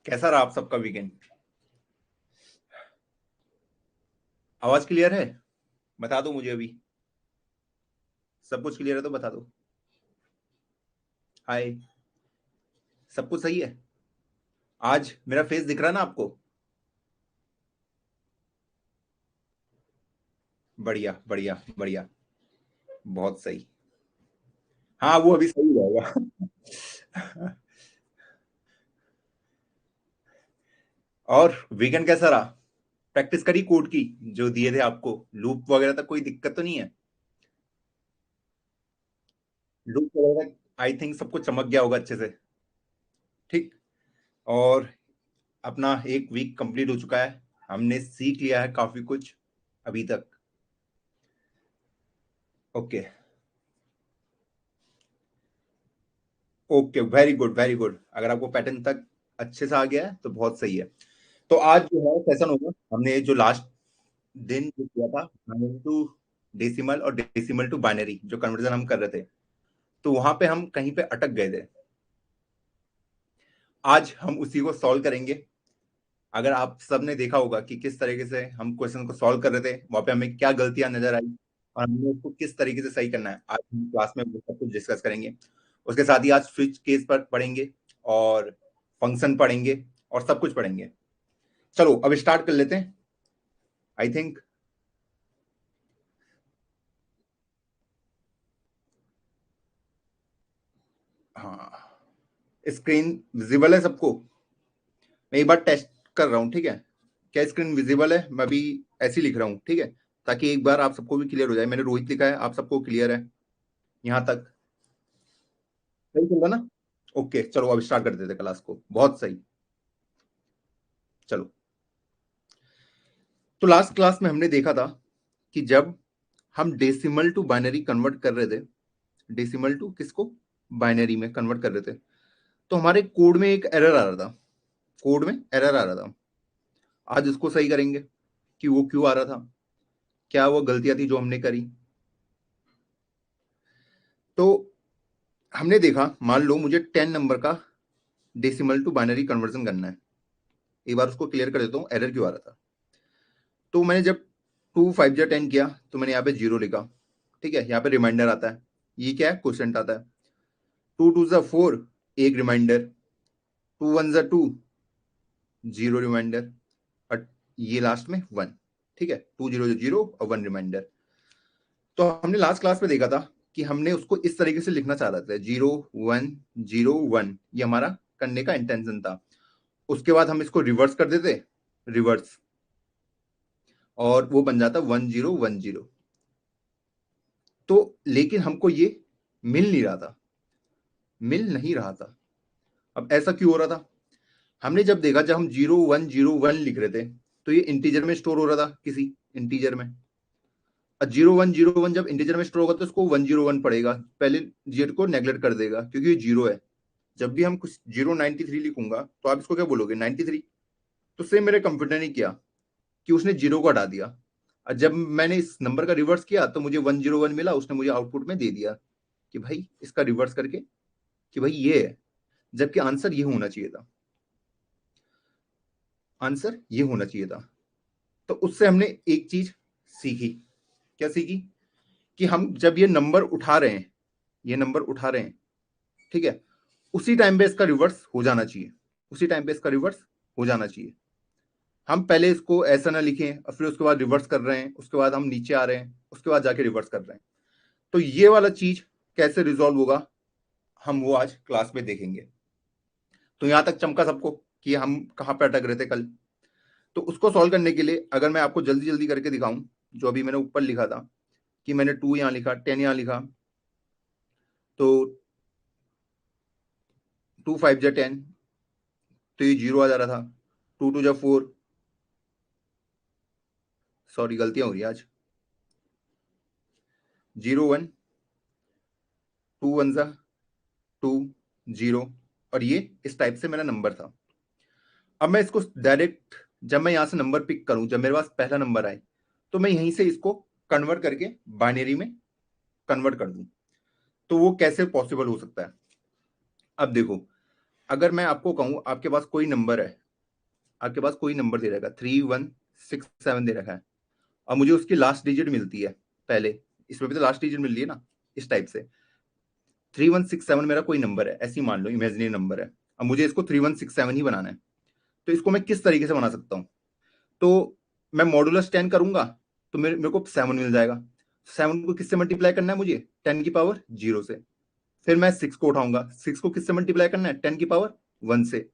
कैसा रहा आप सबका वीकेंड? आवाज क्लियर है? बता दो मुझे अभी। सब कुछ क्लियर है तो बता दो। हाय। सब कुछ सही है? आज मेरा फेस दिख रहा है ना आपको? बढ़िया बढ़िया बढ़िया। बहुत सही। हाँ, वो अभी सही रहेगा। और वीकेंड कैसा रहा? प्रैक्टिस करी कोड की? जो दिए थे आपको लूप वगैरह तक कोई दिक्कत तो नहीं है? लूप वगैरह आई थिंक सबको चमक गया होगा अच्छे से। ठीक। और अपना एक वीक कंप्लीट हो चुका है। हमने सीख लिया है काफी कुछ अभी तक। Okay. Okay, very good very good. अगर आपको पैटर्न तक अच्छे से आ गया है तो बहुत सही है। तो आज जो है सेशन होगा, हमने जो लास्ट दिन जो किया था बाइनरी टू डेसिमल और डेसिमल टू बाइनरी जो कन्वर्जन हम कर रहे थे, तो वहां पे हम कहीं पे अटक गए थे। आज हम उसी को सॉल्व करेंगे। अगर आप सबने देखा होगा कि किस तरीके से हम क्वेश्चन को सॉल्व कर रहे थे, वहां पे हमें क्या गलतियां नजर आई और हमने उसको किस तरीके से सही करना है, आज हम क्लास में वो सब कुछ डिस्कस करेंगे। उसके साथ ही आज स्विच केस पर पढ़ेंगे और फंक्शन पढ़ेंगे और सब कुछ पढ़ेंगे। चलो अब स्टार्ट कर लेते हैं। आई थिंक हाँ, स्क्रीन विजिबल है सबको? मैं एक बार टेस्ट कर रहा हूँ, ठीक है? क्या स्क्रीन विजिबल है? मैं अभी ऐसे ही लिख रहा हूँ, ठीक है, ताकि एक बार आप सबको भी क्लियर हो जाए। मैंने रोहित लिखा है, आप सबको क्लियर है यहाँ तक? सही चल रहा ना? ओके, चलो अब स्टार्ट कर देते क्लास को। बहुत सही। चलो, तो लास्ट क्लास में हमने देखा था कि जब हम डेसिमल टू बाइनरी कन्वर्ट कर रहे थे, डेसिमल टू किसको? बाइनरी में कन्वर्ट कर रहे थे, तो हमारे कोड में एक एरर आ रहा था। कोड में एरर आ रहा था। आज उसको सही करेंगे कि वो क्यों आ रहा था, क्या वो गलतियां थी जो हमने करी। तो हमने देखा, मान लो मुझे 10 नंबर का डेसिमल टू बाइनरी कन्वर्जन करना है। एक बार उसको क्लियर कर देता हूँ, एरर क्यों आ रहा था। तो मैंने जब 2 5 10 किया तो मैंने यहाँ पे 0 लिखा, ठीक है? यहाँ पे रिमाइंडर आता है, ये क्या है? क्वेश्चन आता है। 2 2 4, एक रिमाइंडर। 2 1 2, 0 रिमाइंडर। और ये लास्ट में 1, ठीक है? 2 0 0 और 1 रिमाइंडर। तो हमने लास्ट क्लास में देखा था कि हमने उसको इस तरीके से लिखना चाह रहे थे, 0 1 0 1, ये हमारा करने का इंटेंशन था। उसके बाद हम इसको रिवर्स कर देते, रिवर्स, और वो बन जाता 1 0 1 0। तो लेकिन हमको ये मिल नहीं रहा था, मिल नहीं रहा था। अब ऐसा क्यों हो रहा था? हमने जब देखा, जब हम 0 1 0 1 लिख रहे थे, तो ये इंटीजर में स्टोर हो रहा था, किसी इंटीजर में। 0 1 0 1 जब इंटीजर में स्टोर होगा तो उसको 1 0 1 पड़ेगा, पहले जीरो को नेग्लेक्ट कर देगा क्योंकि ये 0 है। जब भी हम कुछ 0 93 लिखूंगा तो आप इसको क्या बोलोगे? 93। तो सेम मेरे कंप्यूटर ने किया कि उसने 0 को हटा दिया। और जब मैंने इस नंबर का रिवर्स किया तो मुझे 1 0 1 मिला, उसने मुझे आउटपुट में दे दिया कि भाई इसका रिवर्स करके कि भाई ये है, जबकि आंसर ये होना चाहिए था। आंसर ये होना चाहिए था। तो उससे हमने एक चीज सीखी। क्या सीखी? कि हम जब ये नंबर उठा रहे हैं, ये नंबर उठा रहे हैं, ठीक है, उसी टाइम पे इसका रिवर्स हो जाना चाहिए। उसी टाइम पे इसका रिवर्स हो जाना चाहिए। हम पहले इसको ऐसा ना लिखें और फिर उसके बाद रिवर्स कर रहे हैं, उसके बाद हम नीचे आ रहे हैं, उसके बाद जाके रिवर्स कर रहे हैं। तो ये वाला चीज कैसे रिजॉल्व होगा, हम वो आज क्लास में देखेंगे। तो यहां तक चमका सबको कि हम कहां पे अटक रहे थे कल? तो उसको सॉल्व करने के लिए अगर मैं आपको जल्दी जल्दी करके दिखाऊं, जो अभी मैंने ऊपर लिखा था कि मैंने 2 यहां लिखा, 10 यहां लिखा, तो 2 5 10, तो ये 0 आ जा रहा था। 2 2 4, सॉरी गलतियां हो रही है आज। 0 1, 2 1 2, 0, और ये इस टाइप से मेरा नंबर था। अब मैं इसको डायरेक्ट, जब मैं यहां से नंबर पिक करूं, जब मेरे पास पहला नंबर आए, तो मैं यहीं से इसको कन्वर्ट करके बाइनरी में कन्वर्ट कर दूं। तो वो कैसे पॉसिबल हो सकता है? अब देखो, अगर मैं आपको कहूं आपके पास कोई नंबर है, आपके पास कोई नंबर दे रखा है 3167 दे रखा है, और मुझे उसकी लास्ट डिजिट मिलती है, पहले इसमें भी तो लास्ट डिजिट मिल रही है ना, इस टाइप से 3167 मेरा कोई नंबर है, ऐसी मान लो इमेजिनरी नंबर है, अब मुझे इसको 3167 ही बनाना है। तो इसको मैं किस तरीके से बना सकता हूं? तो मैं मॉडुलस 10 करूंगा तो मेरे को 7 मिल जाएगा। 7 को किससे मल्टीप्लाई करना है मुझे? 10 की पावर 0 से। फिर मैं 6 को उठाऊंगा, 6 को किससे मल्टीप्लाई करना है? 10 की पावर 1 से।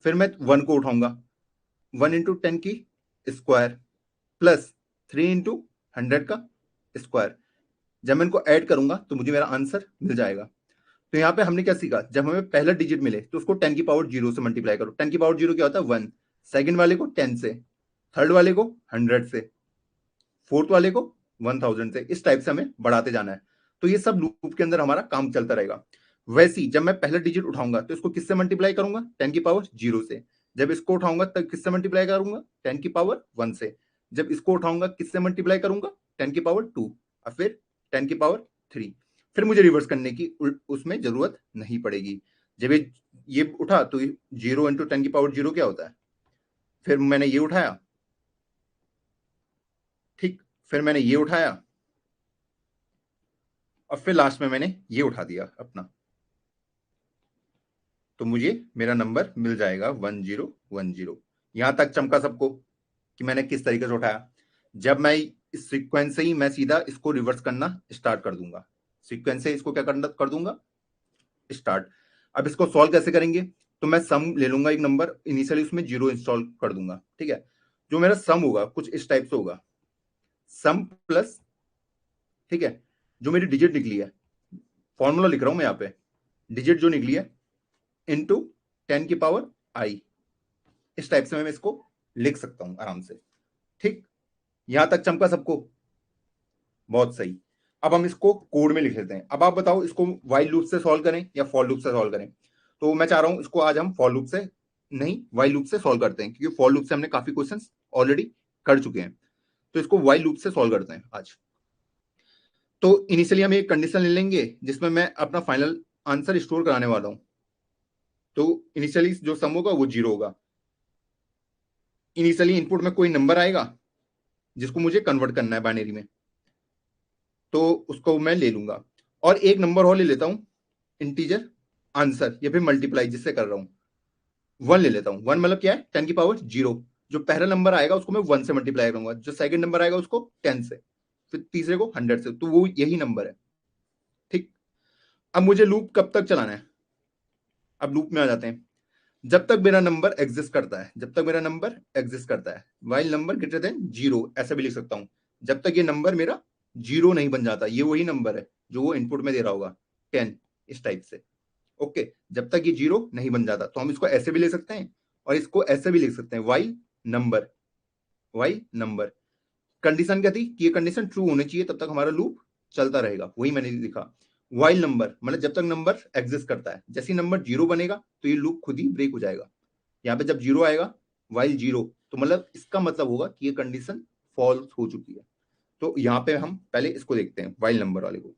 फिर मैं 1 को उठाऊंगा, 1 इंटू 10 की स्क्वायर प्लस 3 इंटू 100 का स्क्वायर। जब मैं इनको ऐड करूंगा तो मुझे मेरा आंसर मिल जाएगा। तो यहाँ पे हमने क्या सीखा? जब हमें पहला डिजिट मिले तो उसको 10 की पावर 0 से मल्टीप्लाई करो। 10 की पावर 0 क्या होता है? 1। सेकंड वाले को 10 से, थर्ड वाले को 100 से, फोर्थ वाले को 1000 से। इस टाइप से हमें बढ़ाते जाना है। तो ये सब लूप के अंदर हमारा काम चलता रहेगा। वैसे ही जब मैं पहला डिजिट उठाऊंगा तो इसको किससे मल्टीप्लाई करूंगा? 10 की पावर 0 से। जब इसको उठाऊंगा तब किससे मल्टीप्लाई करूंगा? 10 की पावर 1 से। जब इसको उठाऊंगा किससे मल्टीप्लाई करूंगा? 10 की पावर 2, और फिर 10 की पावर 3। फिर मुझे रिवर्स करने की उसमें जरूरत नहीं पड़ेगी। जब ये उठा तो 0 इंटू 10 की पावर 0 क्या होता है? फिर मैंने ये उठाया, ठीक, फिर मैंने ये उठाया, और फिर लास्ट में मैंने ये उठा दिया अपना, तो मुझे मेरा नंबर मिल जाएगा 1010। यहां तक चमका सबको कि मैंने किस तरीके से उठाया। जब मैं इस सीक्वेंस से ही मैं सीधा इसको रिवर्स करना स्टार्ट कर दूंगा। सीक्वेंस से इसको क्या कर दूंगा? स्टार्ट। अब इसको सॉल्व कैसे करेंगे? तो मैं सम ले लूंगा एक नंबर, इनिशियली उसमें 0 इंस्टॉल कर दूंगा, ठीक है। जो मेरा सम होगा कुछ इस टाइप से होगा, सम प्लस, ठीक है, जो मेरी डिजिट निकली है, फॉर्मूला लिख रहा हूं मैं यहाँ पे, डिजिट जो निकली है इंटू 10 की पावर आई। इस टाइप से मैं इसको लिख सकता हूं आराम से, ठीक। यहां तक चमका सबको? बहुत सही। अब हम इसको कोड में लिख लेते हैं। अब आप बताओ इसको वाइल लूप से सॉल्व करें या फॉर लूप से सॉल्व करें? तो मैं चाह रहा हूं इसको आज हम फॉर लूप से नहीं वाइल लूप से सॉल्व करते हैं, क्योंकि फॉर लूप से हमने काफी क्वेश्चंस ऑलरेडी कर चुके हैं। तो इसको वाइल लूप से सॉल्व करते हैं आज। तो इनिशियली हम एक कंडीशन ले लेंगे जिसमें मैं अपना फाइनल आंसर स्टोर कराने वाला हूं। तो इनिशियली जो सम होगा वो 0 होगा। इनिशियली इनपुट में कोई नंबर आएगा जिसको मुझे कन्वर्ट करना है बाइनरी में, तो उसको मैं ले लूंगा। और एक नंबर और ले लेता हूं, इंटीजर आंसर, या फिर मल्टीप्लाई जिससे कर रहा हूं, 1 ले लेता हूं। 1 मतलब क्या है? 10 की पावर 0। जो पहला नंबर आएगा उसको मैं 1 से मल्टीप्लाई करूंगा, जो सेकंड नंबर आएगा उसको 10 से, फिर तीसरे को 100 से। तो वो यही नंबर है, ठीक। अब मुझे लूप कब तक चलाना है? अब लूप में आ जाते हैं। जब तक मेरा नंबर एग्जिस्ट करता है, जब तक मेरा नंबर एग्जिस्ट करता है, वाइल नंबर ग्रेटर देन 0, ऐसा भी लिख सकता हूं। जब तक ये नंबर मेरा 0 नहीं बन जाता, ये वही नंबर है जो वो इनपुट में दे रहा होगा 10, इस टाइप से। ओके, जब तक ये 0 नहीं बन जाता। तो हम इसको ऐसे भी ले सकते हैं और इसको ऐसे भी लिख सकते हैं, while number, while number. Condition क्या थी कि ये कंडीशन ट्रू होनी चाहिए, तब तक हमारा लूप चलता रहेगा, वही मैंने लिखा। वाइल नंबर मतलब जब तक नंबर एग्जिस्ट करता है, जैसे नंबर 0 बनेगा तो ये लूप खुद ही ब्रेक हो जाएगा। यहाँ पे जब 0 आएगा, वाइल 0, तो मतलब इसका मतलब होगा कि ये कंडीशन फॉल्स हो चुकी है। तो यहाँ पे हम पहले इसको देखते हैं, वाइल नंबर वाले को।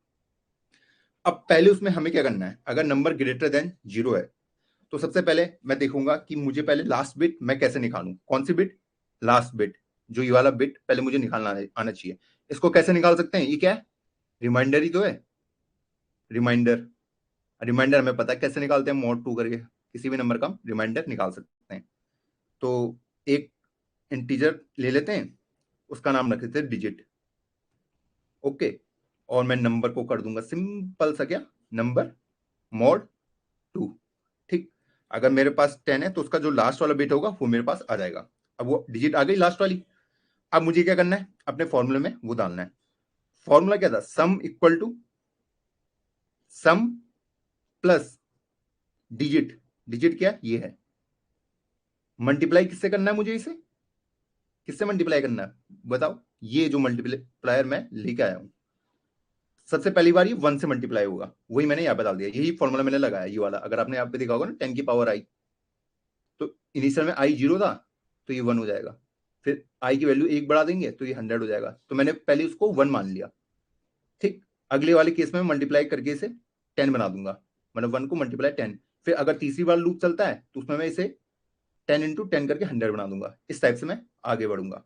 अब पहले उसमें हमें क्या करना है? अगर नंबर ग्रेटर देन 0 है तो सबसे पहले मैं देखूंगा कि मुझे पहले लास्ट बिट मैं कैसे निकालूं। कौन सी बिट? लास्ट बिट, जो ये वाला बिट पहले मुझे निकालना आना चाहिए। इसको कैसे निकाल सकते हैं? ये क्या है? रिमाइंडर ही तो है, रिमाइंडर। रिमाइंडर हमें पता है कैसे निकालते हैं, mod 2 करके किसी भी नंबर का हम रिमाइंडर निकाल सकते हैं। तो एक इंटीजर ले लेते हैं, उसका नाम रख देते हैं डिजिट, ओके। और मैं नंबर को कर दूंगा सिंपल सा क्या, नंबर mod 2, ठीक। अगर मेरे पास 10 है तो उसका जो लास्ट वाला बिट होगा वो मेरे पास आ जाएगा। अब वो डिजिट आ गई लास्ट वाली। अब मुझे क्या करना है? अपने फॉर्मूले में वो डालना है। फॉर्मूला क्या था? Sum equal to sum plus digit. Digit क्या? ये है। मल्टीप्लाई किससे करना है मुझे? इसे किससे मल्टीप्लाई करना है बताओ? ये जो मल्टीप्लायर मैं लेके आया हूं, सबसे पहली बार ये 1 से मल्टीप्लाई होगा, वही मैंने यहाँ पे डाल दिया। यही फॉर्मूला मैंने लगाया, ये वाला। अगर आपने यहाँ पे देखा होगा ना 10 की पावर आई, तो इनिशियल में आई 0 था तो ये 1 हो जाएगा। फिर आई की वैल्यू 1 बढ़ा देंगे तो ये 100 हो जाएगा। तो मैंने पहले उसको 1 मान लिया, ठीक। अगले वाले केस में मल्टीप्लाई करके इसे 10 बना दूंगा, मतलब 1 को मल्टीप्लाई 10। फिर अगर तीसरी बार लूप चलता है तो उसमें मैं इसे 10 इंटू 10 करके 100 बना दूंगा। इस टाइप से मैं आगे बढ़ूंगा।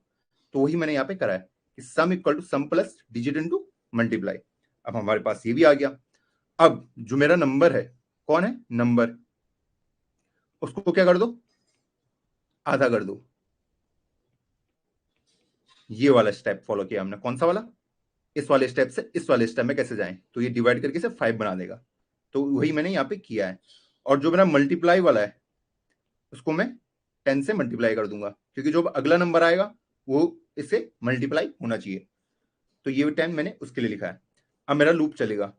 तो वही मैंने यहाँ पे करा है कि sum equal to sum plus digit into multiply. अब हमारे पास ये भी आ गया। अब जो मेरा नंबर है, कौन है नंबर, उसको क्या कर दो, आधा कर दो। ये वाला स्टेप फॉलो किया हमने। कौन सा वाला, इस वाले स्टेप से इस वाले स्टेप में कैसे जाएं, तो ये डिवाइड करके इसे 5 बना देगा। तो वही मैंने यहाँ पे किया है। और जो मेरा मल्टीप्लाई वाला है उसको मैं 10 से मल्टीप्लाई कर दूंगा, क्योंकि जो अगला नंबर आएगा वो इससे मल्टीप्लाई होना चाहिए। तो ये 10 मैंने उसके लिए लिखा है। अब मेरा लूप चलेगा।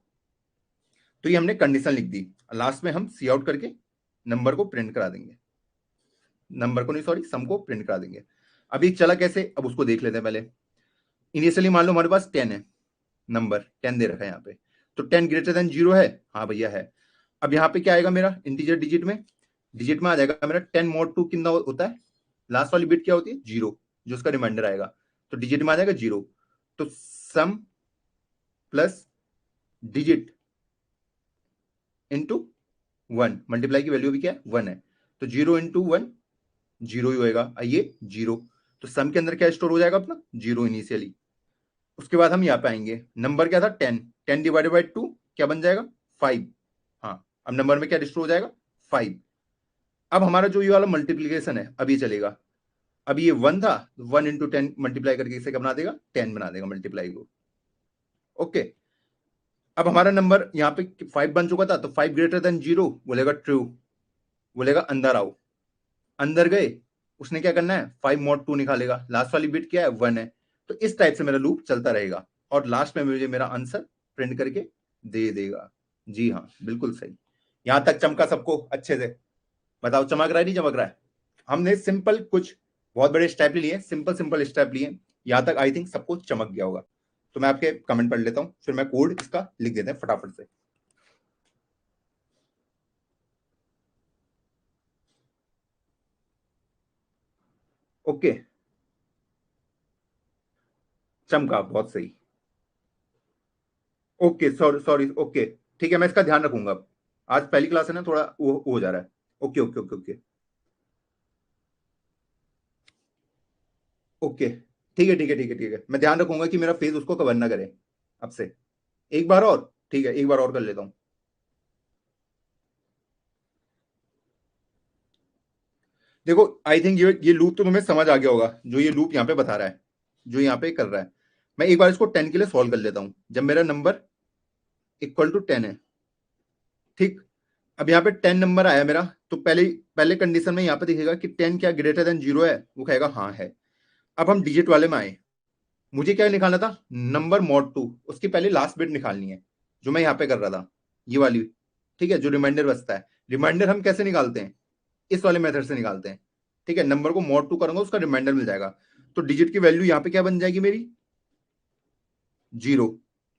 तो ये हमने कंडीशन लिख दी। लास्ट में हम सी आउट करके नंबर को प्रिंट करा देंगे, नंबर को नहीं सॉरी सम को प्रिंट करा देंगे। अभी चला कैसे, अब उसको देख लेते हैं पहले। इनिशियली मान लो हमारे पास 10 है, नंबर 10 दे रखा है यहाँ पे, तो 10 ग्रेटर देन 0 है, हाँ भैया है। अब यहाँ पे क्या आएगा मेरा इंटीजर डिजिट में आ जाएगा मेरा 10 mod 2 कितना होता है, लास्ट वाली बिट क्या होती है 0, जो उसका रिमाइंडर आएगा, तो डिजिट में आ जाएगा 0। तो सम प्लस डिजिट इंटू 1, मल्टीप्लाई की वैल्यू भी क्या है 1 है, तो 0 इंटू 1 0 ही होएगा, ये 0। तो सम के अंदर क्या स्टोर हो जाएगा अपना 0 इनिशियली। उसके बाद हम यहाँ पे आएंगे, नंबर क्या था 10, 10 डिवाइडेड बाई 2 क्या बन जाएगा 5। हाँ, अब नंबर में क्या स्टोर हो जाएगा 5। अब हमारा जो ये वाला मल्टीप्लीकेशन है अब ये चलेगा। अब ये 1 था, 1 इंटू 10 मल्टीप्लाई करके इसे क्या बना देगा 10 बना देगा मल्टीप्लाई को। ओके, अब हमारा नंबर यहाँ पे 5 बन चुका था, तो 5 ग्रेटर देन 0 बोलेगा ट्रू, बोलेगा अंदर आओ। अंदर गए, उसने क्या करना है 5 mod 2 निकालेगा, लास्ट वाली बिट क्या है 1 है। तो इस टाइप से मेरा लूप चलता रहेगा और लास्ट में मुझे मेरा आंसर प्रिंट करके दे देगा। जी हाँ, बिल्कुल सही। यहां तक चमका सबको अच्छे से, बताओ चमक रहा है नहीं चमक रहा है। हमने सिंपल कुछ बहुत बड़े स्टेप लिए, सिंपल स्टेप लिए, यहां तक आई थिंक सबको चमक गया होगा। तो मैं आपके कमेंट पढ़ लेता हूं, फिर मैं कोड इसका लिख देता हूं फटाफट से। ओके, चमका बहुत सही। ओके सॉरी सॉरी, ओके ठीक है, मैं इसका ध्यान रखूंगा। आज पहली क्लास है ना, थोड़ा वो हो जा रहा है। Okay okay okay okay okay, ठीक है ठीक है ठीक है ठीक है, मैं ध्यान रखूंगा कि मेरा फेस उसको कवर ना करे। अब से एक बार और, ठीक है एक बार और कर लेता हूं। देखो आई थिंक ये लूप तो तुम्हें समझ आ गया होगा, जो ये लूप यहाँ पे बता रहा है, जो यहाँ पे कर रहा है। मैं एक बार इसको 10 के लिए सॉल्व कर लेता हूं। जब मेरा नंबर इक्वल टू 10 है, ठीक, अब यहाँ पे 10 नंबर आया मेरा, तो पहले पहले कंडीशन में यहाँ पे दिखेगा कि 10 क्या ग्रेटर देन 0 है, वो कहेगा हाँ है। अब हम डिजिट वाले में आए, मुझे क्या निकालना था नंबर मॉड 2, उसकी पहले लास्ट बिट निकालनी है, जो मैं यहाँ पे कर रहा था ये वाली, ठीक है, जो रिमाइंडर बचता है। रिमाइंडर हम कैसे निकालते हैं, इस वाले मेथड से निकालते हैं। ठीक है, नंबर को मॉड 2 करूंगा, उसका रिमाइंडर मिल जाएगा। तो डिजिट की वैल्यू यहाँ पे क्या बन जाएगी मेरी 0,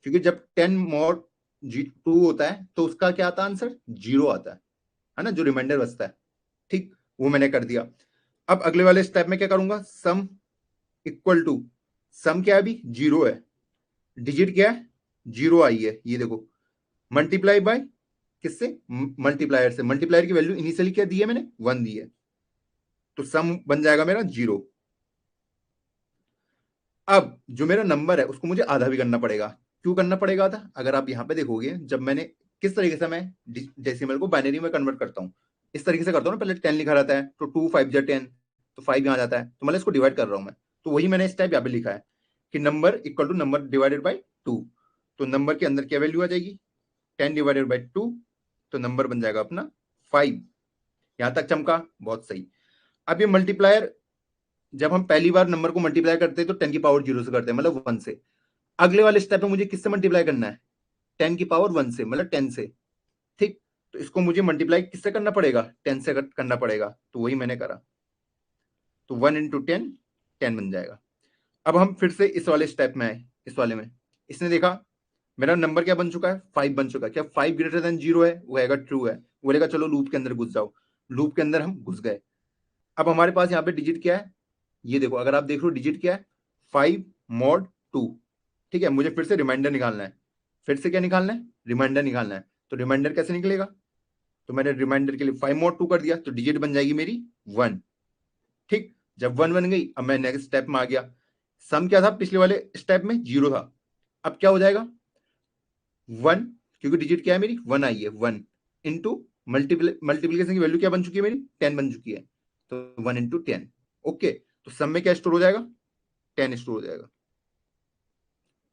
क्योंकि जब 10 मॉड 2 होता है तो उसका क्या आता है आंसर 0 आता है ना, जो रिमाइंडर बचता है। ठीक, वो मैंने कर दिया। अब अगले वाले स्टेप में क्या करूंगा, सम इक्वल टू, सम क्या है अभी 0 है, डिजिट क्या है 0 आई है, ये देखो, मल्टीप्लाई बाय किससे, मल्टीप्लायर से। मल्टीप्लायर की वैल्यू इनिशियली क्या दी है मैंने 1 दी है, तो सम बन जाएगा मेरा 0। अब जो मेरा नंबर है उसको मुझे आधा भी करना पड़ेगा। क्यों करना पड़ेगा आधा, अगर आप यहां पे देखोगे, जब मैंने किस तरीके से मैं डेसिमल को बाइनरी में कन्वर्ट करता हूं, इस तरीके से करता हूं ना, पहले 10 लिखा रहता है, तो 2 5 जा 10, तो 5 यहां जाता है, तो मतलब इसको डिवाइड कर रहा हूं मैं। तो वही मैंने इस टाइप यहाँ पे लिखा है कि number equal to number divided by 2। तो नंबर के अंदर क्या वैल्यू आ जाएगी 10 डिवाइडेड बाई 2, तो नंबर बन जाएगा अपना 5। यहां तक चमका बहुत सही। अब ये मल्टीप्लायर, जब हम पहली बार नंबर को मल्टीप्लाई करते हैं तो 10 की पावर 0 से करते हैं, मतलब 1 से। अगले वाले स्टेप में मुझे किससे मल्टीप्लाई करना है 10 की पावर 1 से, मतलब 10 से। ठीक, तो इसको मुझे मल्टीप्लाई किससे करना पड़ेगा 10 से करना पड़ेगा, तो वही मैंने करा। तो 1 इंटू 10 10 बन जाएगा। अब हम फिर से इस वाले स्टेप में आए, इस वाले में इसने देखा मेरा नंबर क्या बन चुका है 5 बन चुका है, क्या 5 ग्रेटर देन 0 है, वो आएगा ट्रू है, वो बोलेगा चलो लूप के अंदर घुस जाओ। लूप के अंदर हम घुस गए। अब हमारे पास यहाँ पे डिजिट क्या है, ये देखो, अगर आप देख लो डिजिट क्या है 5 mod 2। ठीक है, मुझे फिर से रिमाइंडर निकालना है, फिर से क्या निकालना है रिमाइंडर निकालना है। तो रिमाइंडर कैसे निकलेगा, तो मैंने रिमाइंडर के लिए 5 mod 2 कर दिया, तो डिजिट बन जाएगी मेरी 1। ठीक, जब 1 बन गई, अब मैं नेक्स्ट स्टेप में आ गया। सम क्या था पिछले वाले स्टेप में? 0 था। अब क्या हो जाएगा? 1, क्योंकि डिजिट क्या है मेरी? 1 आई है। 1 इंटू मल्टीप्लीकेशन की वैल्यू क्या बन चुकी है मेरी? 10 बन चुकी है, तो 1 इंटू 10। ओके, तो सम में क्या स्टोर हो जाएगा? 10 स्टोर हो जाएगा।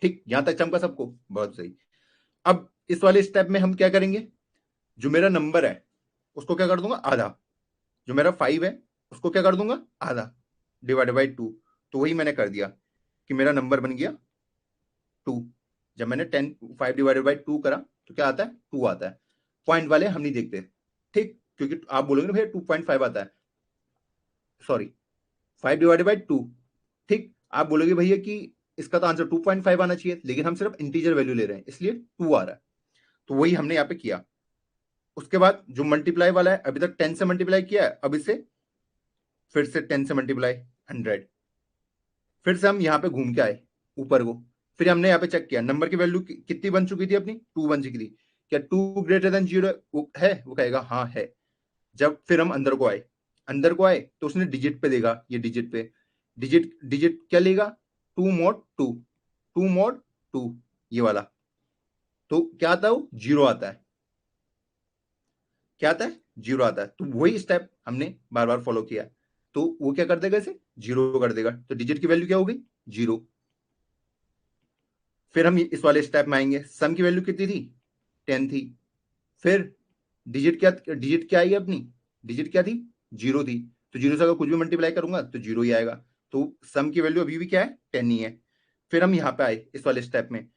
ठीक, यहां तक चमका सबको? बहुत सही। अब इस वाले स्टेप में हम क्या करेंगे? जो मेरा नंबर है उसको क्या कर दूंगा? आधा। जो मेरा 5 है उसको क्या कर दूंगा? आधा, डिवाइड बाई 2। तो वही मैंने कर दिया कि मेरा नंबर बन गया 2। जब मैंने 5 डिवाइडेड बाई 2 करा तो क्या आता है? 2 आता है। पॉइंट वाले हम नहीं देखते, ठीक, क्योंकि आप बोलोगे ना भैया 2.5 आता है, सॉरी 5 डिवाइडेड बाई 2। ठीक, आप बोलोगे भैया कि इसका तो आंसर 2.5 आना चाहिए, लेकिन हम सिर्फ इंटीजर वैल्यू ले रहे हैं इसलिए 2 आ रहा है। तो वही हमने यहाँ पे किया। उसके बाद जो मल्टीप्लाई वाला है, अभी तक 10 से मल्टीप्लाई किया है, अब इसे फिर से 10 से मल्टीप्लाई 100। फिर से हम यहाँ पे घूम के आए ऊपर को, फिर हमने यहाँ पे चेक किया नंबर की वैल्यू कितनी बन चुकी थी अपनी? 2 बन चुकी थी। क्या 2 ग्रेटर देन 0 है? वो कहेगा हाँ है। जब फिर हम अंदर को आए, अंदर को आए तो उसने डिजिट पे देगा, ये डिजिट पे, डिजिट डिजिट क्या लेगा? 2 mod 2, 2 mod 2, ये वाला। तो क्या आता है? वो 0 आता है। क्या आता है? 0 आता है। तो वही स्टेप हमने बार बार फॉलो किया। तो वो क्या कर देगा? इसे 0 कर देगा, तो डिजिट की वैल्यू क्या हो गई? 0। फिर हम इस वाले स्टेप में आएंगे। सम की वैल्यू कितनी थी? 10 थी। फिर डिजिट क्या आई अपनी? डिजिट क्या थी? 0 थी। तो 0 से अगर कुछ भी मल्टीप्लाई करूंगा तो 0 ही आएगा। तो सम की वैल्यू अभी भी क्या है? 10 ही है। फिर हम यहाँ पे आए इस वाले स्टेप में,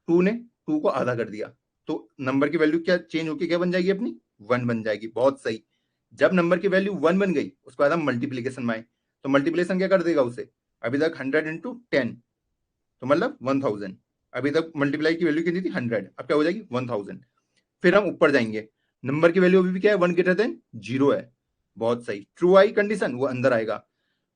2 ने 2 को आधा कर दिया, तो नंबर की वैल्यू क्या चेंज होके क्या बन जाएगी अपनी? 1 बन जाएगी। बहुत सही। जब नंबर की वैल्यू 1 बन गई, उसके बाद हम मल्टीप्लीकेशन में आए, तो मल्टीप्लीकेशन क्या कर देगा उसे? अभी तक 100 इंटू 10, तो मतलब 1000। अभी तक मल्टीप्लाई की वैल्यू कितनी थी? 100। अब क्या हो जाएगी? 1000। फिर हम ऊपर जाएंगे, नंबर की वैल्यू अभी भी क्या है? 1 ग्रेटर देन 0 है। बहुत सही। ट्रू आई कंडीशन, वो अंदर आएगा।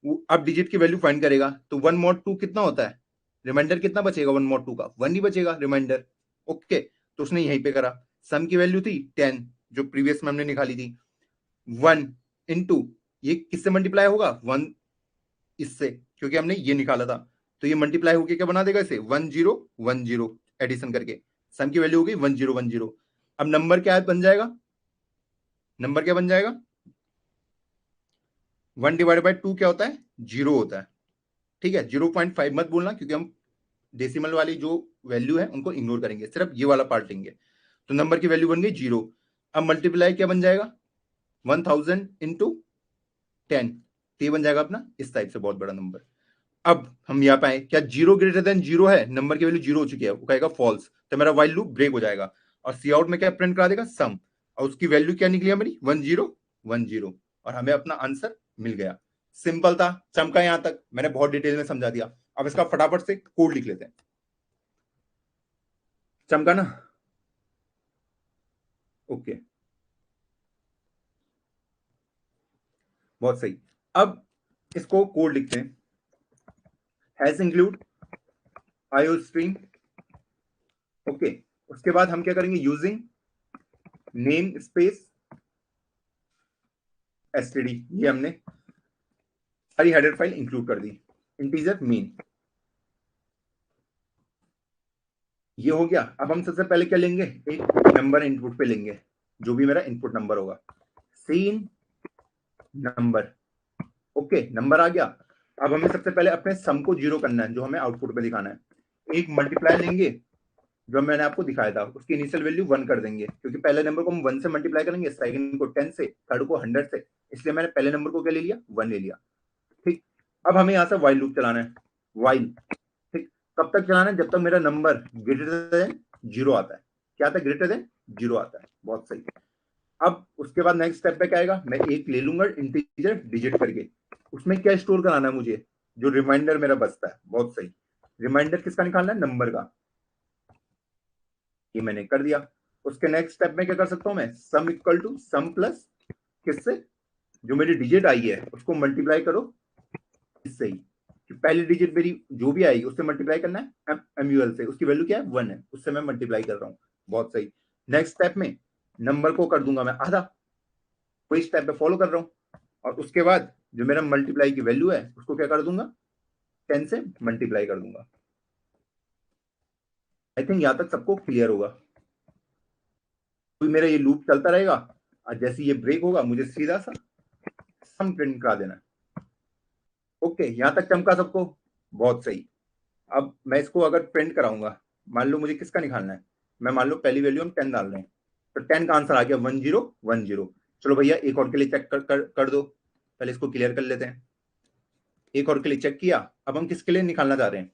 वो अब डिजिट की वैल्यू फाइंड करेगा, तो 1 mod 2 कितना होता है? रिमाइंडर कितना बचेगा 1 mod 2 का? 1 ही बचेगा रिमाइंडर। ओके, तो उसने यहीं पे करा। सम की वैल्यू थी 10, जो प्रीवियस में हमने निकाली थी। 1 इंटू, ये किससे मल्टीप्लाई होगा? 1 इससे, क्योंकि हमने ये निकाला था। तो ये मल्टीप्लाई होके क्या बना देगा इसे? 1010 एडिशन करके सम की वैल्यू हो गई 1010। अब नंबर क्या बन जाएगा? नंबर क्या बन जाएगा? 1 डिवाइड बाई 2 क्या होता है? 0 होता है। ठीक है, 0.5 मत बोलना, क्योंकि हम डेसिमल वाली जो वैल्यू है उनको इग्नोर करेंगे, सिर्फ ये वाला पार्ट लेंगे। तो नंबर की वैल्यू बन गई 0। अब मल्टीप्लाई क्या बन जाएगा? 1000 इंटू 10, तो ये बन जाएगा अपना इस टाइप से बहुत बड़ा नंबर। अब हम यहाँ पे आए, क्या 0 ग्रेटर देन 0 है? नंबर की वैल्यू 0 हो चुकी है, वो कहेगा फॉल्स, तो मेरा व्हाइल लूप ब्रेक हो जाएगा। और सी आउट में क्या प्रिंट करा देगा? सम। और उसकी वैल्यू क्या निकली हमारी? 1010, और हमें अपना आंसर मिल गया। सिंपल था, चमका। यहां तक मैंने बहुत डिटेल में समझा दिया। अब इसका फटाफट से कोड लिख लेते हैं। चमका ना? ओके, बहुत सही। अब इसको कोड लिखते हैं। Has include IO stream. Okay, उसके बाद हम क्या करेंगे? यूजिंग नेम स्पेस एसटीडी, ये हमने सारी हेडर फाइल इंक्लूड कर दी। इंटीजर मेन, ये हो गया। अब हम सबसे पहले क्या लेंगे? एक नंबर इनपुट पे लेंगे, जो भी मेरा इनपुट नंबर होगा। Cin number. ओके, नंबर आ गया। अब हमें सबसे पहले अपने सम को 0 करना है, जो हमें आउटपुट पे दिखाना है। एक मल्टीप्लाई लेंगे, जो मैंने आपको दिखाया था, उसकी इनिशियल वैल्यू 1 कर देंगे, क्योंकि पहले नंबर को हम 1 से मल्टीप्लाई करेंगे, सेकंड को 10 से, थर्ड को 100 से, इसलिए मैंने पहले नंबर को क्या ले लिया? 1 ले लिया। ठीक, अब हमें यहां से वाइल लूप चलाना है। वाइल, ठीक, कब तक चलाना है? जब तक मेरा नंबर ग्रेटर देन 0 आता है। क्या आता है? ग्रेटर देन 0 आता है। बहुत सही। अब उसके बाद नेक्स्ट स्टेप पे क्या आएगा? मैं एक ले लूंगा इंटीजर डिजिट करके, उसमें क्या स्टोर कराना है मुझे? जो रिमाइंडर मेरा बचता है। बहुत सही। रिमाइंडर किसका निकालना है? नंबर का। ये मैंने कर दिया। उसके नेक्स्ट स्टेप में क्या कर सकता हूं मैं? Sum equal to sum plus किससे? जो मेरी डिजिट आई है उसको मल्टीप्लाई करो इससे ही, कि पहली डिजिट मेरी जो भी आएगी उससे मल्टीप्लाई करना है एमयूएल से। उसकी वैल्यू क्या है? 1 है, उससे मैं मल्टीप्लाई कर रहा हूं। बहुत सही। नेक्स्ट स्टेप में नंबर को कर दूंगा मैं आधा, वही स्टेप पे फॉलो कर रहा हूँ। और उसके बाद जो मेरा मल्टीप्लाई की वैल्यू है उसको क्या कर दूंगा, 10 से मल्टीप्लाई कर दूंगा। आई थिंक यहां तक सबको क्लियर होगा। तो मेरा ये लूप चलता रहेगा और जैसे ये ब्रेक होगा मुझे सीधा सा सम प्रिंट करा देना। ओके, यहां तक चमका सबको, बहुत सही। अब मैं इसको अगर प्रिंट कराऊंगा, मान लो मुझे किसका निकालना है, मैं मान लो पहली वैल्यू हम 10 डाल रहे हैं, तो 10 का आंसर आ गया 1010। चलो भैया एक और के लिए चेक कर दो, पहले इसको क्लियर कर लेते हैं। एक और के लिए चेक किया, अब हम किसके लिए निकालना चाह रहे हैं,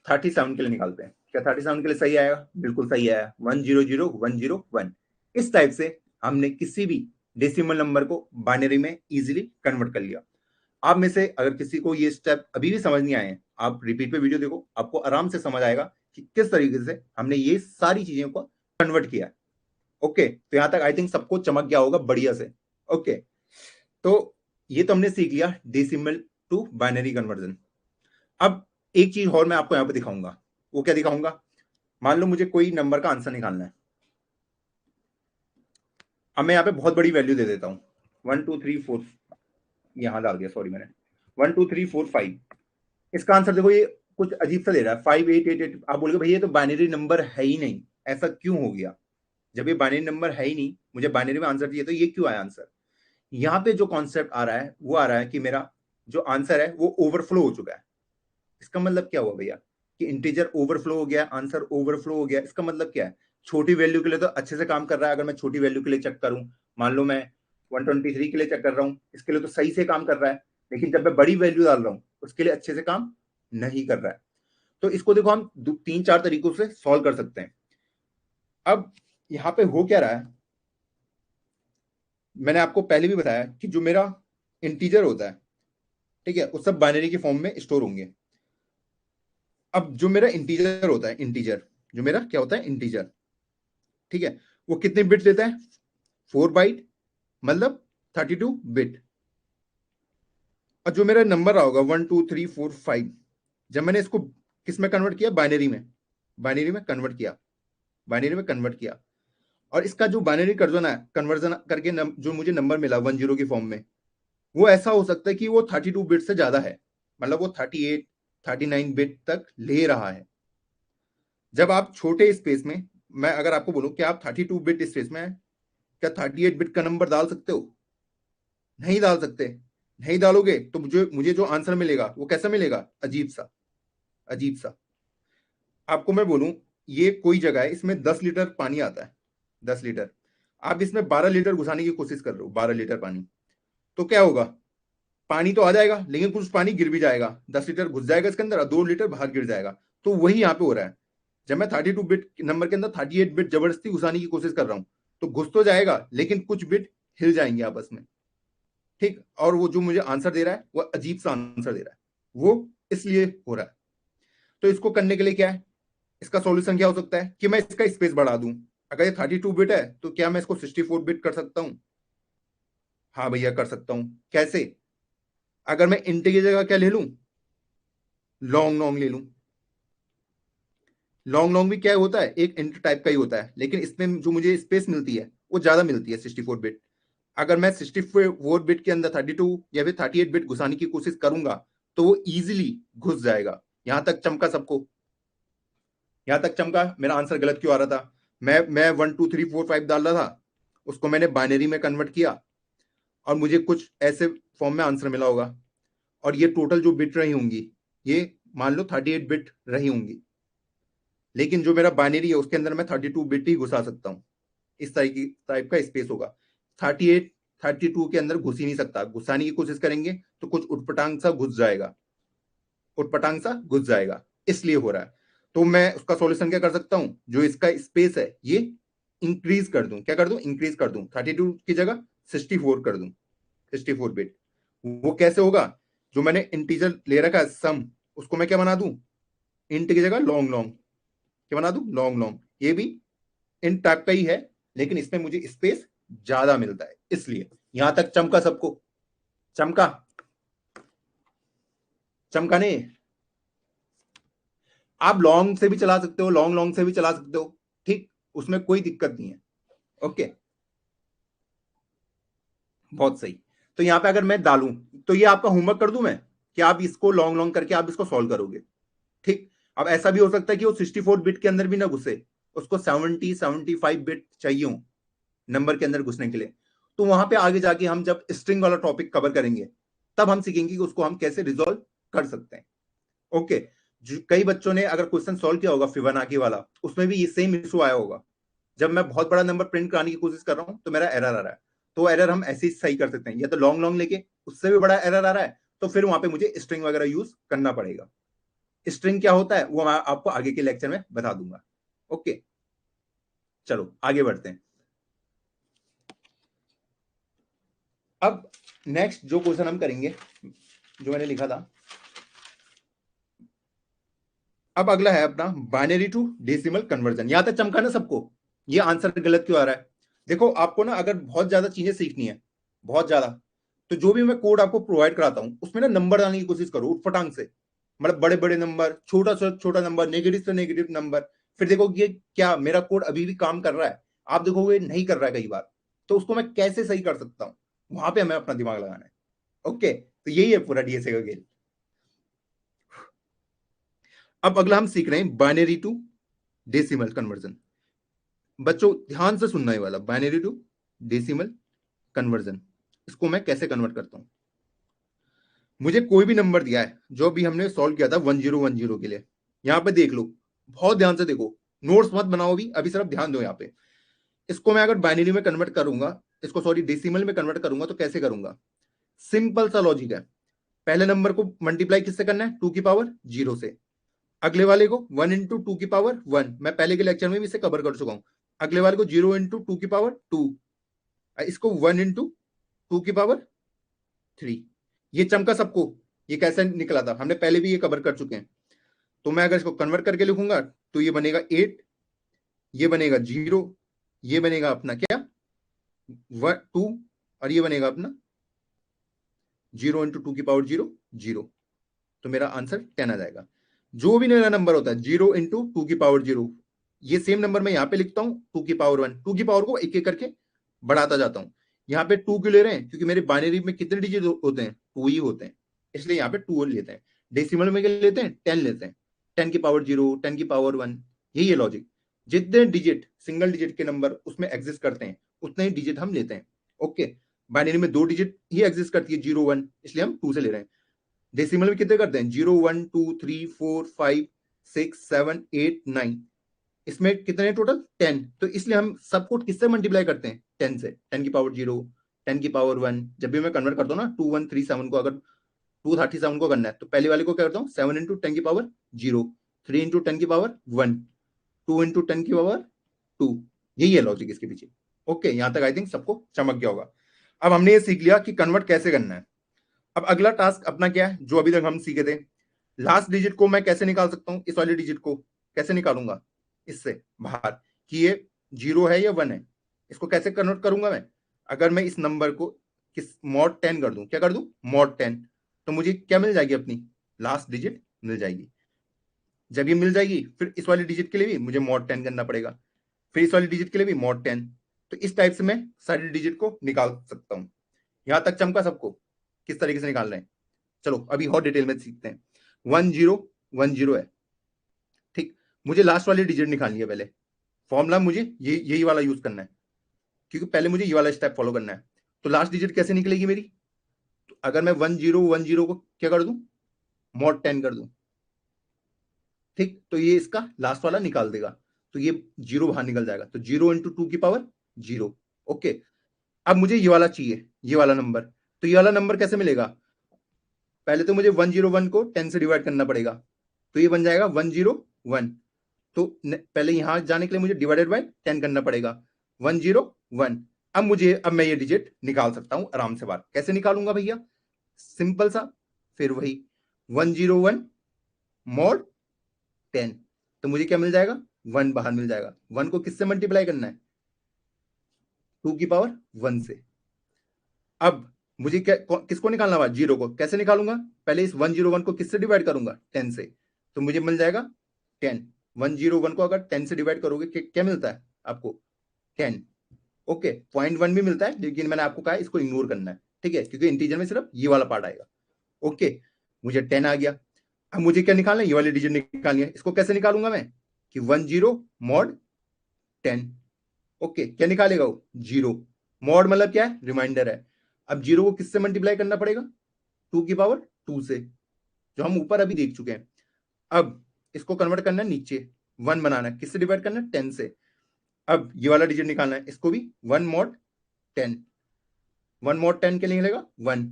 37 के लिए निकालते हैं। क्या 37 के लिए सही आएगा, बिल्कुल सही आया, 100101। इस टाइप से हमने किसी भी डेसिमल नंबर को बाइनरी में इजीली कन्वर्ट कर लिया। आप में से अगर किसी को ये स्टेप अभी भी समझ नहीं आए हैं, आप रिपीट पे वीडियो देखो, आपको आराम से समझ आएगा कि किस तरीके से हमने ये सारी चीजों को कन्वर्ट किया। ओके, तो यहां तक आई थिंक सबको चमक गया होगा बढ़िया से। ओके, तो ये तो हमने सीख लिया डेसिमल टू बाइनरी कन्वर्जन। अब एक चीज और मैं आपको यहां पे दिखाऊंगा। वो क्या दिखाऊंगा, मान लो मुझे कोई नंबर का आंसर निकालना है। अब मैं यहाँ पे बहुत बड़ी वैल्यू दे देता हूँ, 1 2 3 4, यहां डाल दिया, सॉरी मैंने, 1 2 3 4 5। इसका आंसर देखो, ये कुछ अजीब सा दे रहा है, 5888। आप बोलोगे भैया ये तो बाइनरी नंबर है ही नहीं, ऐसा क्यों हो गया, जब ये बाइनरी नंबर है ही नहीं, मुझे बाइनरी में आंसर चाहिए, तो ये क्यों आया आंसर। यहाँ पे जो कॉन्सेप्ट आ रहा है वो आ रहा है कि मेरा जो आंसर है वो ओवरफ्लो हो चुका है। इसका मतलब क्या हुआ भैया, कि इंटीजर ओवरफ्लो हो गया, आंसर ओवरफ्लो हो गया। इसका मतलब क्या है, छोटी वैल्यू के लिए तो अच्छे से काम कर रहा है, अगर मैं छोटी वैल्यू के लिए चेक करूं, मान लो मैं 123 के लिए चेक कर रहा हूं, इसके लिए तो सही से काम कर रहा है, लेकिन जब मैं बड़ी वैल्यू डाल रहा हूं उसके लिए अच्छे से काम नहीं कर रहा है। तो इसको देखो हम 3-4 तरीकों से सॉल्व कर सकते हैं। अब यहां पे हो क्या रहा है, मैंने आपको पहले भी बताया कि जो मेरा इंटीजर होता है, ठीक है, वो सब बाइनरी के फॉर्म में स्टोर होंगे। अब जो मेरा इंटीजर होता है, इंटीजर जो मेरा क्या होता है, इंटीजर, ठीक है, वो कितने बिट लेता है, 4 बाइट, मतलब 32 बिट। और जो मेरा नंबर रहा होगा 1 2 3 4 5, जब मैंने इसको किस में कन्वर्ट किया, बाइनरी में, बाइनरी में कन्वर्ट किया, बाइनरी में कन्वर्ट किया। और इसका जो बाइनरी कन्वर्जन करके जो मुझे नंबर मिला 10 की फॉर्म में, वो ऐसा हो सकता है कि वो 32 बिट से ज्यादा है, मतलब वो 38 39 बिट तक ले रहा है। जब आप छोटे स्पेस में, मैं अगर आपको बोलूं कि आप 32 बिट स्पेस में क्या 38 बिट का नंबर डाल सकते हो, नहीं डाल सकते। नहीं डालोगे तो मुझे मुझे जो आंसर मिलेगा वो कैसा मिलेगा, अजीब सा, अजीब सा। आपको मैं बोलूं, ये कोई जगह है, इसमें 10 लीटर पानी आता है, 10 लीटर, आप इसमें 12 लीटर घुसाने की कोशिश कर रहे हो, 12 लीटर पानी, तो क्या होगा, पानी तो आ जाएगा लेकिन कुछ पानी गिर भी जाएगा, 10 लीटर घुस जाएगा इसके अंदर और 2 लीटर बाहर गिर जाएगा। तो वही यहाँ पे हो रहा है, जब मैं 32 बिट नंबर के अंदर 38 बिट जबरदस्ती घुसाने की कोशिश कर रहा हूं, तो घुस तो जाएगा लेकिन कुछ बिट हिल जाएंगे आपस में, ठीक। और वो जो मुझे आंसर दे रहा है वो अजीब सा आंसर दे रहा है, वो इसलिए हो रहा है। तो इसको करने के लिए क्या है, इसका सॉल्यूशन क्या हो सकता है कि मैं इसका स्पेस बढ़ा दूं। अगर ये 32 बिट है तो क्या मैं इसको 64 बिट कर सकता हूं, हाँ भैया कर सकता हूं। कैसे, अगर मैं इंट की जगह क्या ले लूं, लॉन्ग लॉन्ग ले लूं। लॉन्ग लॉन्ग भी क्या होता है, एक इंट टाइप का ही होता है, लेकिन इसमें जो मुझे स्पेस मिलती है वो ज्यादा मिलती है, 64 बिट। अगर मैं 64 बिट के अंदर 32 या फिर 38 बिट घुसाने की कोशिश करूंगा तो वो इजीली घुस जाएगा। यहां तक चमका सबको, यहां तक चमका, मेरा आंसर गलत क्यों आ रहा था, मैं 1 2 3 4 5 डाल रहा था, उसको मैंने बाइनरी में कन्वर्ट किया और मुझे कुछ ऐसे फॉर्म में आंसर मिला होगा। और ये टोटल जो बिट रही होंगी, ये मान लो 38 बिट रही होंगी, लेकिन जो मेरा बाइनरी है उसके अंदर मैं 32 बिट ही घुसा सकता हूँ। इस टाइप का स्पेस होगा, 38 32 के अंदर घुस ही नहीं सकता, घुसाने की कोशिश करेंगे तो कुछ उटपटांग सा घुस जाएगा, उटपटांग सा घुस जाएगा, इसलिए हो रहा है। तो मैं उसका सॉल्यूशन क्या कर सकता हूं, जो इसका स्पेस है ये इंक्रीज कर दूं, क्या कर दूं, इंक्रीज कर दूं, 32 की जगह 64 कर दूं, 64 बिट। वो कैसे होगा, जो मैंने इंटीजर ले रखा है सम, उसको मैं क्या बना दूं, इंट की जगह लॉन्ग लॉन्ग, क्या बना दूं, लॉन्ग लॉन्ग। ये भी इंट टाइप का ही है लेकिन इसमें मुझे स्पेस ज्यादा मिलता है, इसलिए। यहां तक चमका सबको, चमका, चमका नहीं, आप लॉन्ग से भी चला सकते हो, लॉन्ग लॉन्ग से भी चला सकते हो, ठीक, उसमें कोई दिक्कत नहीं है। ओके, बहुत सही। तो यहाँ पे अगर मैं डालूं तो ये आपका होमवर्क कर दूं मैं कि आप इसको लॉन्ग लॉन्ग करके आप इसको सॉल्व करोगे। ठीक, अब ऐसा भी हो सकता है कि वो 64 बिट के अंदर भी ना घुसे, उसको 75 बिट चाहिए हो नंबर के अंदर घुसने के लिए। तो वहां पे आगे जाके हम जब स्ट्रिंग वाला टॉपिक कवर करेंगे तब हम सीखेंगे कि उसको हम कैसे रिजॉल्व कर सकते हैं। ओके, कई बच्चों ने अगर क्वेश्चन सॉल्व किया होगा फिबोनाची वाला, उसमें भी ये सेम इशू आया होगा। जब मैं बहुत बड़ा नंबर प्रिंट कराने की कोशिश कर रहा हूं तो मेरा एरर आ रहा है, तो एरर हम ऐसे ही सही कर सकते हैं, या तो लॉन्ग लॉन्ग लेके उससे भी बड़ा एरर आ रहा है तो फिर वहां पे मुझे स्ट्रिंग वगैरह यूज करना पड़ेगा। स्ट्रिंग क्या होता है वो मैं आपको आगे के लेक्चर में बता दूंगा। ओके, चलो आगे बढ़ते हैं। अब नेक्स्ट जो क्वेश्चन हम करेंगे जो मैंने लिखा था, अब अगला है अपना बाइनरी टू डेसिमल कन्वर्जन। यहां तक चमका ना सबको, ये आंसर गलत क्यों आ रहा है? देखो आपको ना अगर बहुत ज्यादा चीजें सीखनी है, बहुत ज्यादा, तो जो भी मैं कोड आपको प्रोवाइड कराता हूं उसमें ना नंबर डालने की कोशिश करो उठपटांग से। मतलब बड़े बड़े नंबर, छोटा से छोटा नंबर, नेगेटिव से नेगेटिव नंबर। फिर देखो ये क्या मेरा कोड अभी भी काम कर रहा है, आप देखोगे नहीं कर रहा है कई बार, तो उसको मैं कैसे सही कर सकता हूं, वहां पे हमें अपना दिमाग लगाना है। ओके, तो यही है पूरा डीएसए का खेल। अब अगला हम सीख रहे हैं बाइनरी टू डेसिमल कन्वर्जन। बच्चों ध्यान से सुनना, ये वाला बाइनरी टू डेसिमल कन्वर्जन, इसको मैं कैसे कन्वर्ट करता हूं। मुझे कोई भी नंबर दिया है जो भी हमने सॉल्व किया था 1010 के लिए, यहां पे देख लो, बहुत ध्यान से देखो, नोट्स मत बनाओ अभी अभी सिर्फ ध्यान दो यहाँ पे। इसको मैं अगर बाइनरी में कन्वर्ट करूंगा, इसको सॉरी डेसिमल में कन्वर्ट करूंगा तो कैसे करूंगा? सिंपल सा लॉजिक है। पहले नंबर को मल्टीप्लाई किससे करना है? 2 की पावर 0 से। अगले वाले को 1 × 2 की पावर 1, मैं पहले के लेक्चर में भी इसे कवर कर चुका हूं। अगले वाले को 0 × 2 की पावर 2, इसको 1 × 2 की पावर 3। ये चमका सबको, ये कैसे निकला था हमने पहले भी ये कवर कर चुके हैं। तो मैं अगर इसको कन्वर्ट करके लिखूंगा तो ये बनेगा 8, ये बनेगा 0, ये बनेगा अपना क्या 2, और ये बनेगा अपना 0 × 2 की पावर 0 0। तो मेरा आंसर 10 आ जाएगा। जो भी मेरा नंबर होता है 0 × 2 की पावर 0, ये सेम नंबर मैं यहां पे लिखता हूं 2 की पावर 1, 2 की पावर को एक एक करके बढ़ाता जाता हूं। यहाँ पे 2 क्यों ले रहे हैं? क्योंकि मेरे बाइनरी में कितने डिजिट होते हैं? 2 ही होते हैं, इसलिए यहाँ पे 2 लेते हैं। डेसिमल में क्या लेते हैं? 10 लेते हैं। 10 की पावर 0, 10 की पावर 1, यही है लॉजिक। जितने डिजिट सिंगल डिजिट के नंबर उसमें एग्जिस्ट करते हैं उतने ही डिजिट हम लेते हैं। ओके, बाइनरी में 2 डिजिट ही एग्जिस्ट करती है 0 1, इसलिए हम 2 से ले रहे हैं। डेसिमल में कितने करते हैं? 0 1 2 3 4 5 6 7 8 9, इसमें कितने टोटल? 10। तो इसलिए हम सबको किससे मल्टीप्लाई करते हैं? 10 से। 10 की पावर 0, 10 की पावर 1, जब भी मैं कन्वर्ट करता हूँ ना 2137 को, अगर 237 को करना है तो पहले वाले को क्या करता हूँ 7 × 10 की पावर 0, 3 × 10 की पावर 1, 2 × 10 की पावर 2। यही है लॉजिक इसके पीछे। ओके, यहां तक आई थिंक सबको चमक गया होगा। अब हमने ये सीख लिया कि कन्वर्ट कैसे करना है। अब अगला टास्क अपना क्या है जो अभी तक हम सीखे थे, लास्ट डिजिट को मैं कैसे निकाल सकता हूं, इस वाले डिजिट को कैसे निकालूंगा इससे बाहर कि ये 0 है या 1 है, इसको कैसे कन्वर्ट करूंगा मैं? अगर मैं इस नंबर को किस मॉड 10 कर दूं, क्या कर दूं? मॉड 10, तो मुझे क्या मिल जाएगी? अपनी लास्ट डिजिट मिल जाएगी। जब ये मिल जाएगी फिर इस वाली डिजिट के लिए भी मुझे मॉड 10 करना पड़ेगा, फिर इस वाली डिजिट के लिए भी मॉड 10। तो इस टाइप से मैं सारी डिजिट को निकाल सकता हूं। यहां तक चमका सबको किस तरीके से निकाल रहे हैं? चलो अभी और डिटेल में सीखते हैं। 1010 है, ठीक, मुझे लास्ट वाली डिजिट निकालनी है। पहले फॉर्मूला मुझे ये यही वाला यूज करना है, क्योंकि पहले मुझे ये वाला स्टेप फॉलो करना है। तो लास्ट डिजिट कैसे निकलेगी मेरी? तो अगर मैं 1010 को क्या कर दूं? मॉड 10 कर दूं, ठीक, तो ये इसका लास्ट वाला निकाल देगा, तो ये 0 बाहर निकल जाएगा। तो 0 × 2 की पावर 0। ओके, अब मुझे ये वाला चाहिए, ये वाला नंबर। तो ये वाला नंबर कैसे मिलेगा? पहले तो मुझे 101 को 10 से डिवाइड करना पड़ेगा, तो ये बन जाएगा 101। तो पहले यहां जाने के लिए मुझे डिवाइडेड बाय 10 करना पड़ेगा, 101। अब मैं ये डिजिट निकाल सकता हूं आराम से बाहर। कैसे निकालूंगा भैया? सिंपल सा, फिर वही 101 मॉड 10, तो मुझे क्या मिल जाएगा? 1 बाहर मिल जाएगा। 1 को किससे मल्टीप्लाई करना है? 2 की पावर 1 से। अब मुझे क्या किसको निकालना हुआ? 0 को। कैसे निकालूंगा? पहले इस 101 को किससे डिवाइड करूंगा? 10 से, तो मुझे मिल जाएगा 10। 101 को अगर 10 से डिवाइड करोगे क्या मिलता है आपको? 10। ओके, 0.1 भी मिलता है, लेकिन मैंने आपको कहा इसको इग्नोर करना है, ठीक है, क्योंकि इंटीजर में सिर्फ ये वाला पार्ट आएगा। ओके, मुझे 10 आ गया। अब मुझे क्या निकालना है, ये वाली डिजिट निकालनी है। इसको कैसे निकालूंगा मैं कि 10 मॉड 10। ओके, क्या निकालेगा वो, 0। मॉड मतलब क्या है, रिमाइंडर है। अब 0 को किससे मल्टीप्लाई करना पड़ेगा, 2 की पावर 2 से, जो हम ऊपर अभी देख चुके हैं। अब इसको कन्वर्ट करना है नीचे, 1 बनाना है, किससे डिवाइड करना है, 10 से। अब ये वाला डिजिट निकालना है, इसको भी 1 मॉड 10। 1 मॉड 10 के लिए मिलेगा 1,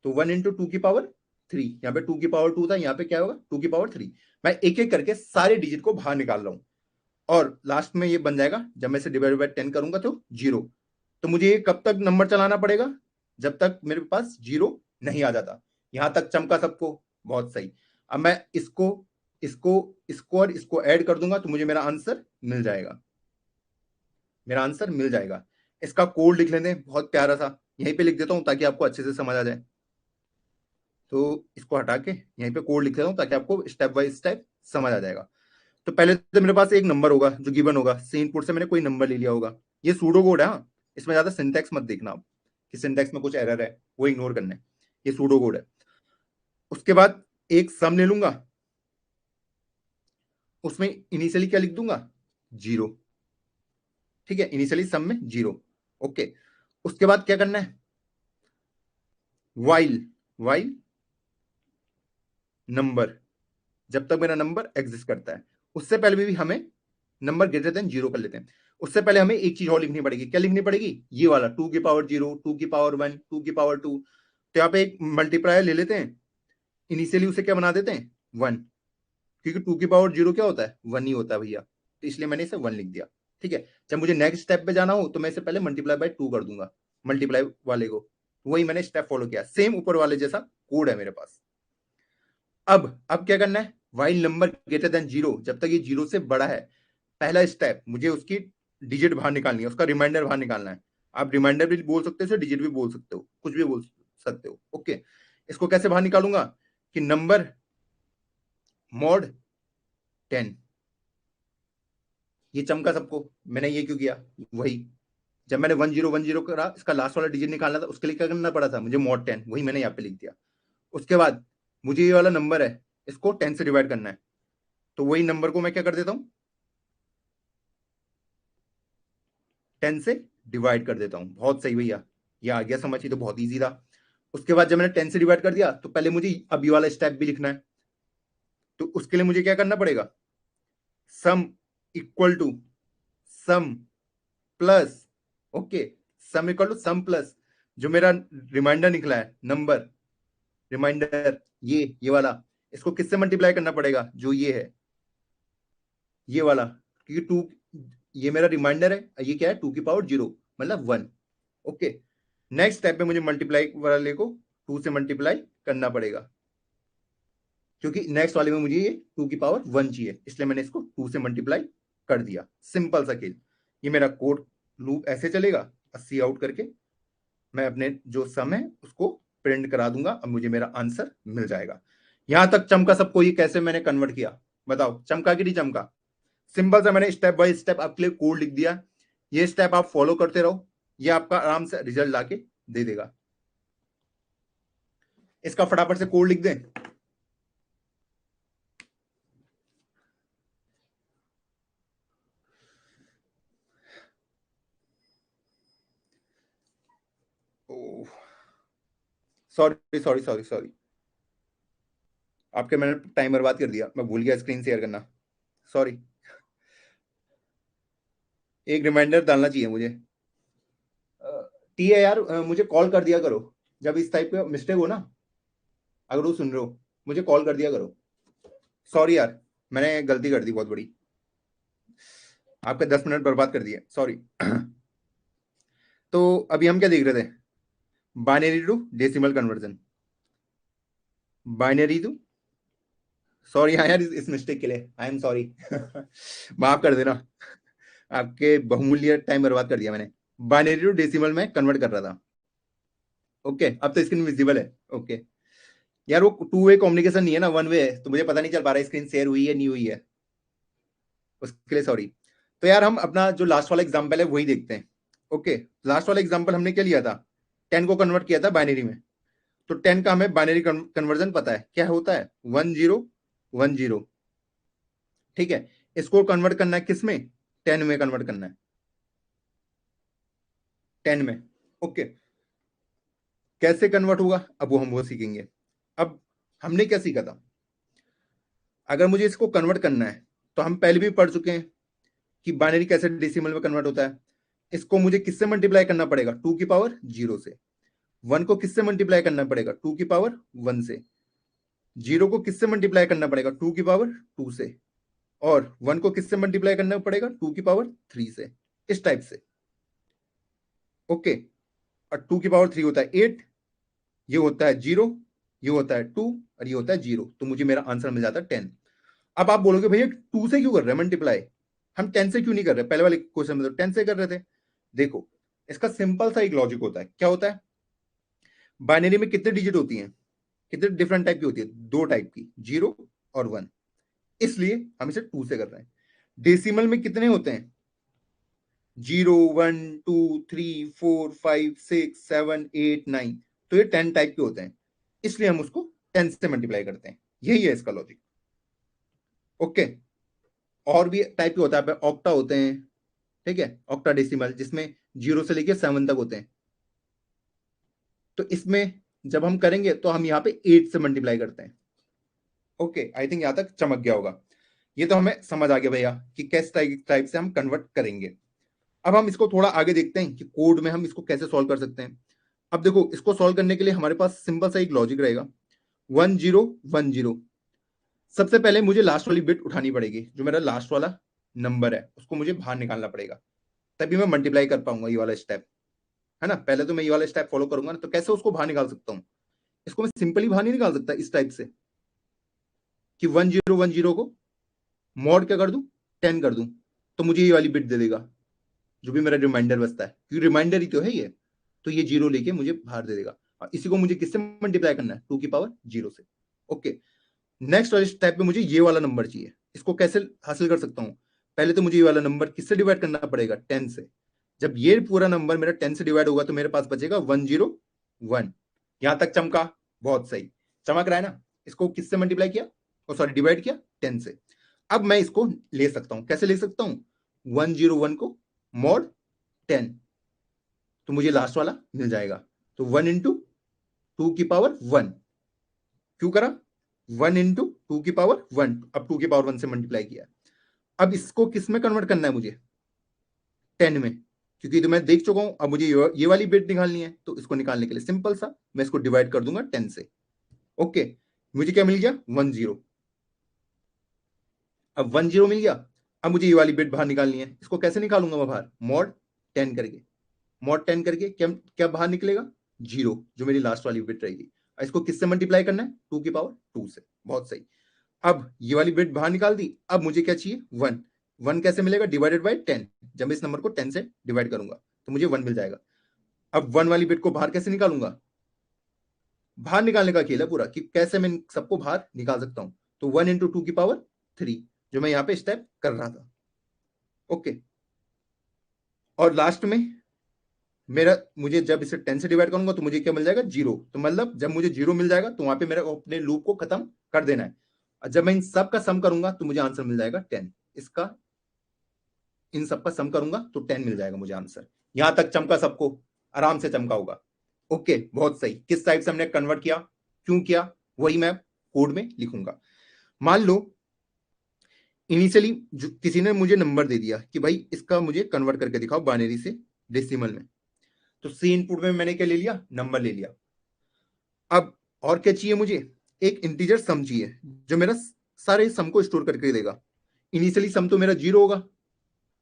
तो 1 इंटू 2 की पावर 3। यहाँ पे 2 की पावर 2 था, यहाँ पे क्या होगा, 2 की पावर 3। मैं एक एक करके सारे डिजिट को बाहर निकाल रहा हूं, और लास्ट में ये बन जाएगा, जब मैं इसे डिवाइड बाय 10 करूंगा तो 0। तो मुझे ये कब तक नंबर चलाना पड़ेगा, जब तक मेरे पास 0 नहीं आ जाता। यहां तक चमका सबको, बहुत सही। अब मैं इसको इसको इसको और इसको ऐड कर दूंगा, तो मुझे मेरा आंसर मिल जाएगा, मेरा आंसर मिल जाएगा। इसका कोड लिख लेते हैं, बहुत प्यारा सा, यहीं पे लिख देता हूं ताकि आपको अच्छे से समझ आ जाए। तो इसको हटा के यहीं पे कोड लिख देता हूं ताकि आपको स्टेप बाय स्टेप समझ आ जाएगा। तो पहले तो मेरे पास एक नंबर होगा जो गिवन होगा, सी इनपुट से मैंने कोई नंबर ले लिया होगा। ये सूडो कोड है, हाँ, इसमें ज्यादा सिंटैक्स मत देखना आप कि सिंटैक्स में कुछ एरर है, वो इग्नोर करना है, ये सूडो कोड है। उसके बाद एक सम ले लूंगा, उसमें इनिशियली क्या लिख दूंगा, 0। ठीक है, इनिशियली सम में 0। ओके, उसके बाद क्या करना है, वाइल वाइल नंबर, जब तक मेरा नंबर एग्जिस्ट करता है। उससे पहले भी हमें नंबर ग्रेटर देन 0 कर लेते हैं। उससे पहले हमें एक चीज और लिखनी पड़ेगी, क्या लिखनी पड़ेगी, ये वाला 2 की पावर 0, 2 की पावर 1, 2 की पावर 2। तो यहाँ पे एक मल्टीप्लायर ले लेते हैं, इनिशियली उसे क्या बना देते हैं, 1, क्योंकि 2 की पावर 0 क्या होता है, 1 ही होता है भैया, तो इसलिए मैंने इसे 1 लिख दिया। ठीक है, जब मुझे नेक्स्ट स्टेप पे जाना हो तो मैं इसे पहले मल्टीप्लाई बाय 2 कर दूंगा, मल्टीप्लाई वाले को। वही मैंने स्टेप फॉलो किया, सेम ऊपर वाले जैसा कोड है मेरे पास। अब क्या करना है, वाइल नंबर ग्रेटर देन 0, जब तक ये 0 से बड़ा है, पहला स्टेप मुझे उसकी डिजिट बाहर निकालनी है, उसका रिमाइंडर बाहर निकालना है। आप रिमाइंडर भी बोल सकते हो, डिजिट भी बोल सकते हो, कुछ भी बोल सकते हो। ओके, इसको कैसे बाहर निकालूंगा कि नंबर मॉड 10, ये चमका सबको, मैंने ये क्यों किया, वही जब मैंने 1010 करा, इसका लास्ट वाला डिजिट निकालना था, उसके लिए क्या करना पड़ा था, मुझे मॉड 10, वही मैंने यहाँ पे लिख दिया। उसके बाद मुझे ये वाला नंबर है, इसको 10 से डिवाइड करना है, तो वही नंबर को मैं क्या कर देता हूं, 10 से डिवाइड कर देता हूं। बहुत सही भैया, ये आ गया समझ, ही तो बहुत ईजी था। उसके बाद जब मैंने 10 से डिवाइड कर दिया, तो पहले मुझे अभी वाला स्टेप भी लिखना है, तो उसके लिए मुझे क्या करना पड़ेगा, sum equal to sum plus, okay, sum equal to sum plus जो मेरा रिमाइंडर निकला है, नंबर रिमाइंडर ये वाला, इसको किससे मल्टीप्लाई करना पड़ेगा, जो ये है, ये वाला, क्योंकि 2, ये मेरा रिमाइंडर है, ये क्या है, 2 की पावर 0 मतलब 1। ओके, नेक्स्ट स्टेप में मुझे मल्टीप्लाई वाले को 2 से मल्टीप्लाई करना पड़ेगा, क्योंकि नेक्स्ट वाले में मुझे ये 2 की पावर 1 चाहिए, इसलिए मैंने इसको 2 से मल्टीप्लाई कर दिया। सिंपल सा खेल, ये मेरा कोड लूप ऐसे चलेगा, 80 आउट करके मैं अपने जो सम है उसको प्रिंट करा दूंगा, अब मुझे मेरा आंसर मिल जाएगा। यहां तक चमका सबको, ये कैसे मैंने कन्वर्ट किया, बताओ, चमका कि नहीं चमका। सिंपल सा मैंने स्टेप बाय स्टेप आपके लिए कोड लिख दिया, ये स्टेप आप फॉलो करते रहो, ये आपका आराम से रिजल्ट लाके दे देगा। इसका फटाफट से कोड लिख दें, सॉरी सॉरी सॉरी सॉरी, आपके मैंने टाइम बर्बाद कर दिया, मैं भूल गया स्क्रीन शेयर करना, सॉरी। एक रिमाइंडर डालना चाहिए मुझे, टी है यार, मुझे कॉल कर दिया करो जब इस टाइप का मिस्टेक हो ना, अगर वो सुन रहे हो मुझे कॉल कर दिया करो। सॉरी यार, मैंने गलती कर दी बहुत बड़ी, आपके 10 मिनट बर्बाद कर दिए, सॉरी। तो अभी हम क्या देख रहे थे, binary to decimal conversion, binary to, sorry हाँ यार, इस मिस्टेक के लिए आई एम सॉरी, माफ कर देना, आपके बहुमूल्य टाइम बर्बाद कर दिया मैंने। बाइनरी टू डेसिमल में कन्वर्ट कर रहा था। ओके, अब तो स्क्रीन विजिबल है। ओके यार, वो 2 वे कम्युनिकेशन नहीं है ना, 1 वे है, तो मुझे पता नहीं चल पा रहा है स्क्रीन शेयर हुई है नहीं हुई है, उसके लिए सॉरी। तो यार हम अपना जो लास्ट वाला एग्जाम्पल है वही देखते हैं। ओके, लास्ट वाला एग्जांपल हमने क्या लिया था, 10 को कन्वर्ट किया था बाइनरी में, तो 10 का हमें बाइनरी कन्वर्जन पता है क्या होता है, 1010। ठीक है, इसको कन्वर्ट करना है किस में, 10 में कन्वर्ट करना है, 10 में। ओके, कैसे कन्वर्ट होगा अब वो सीखेंगे। अब हमने क्या सीखा था, अगर मुझे इसको कन्वर्ट करना है तो हम पहले भी पढ़ चुके हैं कि बाइनरी कैसे डेसिमल में कन्वर्ट होता है। इसको मुझे किससे मल्टीप्लाई करना पड़ेगा, 2 की पावर 0 से। 1 को किससे मल्टीप्लाई करना पड़ेगा, 2 की पावर 1 से। 0 को किससे मल्टीप्लाई करना पड़ेगा, 2 की पावर 2 से। और 1 को किससे मल्टीप्लाई करना पड़ेगा, 2 की पावर 3 से। इस टाइप से। ओके, और 2 की पावर 3 होता है 8, ये होता है 0, ये होता है 2, और ये होता है 0, तो मुझे मेरा आंसर मिल जाता है 10। अब आप बोलोगे भैया 2 से क्यों कर रहे हैं मल्टीप्लाई, हम 10 से क्यों नहीं कर रहे, पहले वाले क्वेश्चन में तो 10 से कर रहे थे। देखो, इसका सिंपल सा एक लॉजिक होता है, क्या होता है, बाइनरी में कितने डिजिट होती हैं, कितने डिफरेंट टाइप की होती है, 2 टाइप की, 0 और 1, इसलिए हम इसे 2 से कर रहे हैं। डेसिमल में कितने होते हैं, 0 1 2 3 4 5 6 7 8 9, तो ये 10 टाइप के होते हैं, इसलिए हम उसको 10 से मल्टीप्लाई करते हैं, यही है इसका लॉजिक। ओके, और भी टाइप के होता है, ऑक्टा होते हैं, ठीक है, ऑक्टा डेसिमल जिसमें 0 से लेकर 7 तक होते हैं। तो इसमें जब हम करेंगे तो हम यहाँ पे 8 से मल्टीप्लाई करते हैं। ओके, आई थिंक यहां तक चमक गया होगा, ये तो हमें समझ आ गया भैया कि किस टाइप से हम कन्वर्ट करेंगे। अब हम इसको थोड़ा आगे देखते हैं कि कोड में हम इसको कैसे सॉल्व कर सकते हैं। अब देखो, इसको सॉल्व करने के लिए हमारे पास सिंपल सा एक लॉजिक रहेगा, 1010। सबसे पहले मुझे लास्ट वाली बिट उठानी पड़ेगी, जो मेरा लास्ट वाला नंबर है उसको मुझे बाहर निकालना पड़ेगा, तभी मैं मल्टीप्लाई कर पाऊंगा ये वाला स्टेप, है ना। पहले तो मैं ये वाला स्टेप फॉलो करूंगा ना, तो कैसे उसको बाहर निकाल सकता हूँ, इसको मैं सिंपली बाहर नहीं निकाल सकता इस टाइप से कि 1010 को मॉड क्या कर दूं, 10 कर दूं, तो मुझे ये वाली बिट दे देगा, जो भी मेरा रिमाइंडर बचता है, क्योंकि रिमाइंडर ही तो है ये, तो ये 0 लेके मुझे बाहर दे देगा। और इसी को मुझे किससे मल्टीप्लाई करना है, 2 की पावर 0 से। ओके, नेक्स्ट वाले स्टेप पे मुझे ये वाला नंबर चाहिए, इसको कैसे हासिल कर सकता हूं, पहले तो मुझे ये वाला नंबर किससे डिवाइड करना पड़ेगा, 10 से। जब ये पूरा नंबर मेरा 10 से डिवाइड होगा तो मेरे पास बचेगा 101। यहां तक चमका, बहुत सही चमक रहा है ना। इसको किससे मल्टीप्लाई किया, सॉरी डिवाइड किया, 10 से। अब मैं इसको ले सकता हूं, कैसे ले सकता हूं, 101 को मॉड 10, तो मुझे लास्ट वाला मिल जाएगा। तो 1 इंटू 2 की पावर 1, क्यों करा, 1 इंटू 2 की पावर 1, अब 2 की पावर 1 से मल्टीप्लाई किया। अब इसको किस में कन्वर्ट करना है मुझे, 10 में, क्योंकि तो मैं देख चुका हूं, अब मुझे ये वाली बिट निकालनी है, तो इसको निकालने के लिए सिंपल सा मैं इसको डिवाइड कर दूंगा 10 से। ओके, मुझे क्या मिल गया, 10। अब 10 मिल गया, अब मुझे ये वाली बिट बाहर निकालनी है, इसको कैसे निकालूंगा मैं बाहर, मॉड 10 करके। मॉड 10 करके क्या क्या बाहर निकलेगा, 0, जो मेरी लास्ट वाली बिट रहेगी। इसको किससे मल्टीप्लाई करना है, 2 की पावर 2 से, बहुत सही। अब ये वाली बिट बाहर निकाल दी, अब मुझे क्या चाहिए, 1। 1 कैसे मिलेगा, डिवाइडेड बाई 10, जब मैं इस नंबर को 10 से डिवाइड करूंगा तो मुझे 1 मिल जाएगा। अब 1 वाली बिट को बाहर कैसे निकालूंगा, बाहर निकालने का खेल है पूरा कि कैसे मैं सबको बाहर निकाल सकता हूं। तो 1 इंटू 2 की पावर 3, जो मैं यहां पे स्टेप कर रहा था। ओके, और लास्ट में मेरा, मुझे जब इसे 10 से डिवाइड करूंगा तो मुझे क्या मिल जाएगा, 0। तो मतलब जब मुझे 0 मिल जाएगा तो वहां पे मेरा अपने लूप को खत्म कर देना है। और जब मैं इन सब का सम करूंगा तो मुझे आंसर मिल जाएगा 10। इसका इन सब का सम करूंगा तो 10 मिल जाएगा मुझे आंसर। यहां तक चमका सबको, आराम से चमका होगा। ओके, बहुत सही। किस टाइप से हमने कन्वर्ट किया, क्यों किया, वही मैं कोड में लिखूंगा। मान लो इनिशियली किसी ने मुझे नंबर दे दिया कि भाई इसका मुझे कन्वर्ट करके दिखाओ बाइनरी से डेसिमल में, तो सी इनपुट में मैंने क्या ले लिया, नंबर ले लिया। अब और क्या चाहिए मुझे, एक इंटीजर सम चाहिए जो मेरा सारे सम को स्टोर करके देगा। इनिशियली सम तो मेरा 0 होगा,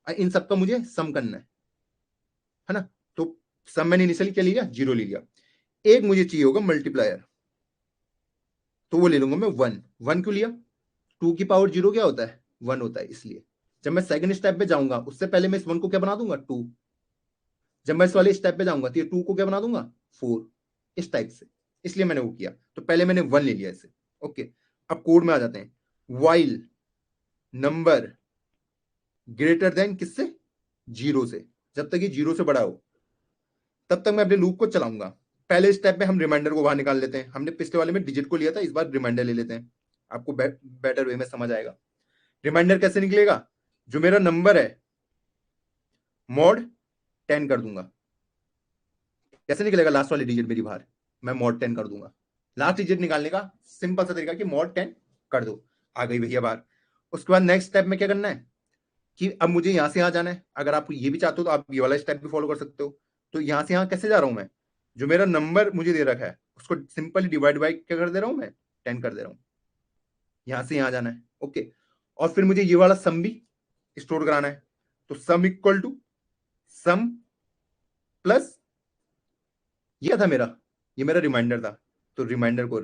इन सबका मुझे सम करना है ना। तो सम मैंने इनिशियली क्या लिया, 0 ले लिया। एक मुझे चाहिए होगा मल्टीप्लायर, तो वो ले लूंगा मैं 1। 1 क्यों लिया, 2 की पावर 0 क्या होता है, 1 होता है, इसलिए जब मैं सेकंड स्टेप पे जाऊंगा उससे पहले मैं इस 1 को क्या बना दूंगा, 2। जब मैं इस वाले स्टेप पे जाऊंगा तो ये 2 को क्या बना दूंगा, 4, इस टाइप से, इसलिए मैंने वो किया। तो पहले मैंने 1 ले लिया इसे। ओके, अब कोड में आ जाते हैं। वाइल नंबर ग्रेटर देन किससे, 0 से। जब तक ये 0 से बड़ा हो तब तक मैं अपने लूप को चलाऊंगा। पहले स्टेप में हम रिमाइंडर को बाहर निकाल लेते हैं। हमने पिछले वाले में डिजिट को लिया था, इस बार रिमाइंडर ले लेते हैं, आपको बेटर वे में समझ आएगा। रिमाइंडर कैसे निकलेगा? जो मेरा नंबर है मॉड 10 कर दूंगा। कैसे निकलेगा? लास्ट वाली डिजिट मेरी बाहर, मैं मॉड 10 कर दूंगा। लास्ट डिजिट निकालने का सिंपल सा तरीका कि मॉड 10 कर दो, आ गई भैया बाहर। उसके बाद नेक्स्ट स्टेप में क्या करना है कि अब मुझे यहां से यहां जाना है। अगर आप ये भी चाहते हो तो आप ये वाला स्टेप भी फॉलो कर सकते हो। तो यहां से यहां कैसे जा रहा हूं मैं? जो मेरा नंबर मुझे दे रखा है उसको सिंपली डिवाइड बाई क्या कर दे रहा हूं मैं? 10 कर दे रहा हूं। यहां से यहां जाना है, ओके। और फिर मुझे ये वाला सम भी स्टोर कराना है। तो sum equal to sum plus ये था मेरा, ये मेरा रिमाइंडर था, तो रिमाइंडर को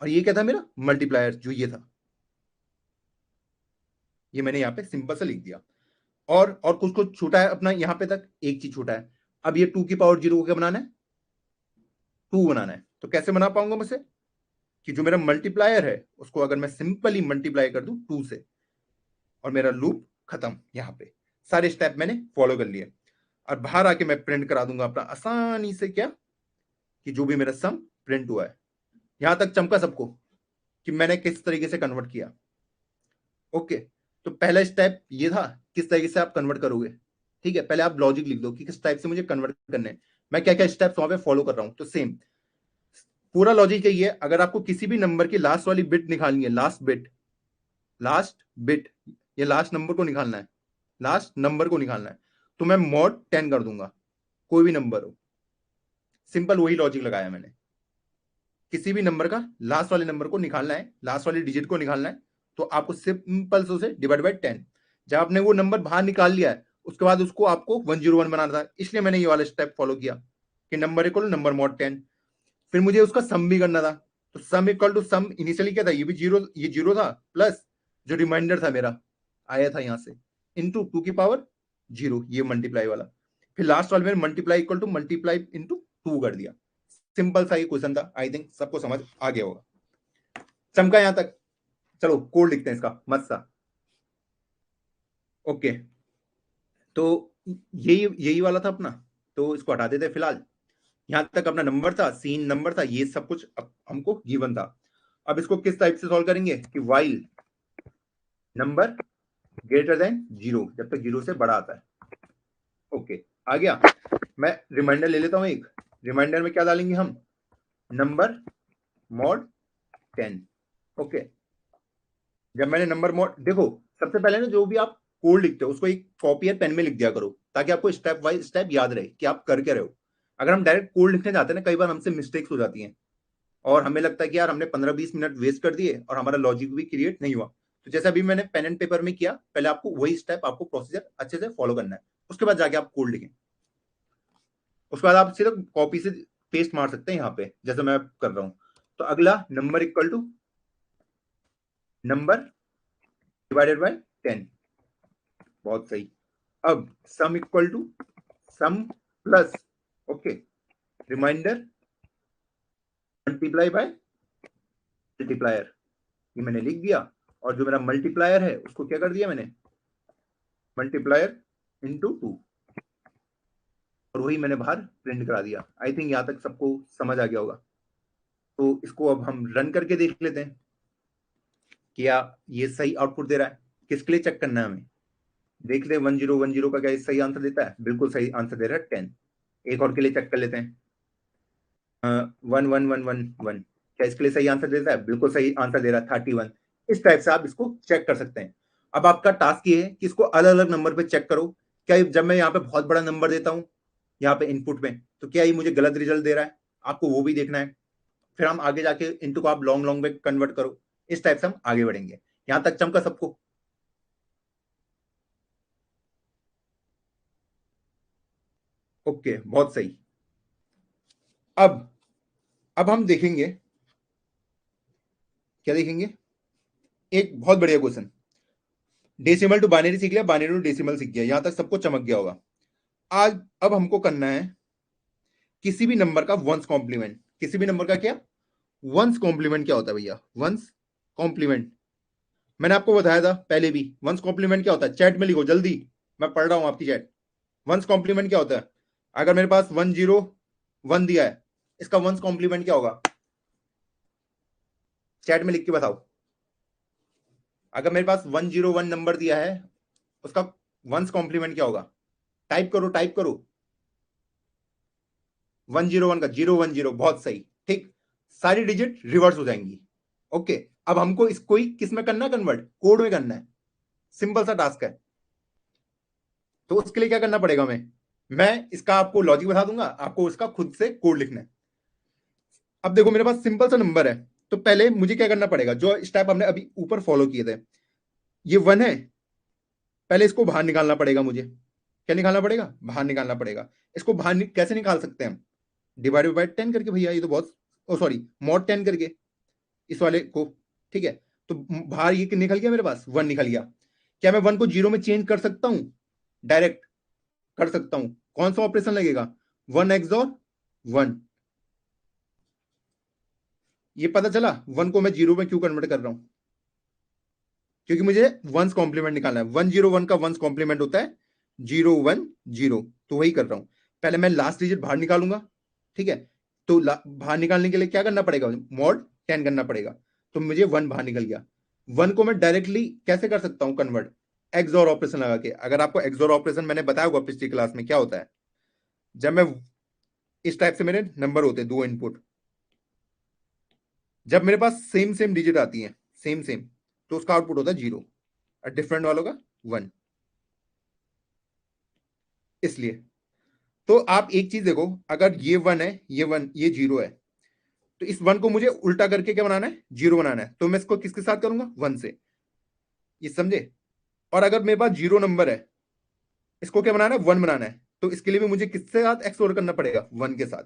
और ये क्या था मेरा? मल्टीप्लायर, जो ये था, ये मैंने यहाँ पे सिंपल सा लिख दिया। और कुछ कुछ छूटा है अपना यहाँ पे तक, एक चीज छूटा है। अब ये 2 की पावर 0 को क्या बनाना है? 2 बनाना है। तो कैसे बना पाऊंगा मैं? कि जो मेरा मल्टीप्लायर है उसको अगर मैं सिंपली मल्टीप्लाई कर दूं 2 से, और मेरा लूप खत्म। यहाँ पे सारे स्टेप मैंने फॉलो कर लिए, और बाहर आके मैं प्रिंट करा दूंगा अपना आसानी से, क्या कि जो भी मेरा सम प्रिंट हुआ है। यहां तक चमका सबको कि मैंने किस तरीके से कन्वर्ट किया? ओके। तो पहला स्टेप ये था, किस तरीके से आप कन्वर्ट करोगे। ठीक है, पहले आप लॉजिक लिख दो कि किस टाइप से मुझे कन्वर्ट करने हैं, मैं क्या क्या स्टेप्स वहां पे फॉलो कर रहा हूं। तो सेम पूरा लॉजिक यही है। अगर आपको किसी भी नंबर की लास्ट वाली बिट निकालनी है, लास्ट बिट, ये लास्ट नंबर को निकालना है, लास्ट नंबर को निकालना है, तो मैं मॉड 10 कर दूंगा, कोई भी नंबर हो। सिंपल वही लॉजिक लगाया मैंने। किसी भी नंबर का लास्ट वाले नंबर को निकालना है, लास्ट वाली डिजिट को निकालना है, तो आपको सिंपल से उसे डिवाइड बाई 10। जब आपने वो नंबर बाहर निकाल लिया है उसके बाद उसको आपको 101 बनाना था, इसलिए मैंने ये वाला स्टेप फॉलो किया कि नंबर इक्वल नंबर मॉड 10। फिर मुझे उसका सम भी करना था। तो sum equal to sum, initially क्या था? ये भी जीरो, ये जीरो था, प्लस जो रिमाइंडर था मेरा आया था यहां से, इंटू 2 की पावर 0, ये मल्टीप्लाई वाला। फिर लास्ट वाले में multiply equal to multiply into 2 कर दिया। सिंपल सा ये क्वेश्चन था, आई थिंक सबको समझ आ गया होगा। चमका यहां तक? चलो कोड लिखते हैं इसका मस्त सा। ओके, तो यही यही वाला था अपना, तो इसको हटा देते फिलहाल। यहां तक अपना नंबर था, सीन नंबर था, ये सब कुछ हमको गिवन था। अब इसको किस टाइप से सॉल्व करेंगे कि वाइल नंबर ग्रेटर देन 0, जब तक 0 से बड़ा आता है। ओके, आ गया। मैं रिमाइंडर ले लेता हूं एक। रिमाइंडर में क्या डालेंगे हम? Number mod 10। ओके, जब मैंने नंबर मॉड, देखो सबसे पहले ना जो भी आप कोड लिखते हो उसको एक कॉपी या पेन में लिख दिया करो, ताकि आपको स्टेप बाय स्टेप याद रहे कि आप कर क्या रहे हो। अगर हम डायरेक्ट कोड लिखने जाते हैं ना, कई बार हमसे मिस्टेक्स हो जाती हैं और हमें लगता है कि यार हमने 15-20 मिनट वेस्ट कर दिए और हमारा लॉजिक भी क्रिएट नहीं हुआ। तो जैसे अभी मैंने पेन एंड पेपर में किया, पहले आपको वही स्टेप, आपको प्रोसीजर अच्छे से फॉलो करना है, उसके बाद जाके आप कोड लिखें। उसके बाद आप सीधा कॉपी से पेस्ट मार सकते हैं यहाँ पे, जैसे मैं कर रहा हूं। तो अगला number equal to number divided by 10, बहुत सही। अब sum equal to sum plus, okay, reminder multiply by multiplier, ये मैंने लिख दिया। और जो मेरा मल्टीप्लायर है उसको क्या कर दिया मैंने? मल्टीप्लायर इंटू 2, और वही मैंने बाहर प्रिंट करा दिया। आई थिंक यहां तक सबको समझ आ गया होगा। तो इसको अब हम रन करके देख लेते हैं क्या ये सही आउटपुट दे रहा है। किसके लिए चेक करना है हमें? देख ले 1010 का क्या ये सही आंसर देता है? बिल्कुल सही आंसर दे रहा है 10। एक और के लिए चेक कर लेते हैं, 11111, क्या इसके लिए सही आंसर देता है? बिल्कुल सही आंसर दे रहा है 31। इस टाइप से आप इसको चेक कर सकते हैं। अब आपका टास्क ये है कि इसको अलग अलग नंबर पे चेक करो। क्या जब मैं यहाँ पे बहुत बड़ा नंबर देता हूँ यहाँ पे इनपुट में, तो क्या ये मुझे गलत रिजल्ट दे रहा है? आपको वो भी देखना है। फिर हम आगे जाके इनटू को आप लॉन्ग लॉन्ग में कन्वर्ट करो। इस टाइप से हम आगे बढ़ेंगे। यहां तक चमका सबको? ओके, बहुत सही। अब अब हम देखेंगे, क्या देखेंगे? एक बहुत बढ़िया क्वेश्चन। डेसिमल टू बाइनरी सीख लिया, बाइनरी टू डेसिमल सीख गया, यहां तक सबको चमक गया होगा। आज अब हमको करना है किसी भी नंबर का वंस कॉम्प्लीमेंट। किसी भी नंबर का क्या वंस कॉम्प्लीमेंट? क्या होता है भैया वंस कॉम्प्लीमेंट? मैंने आपको बताया था पहले भी, वंस कॉम्प्लीमेंट क्या होता है? चैट में लिखो जल्दी, मैं पढ़ रहा हूं आपकी चैट। वंस कॉम्प्लीमेंट क्या होता है? अगर मेरे पास 101 दिया है, इसका वंस कॉम्प्लीमेंट क्या होगा? चैट में लिख के बताओ। अगर मेरे पास 101 नंबर दिया है, उसका वंस कॉम्प्लीमेंट क्या होगा? टाइप करो, टाइप करो। 101 का 010, बहुत सही। ठीक, सारी डिजिट रिवर्स हो जाएंगी। ओके, अब हमको इसको ही किस में करना है? कन्वर्ट, कोड में करना है। सिंपल सा टास्क है। तो उसके लिए क्या करना पड़ेगा? मैं इसका आपको लॉजिक बता दूंगा, आपको उसका खुद से कोड लिखना है। अब देखो, मेरे पास सिंपल सा नंबर है, तो पहले मुझे क्या करना पड़ेगा? जो स्टेप हमने अभी ऊपर फॉलो किए थे, ये 1 है, पहले इसको बाहर निकालना पड़ेगा मुझे। क्या निकालना पड़ेगा? बाहर निकालना पड़ेगा। इसको बाहर कैसे निकाल सकते हैं हम? डिवाइडेड बाय 10 करके भैया, ये तो बहुत, ओ सॉरी, मॉड 10 करके इस वाले को। ठीक है, तो बाहर ये निकल गया, मेरे पास 1 निकल गया। क्या मैं 1 को 0 में चेंज कर सकता हूं? डायरेक्ट कर सकता हूं। कौन सा ऑपरेशन लगेगा? 1 XOR 1। ये पता चला 1 को मैं 0 में क्यों कन्वर्ट कर रहा हूं? क्योंकि मुझे वंस कॉम्प्लीमेंट निकालना है। 101 का वंस कॉम्प्लीमेंट होता है 010, तो वही कर रहा हूं। पहले मैं लास्ट डिजिट बाहर निकालूंगा। ठीक है, तो बाहर निकालने के लिए क्या करना पड़ेगा? मॉड 10 करना पड़ेगा। तो मुझे 1 बाहर निकल गया। 1 को मैं डायरेक्टली कैसे कर सकता हूं कन्वर्ट? एक्सओर ऑपरेशन लगा के। अगर आपको एक्सओर ऑपरेशन मैंने बताया होगा पिछली क्लास में, क्या होता है? जब मैं इस टाइप से मेरे नंबर होते हैं, दो इनपुट, जब मेरे पास सेम सेम डिजिट आती है, सेम सेम, तो उसका आउटपुट होता है 0, और डिफरेंट वालों का 1। इसलिए तो आप एक चीज देखो, अगर ये 1 है, ये 1, ये 0 है, तो इस 1 को मुझे उल्टा करके क्या बनाना है? 0 बनाना है। तो मैं इसको किसके साथ करूंगा? 1 से। ये समझे? और अगर मेरे पास 0 नंबर है, इसको क्या बनाना है? 1 बनाना है। तो इसके लिए भी मुझे किसके साथ एक्सओर करना पड़ेगा? 1 के साथ।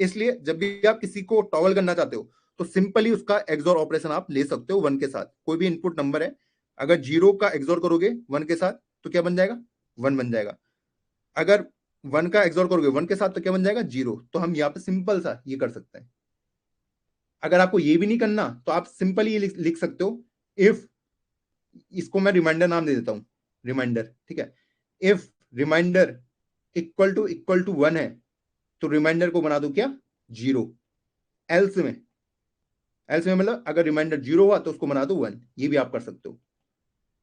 इसलिए जब भी आप किसी को टॉगल करना चाहते हो, तो सिंपली उसका एक्सओर ऑपरेशन आप ले सकते हो 1 के साथ। कोई भी इनपुट नंबर है, अगर 0 का एक्सओर करोगे 1 के साथ, तो क्या बन जाएगा? 1 बन जाएगा। अगर 1 का एक्सओर करोगे 1 के साथ, तो क्या बन जाएगा? 0। तो हम यहाँ पे सिंपल सा ये कर सकते हैं। अगर आपको ये भी नहीं करना, तो आप सिंपली ये लिख सकते हो, इफ, इसको मैं रिमाइंडर नाम दे देता हूं, रिमाइंडर। ठीक है, इफ रिमाइंडर इक्वल टू 1 है, तो रिमाइंडर को बना दो क्या? 0। एल्स में, एल्स में मतलब अगर रिमाइंडर 0 हुआ तो उसको बना दो 1। ये भी आप कर सकते हो।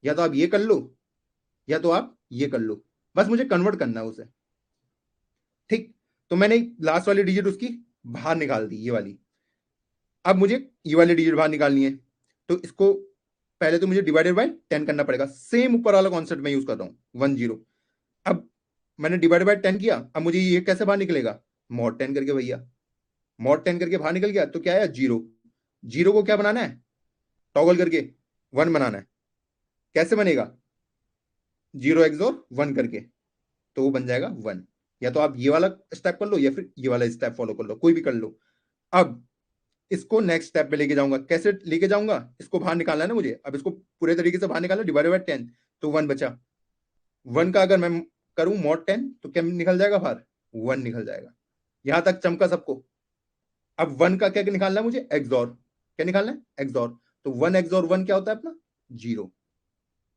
या तो आप ये कर लो, या तो आप ये कर लो। बस मुझे कन्वर्ट करना है उसे। ठीक, तो मैंने लास्ट वाली डिजिट उसकी बाहर निकाल दी, ये वाली। अब मुझे ये वाली डिजिट बाहर निकालनी है, तो इसको पहले तो मुझे डिवाइडेड बाय 10 करना पड़ेगा। सेम ऊपर वाला कॉन्सेप्ट मैं यूज कर रहा हूं, 10। अब मैंने डिवाइडेड बाय 10 किया, अब मुझे ये कैसे बाहर निकलेगा? मॉड 10 करके भैया। मॉड 10 करके बाहर निकल गया, तो क्या है? 0। 0 को क्या बनाना है? टॉगल करके 1 बनाना है। कैसे बनेगा? 0 XOR 1 करके, तो वो बन जाएगा 1। या तो आप ये वाला स्टेप कर लो, या फिर ये वाला स्टेप फॉलो कर लो, कोई भी कर लो। अब इसको नेक्स्ट स्टेप पे लेके जाऊंगा। कैसे लेके जाऊंगा? इसको बाहर निकालना है ना मुझे। अब इसको पूरे तरीके से बाहर निकालना, डिवाइडेड बाय 10, तो 1 बचा। 1 का अगर मैं करूं मॉड 10, तो क्या निकल जाएगा बाहर? 1 निकल जाएगा। यहां तक चमका सबको? अब 1 का क्या निकालना है मुझे? एक्सओर। क्या निकालना है? एक्सओर। तो 1 XOR 1 क्या होता है अपना? 0।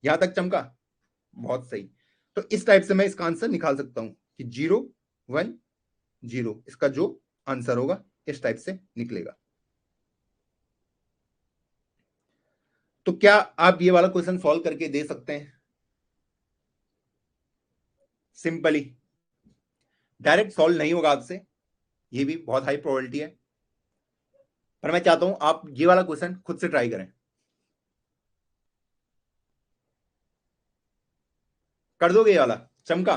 यहां तक चमका? बहुत सही। तो इस टाइप से मैं इसका आंसर निकाल सकता हूं कि 0 1 0, इसका जो आंसर होगा इस टाइप से निकलेगा। तो क्या आप ये वाला क्वेश्चन सॉल्व करके दे सकते हैं? सिंपली। डायरेक्ट सॉल्व नहीं होगा आपसे, ये भी बहुत हाई प्रोबेबिलिटी है, पर मैं चाहता हूं आप ये वाला क्वेश्चन खुद से ट्राई करें। कर दोगे ये वाला? चमका?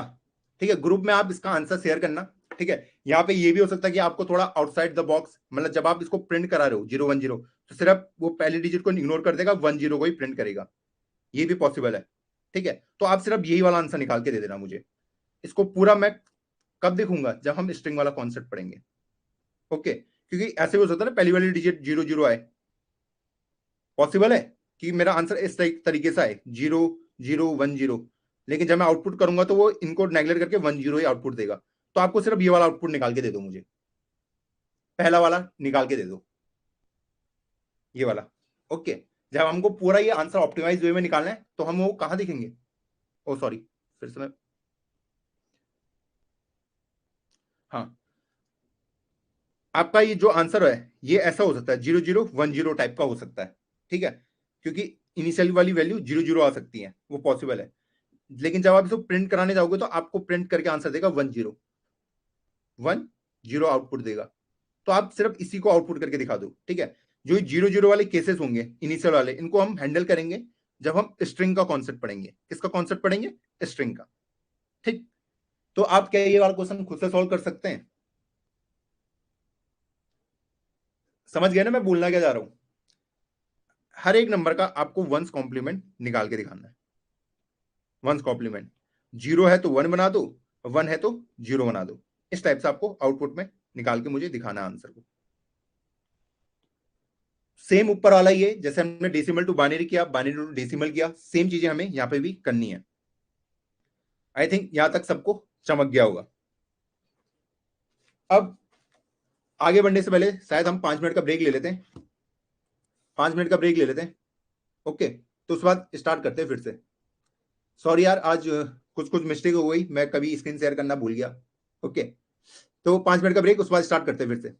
ठीक है, ग्रुप में आप इसका आंसर शेयर करना। ठीक है, यहाँ पे ये भी हो सकता है कि आपको थोड़ा आउटसाइड द बॉक्स, मतलब जब आप इसको प्रिंट करा रहे हो 0 1 0, तो सिर्फ वो पहली डिजिट को इग्नोर कर देगा, 1 0 को ही प्रिंट करेगा। ये भी पॉसिबल है। ठीक है, तो आप सिर्फ यही वाला आंसर निकाल के दे देना मुझे। इसको पूरा मैं कब देखूंगा? जब हम स्ट्रिंग वाला कॉन्सेप्ट पढ़ेंगे। ओके, क्योंकि ऐसे भी हो सकता है ना, पहली वाली डिजिट 0 0 आए। पॉसिबल है कि मेरा आंसर इस तरीके से आए, 0 0 1 0, लेकिन जब मैं आउटपुट करूंगा तो वो इनको नेगलेक्ट करके 1 0 ही आउटपुट देगा। तो आपको सिर्फ ये वाला आउटपुट निकाल के दे दो मुझे, पहला वाला निकाल के दे दो, ये वाला। ओके, जब हमको पूरा ये आंसर ऑप्टिमाइज वे में निकालना है, तो हम वो कहां दिखेंगे? ओ सॉरी, फिर से मैं हाँ, आपका ये जो आंसर है ये ऐसा हो सकता है 0010 टाइप का हो सकता है, ठीक है, क्योंकि इनिशियल वाली वैल्यू 00 आ सकती है, वो पॉसिबल है। लेकिन जब आप इसको प्रिंट कराने जाओगे तो आपको प्रिंट करके आंसर देगा 10 आउटपुट देगा। तो आप सिर्फ इसी को आउटपुट करके दिखा दो, ठीक है। जो 00 वाले केसेस होंगे इनिशियल वाले, इनको हम हैंडल करेंगे जब हम स्ट्रिंग का कॉन्सेप्ट पढ़ेंगे। किसका कॉन्सेप्ट पढ़ेंगे? स्ट्रिंग का, ठीक। तो आप क्या ये वाला क्वेश्चन खुद से सॉल्व कर सकते हैं? समझ गए ना मैं बोलना क्या जा रहा हूं? हर एक नंबर का आपको वंस कॉम्प्लीमेंट निकाल के दिखाना है। वंस कॉम्प्लीमेंट, 0 है तो 1 बना दो, 1 है तो 0 बना दो। इस टाइप से आपको आउटपुट में निकाल के मुझे दिखाना है आंसर को। सेम ऊपर वाला ही है, जैसे हमने डेसिमल टू बाइनरी किया, बाइनरी टू डेसिमल किया, सेम चीजें हमें यहां पे भी करनी है। आई थिंक यहां तक सबको चमक गया होगा। अब आगे बढ़ने से पहले शायद हम 5 मिनट का ब्रेक ले लेते हैं। 5 मिनट का ब्रेक ले लेते हैं, ओके। तो उसके बाद स्टार्ट करते हैं फिर से। सॉरी यार, आज कुछ कुछ मिस्टेक हो गई, मैं कभी स्क्रीन शेयर करना भूल गया, ओके। तो 5 मिनट का ब्रेक, उसके बाद स्टार्ट करते हैं फिर से।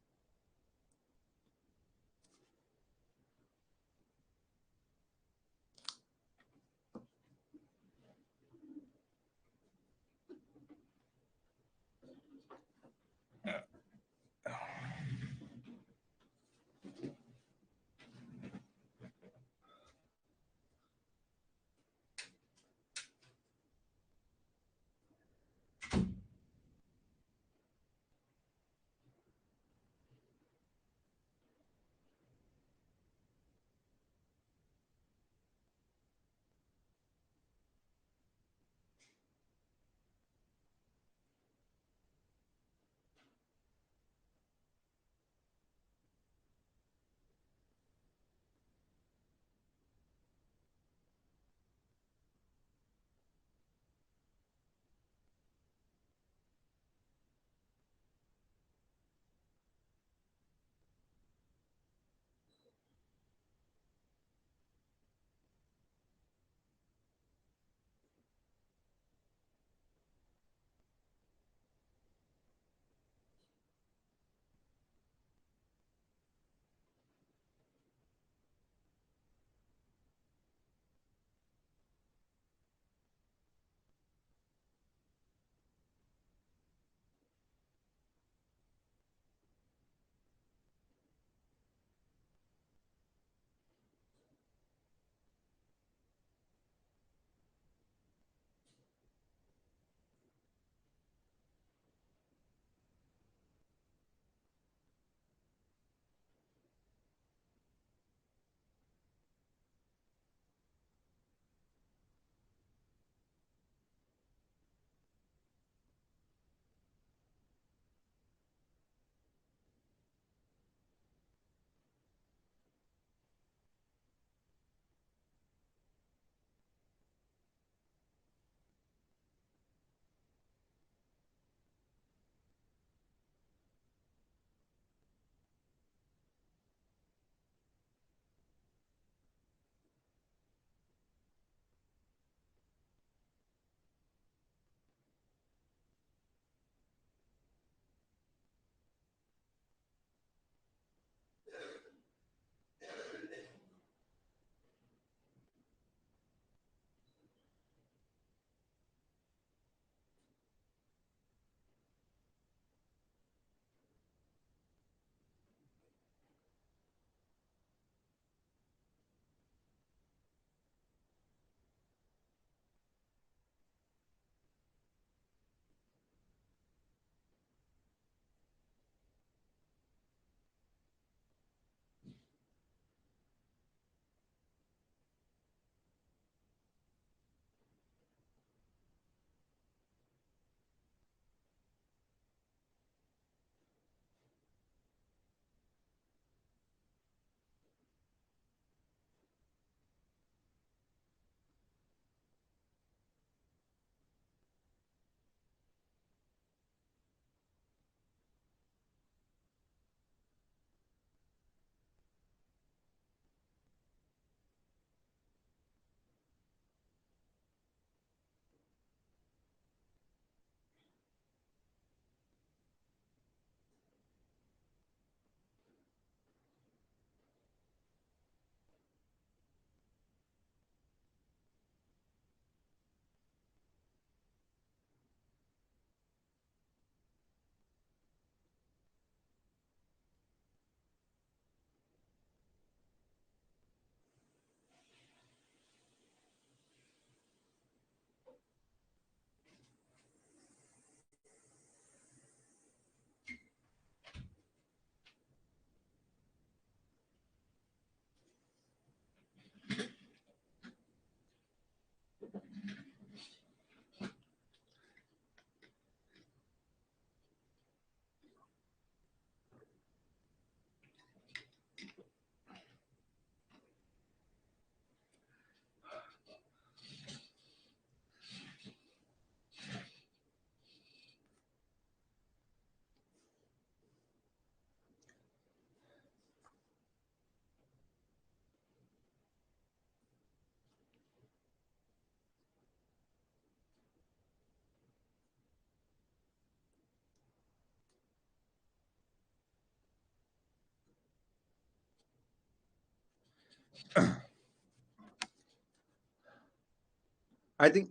आई थिंक,